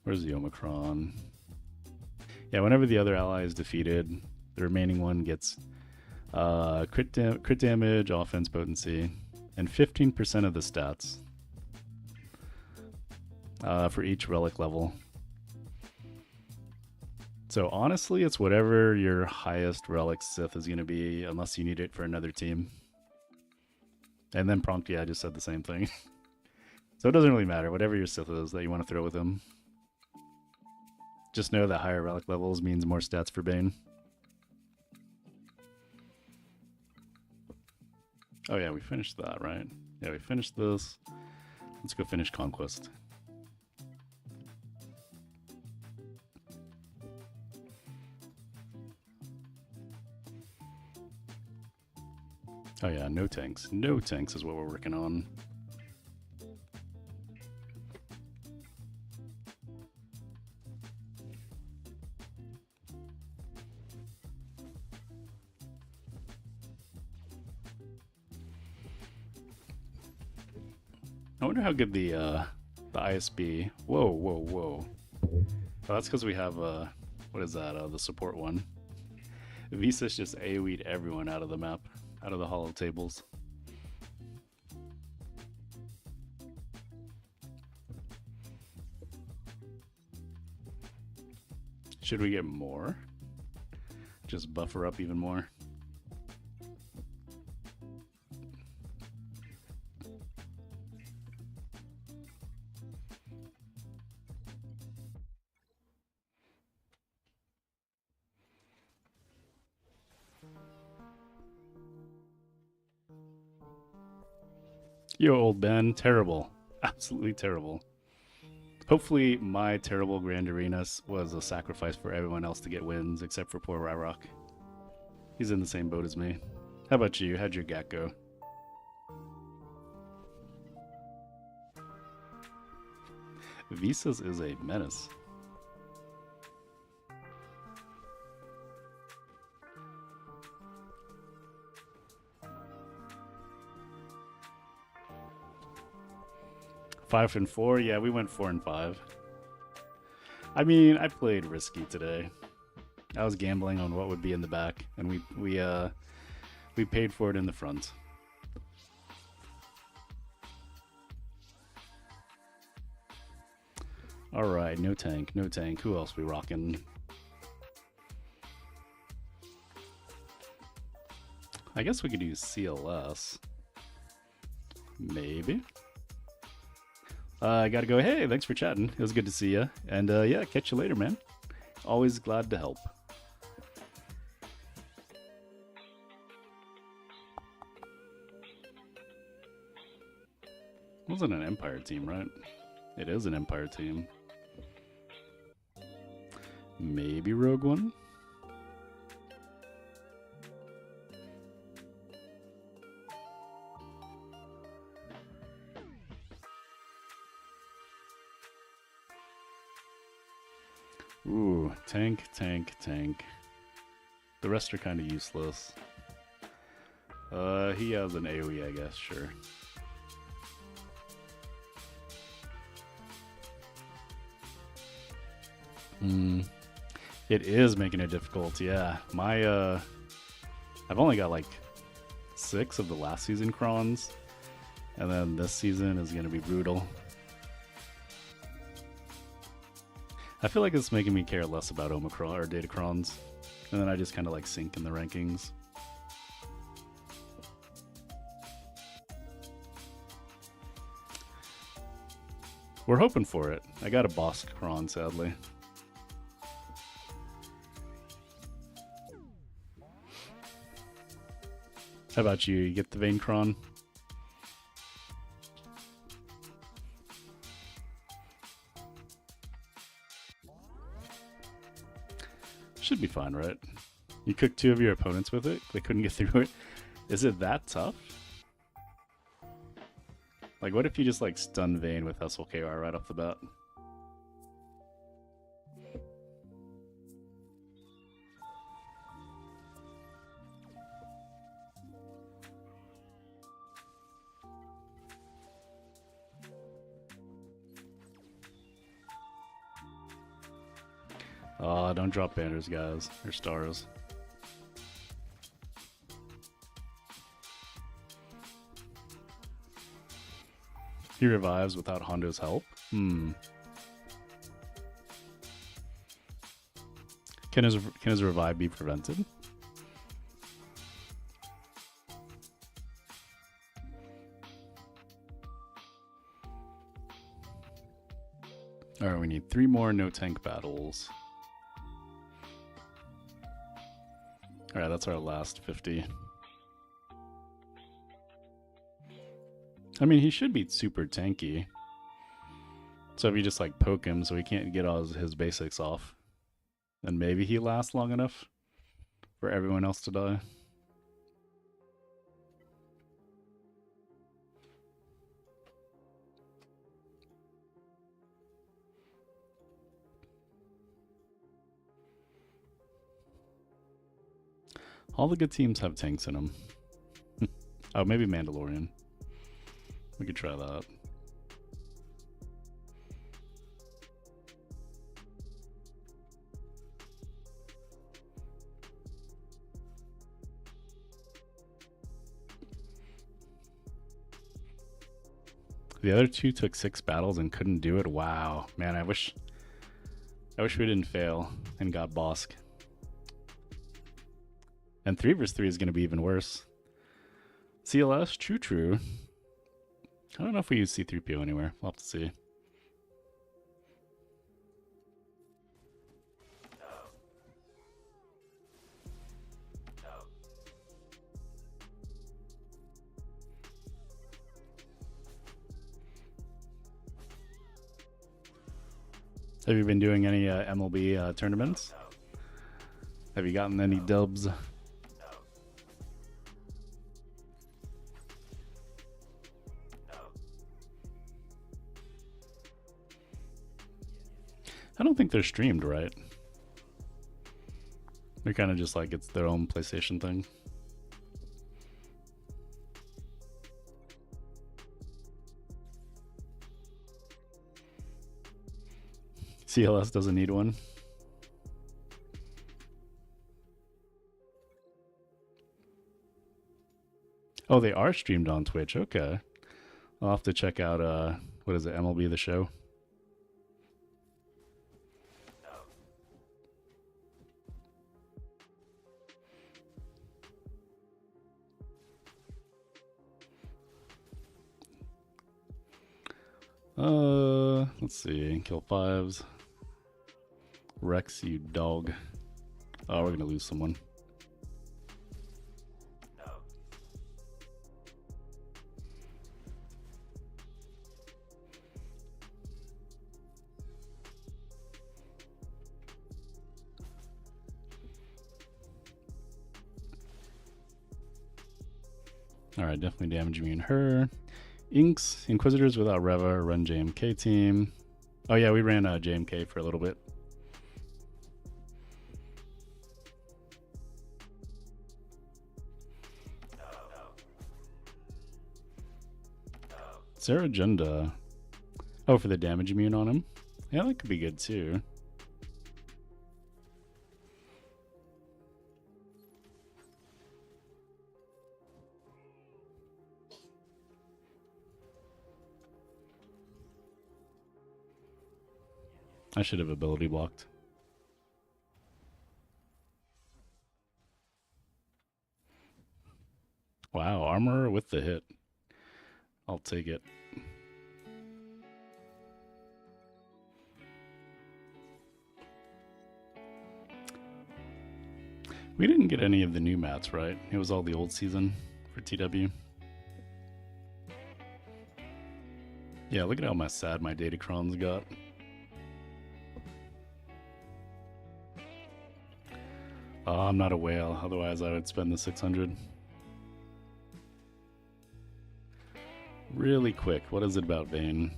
Where's the Omicron? Yeah, whenever the other ally is defeated, the remaining one gets crit damage, offense potency, and 15% of the stats for each relic level. So honestly, it's whatever your highest relic Sith is going to be, unless you need it for another team. And then Prompt, yeah, I just said the same thing. So it doesn't really matter, whatever your Sith is that you want to throw with him. Just know that higher relic levels means more stats for Bane. Oh yeah, we finished that, right? Yeah, we finished this. Let's go finish Conquest. Oh yeah, no tanks. No tanks is what we're working on. I wonder how good the ISB. Whoa, whoa, whoa. Oh, that's because we have what is that? The support one. Visa's just AoE'd everyone out of the map, out of the hollow tables. Should we get more? Just buffer up even more. Yo, old Ben, terrible. Absolutely terrible. Hopefully my terrible Grand Arenas was a sacrifice for everyone else to get wins, except for poor Ryrock. He's in the same boat as me. How about you? How'd your GAC go? Visas is a menace. Five and 4, yeah, we went 4 and 5. I mean, I played risky today. I was gambling on what would be in the back, and we paid for it in the front. All right, no tank, no tank. Who else we rocking? I guess we could use CLS. Maybe. I gotta go. Hey, thanks for chatting. It was good to see you. And yeah, catch you later, man. Always glad to help. It wasn't an Empire team, right? It is an Empire team. Maybe Rogue One? Ooh, tank, tank, tank. The rest are kind of useless. He has an AoE, I guess, sure. It is making it difficult, yeah. I've only got like 6 of the last season crons, and then this season is gonna be brutal. I feel like it's making me care less about Omicron or Datacrons, and then I just kind of like sink in the rankings. We're hoping for it. I got a boss cron, sadly. How about you? You get the Vein Cron? Should be fine, right? You cooked 2 of your opponents with it? They couldn't get through it? Is it that tough? Like, what if you just, like, stun Vayne with SLKR right off the bat? Oh, don't drop banners, guys. Or stars. He revives without Hondo's help? Can his revive be prevented? Alright, we need 3 more no tank battles. Alright, that's our last 50. I mean, he should be super tanky. So if you just like poke him so he can't get all his basics off, then maybe he lasts long enough for everyone else to die. All the good teams have tanks in them. Oh, maybe Mandalorian. We could try that. The other 2 took 6 battles and couldn't do it. Wow, man, I wish we didn't fail and got Bosk. And 3 vs 3 is going to be even worse. CLS, true. I don't know if we use C3PO anywhere. We'll have to see. Have you been doing any MLB tournaments? Have you gotten any dubs? I don't think they're streamed, right? They're kind of just like it's their own PlayStation thing. CLS doesn't need one. Oh, they are streamed on Twitch. Okay. I'll have to check out, what is it, MLB The Show? Let's see. Kill 5s. Rex, you dog. Oh, we're gonna lose someone. Alright, definitely damage me and her. Inks, Inquisitors without Reva, run JMK team. Oh yeah, we ran JMK for a little bit. Is there agenda? Oh, for the damage immune on him? Yeah, that could be good too. I should have ability blocked. Wow, armor with the hit. I'll take it. We didn't get any of the new mats, right? It was all the old season for TW. Yeah, look at how much sad my Datacrons got. Oh, I'm not a whale, otherwise I would spend the 600. Really quick, what is it about Vayne?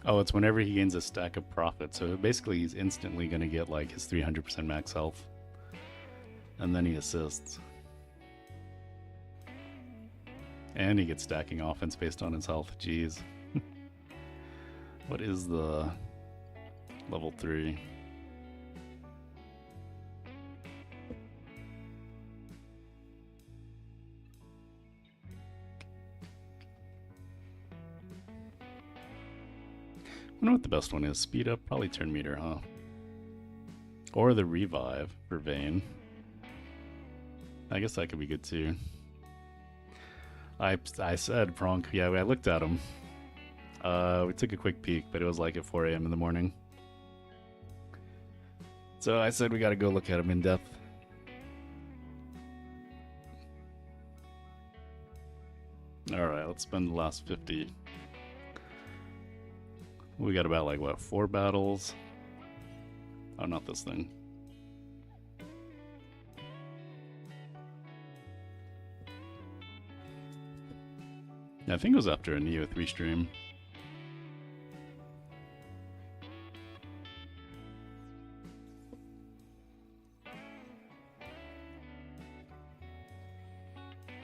Oh, it's whenever he gains a stack of profit, so basically he's instantly going to get like his 300% max health. And then he assists. And he gets stacking offense based on his health, jeez. What is the level 3? I wonder what the best one is. Speed up, probably turn meter, huh? Or the revive for Vayne. I guess that could be good too. I said Pronk, yeah, I looked at him. We took a quick peek, but it was like at 4 a.m. in the morning. So I said we gotta go look at him in depth. Alright, let's spend the last 50. We got about like, what, 4 battles? Oh, not this thing. Yeah, I think it was after a Neo 3 stream.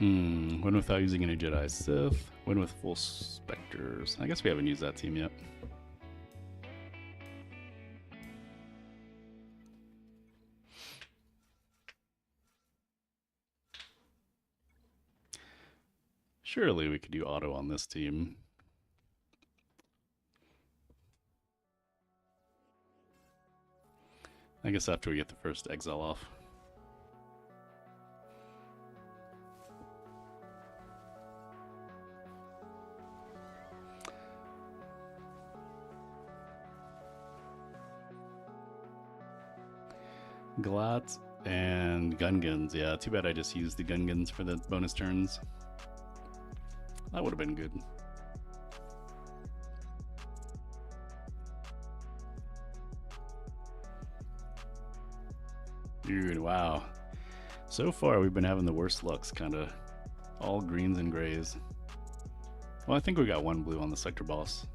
Win without using any Jedi Sith. Win with full Spectres. I guess we haven't used that team yet. Surely we could do auto on this team. I guess after we get the first exile off. Glat and Gungans. Yeah, too bad I just used the Gungans for the bonus turns. That would have been good. Dude, wow. So far we've been having the worst lucks, kinda. All greens and grays. Well, I think we got 1 blue on the sector boss.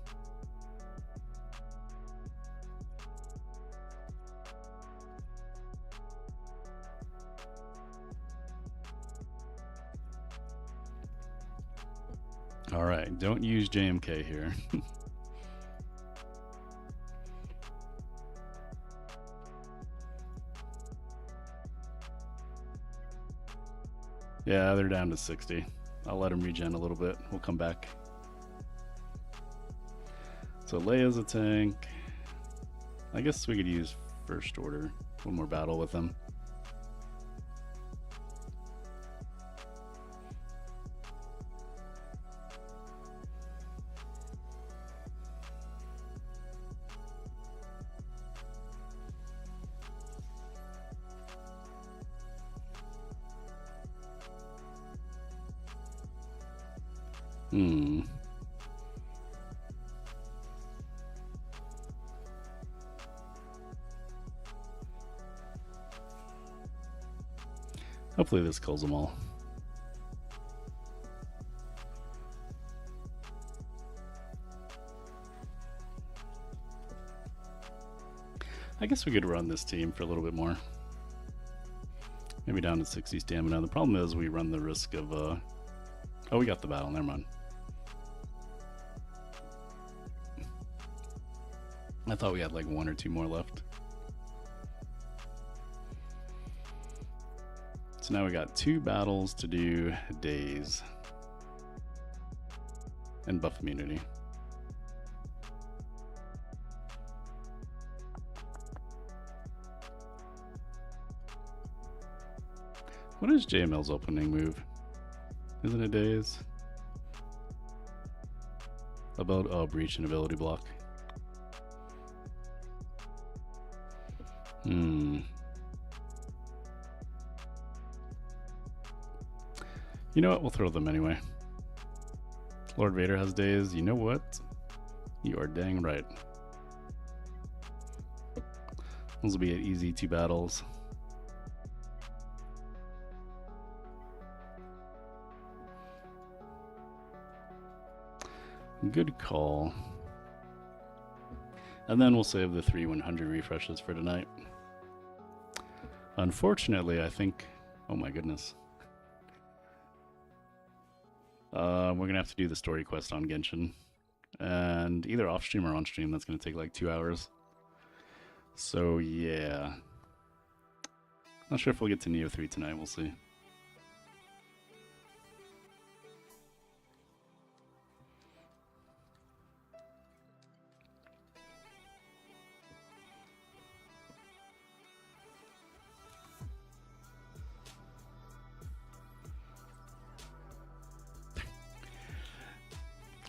Alright, don't use JMK here. Yeah, they're down to 60. I'll let them regen a little bit. We'll come back. So Leia's a tank. I guess we could use First Order. One more battle with them. Hopefully this kills them all. I guess we could run this team for a little bit more. Maybe down to 60 stamina. The problem is we run the risk of Oh, we got the battle. Never mind. I thought we had like 1 or 2 more left. So now we got 2 battles to do days. And buff immunity. What is JML's opening move? Isn't it days? About breach and ability block. You know what? We'll throw them anyway. Lord Vader has days. You know what? You are dang right. Those will be an easy 2 battles. Good call. And then we'll save the 3 100 refreshes for tonight. Unfortunately, I think... Oh my goodness. We're going to have to do the story quest on Genshin. And either off stream or on stream, that's going to take like 2 hours. So yeah. Not sure if we'll get to Neo 3 tonight, we'll see.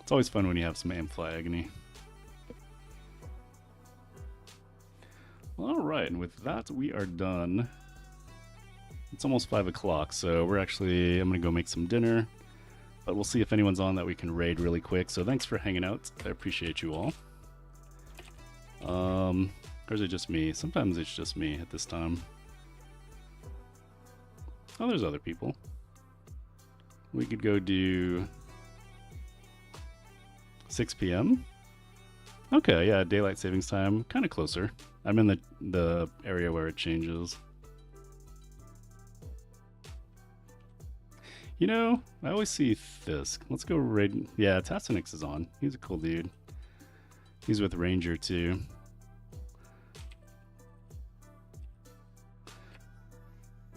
It's always fun when you have some Ampfly Agony. Alright, and with that we are done. It's almost 5 o'clock, so I'm gonna go make some dinner. But we'll see if anyone's on that we can raid really quick. So thanks for hanging out. I appreciate you all. Or is it just me? Sometimes it's just me at this time. Oh, there's other people. We could go do 6 p.m. Okay, yeah, daylight savings time, kind of closer. I'm in the area where it changes. You know, I always see Fisk. Let's go raid. Yeah, Tassinix is on. He's a cool dude. He's with Ranger too.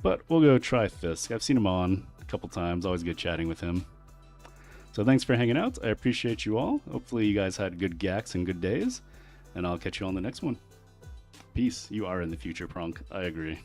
But we'll go try Fisk. I've seen him on a couple times. Always good chatting with him. So thanks for hanging out. I appreciate you all. Hopefully you guys had good GACs and good days. And I'll catch you on the next one. Peace. You are in the future, Prunk. I agree.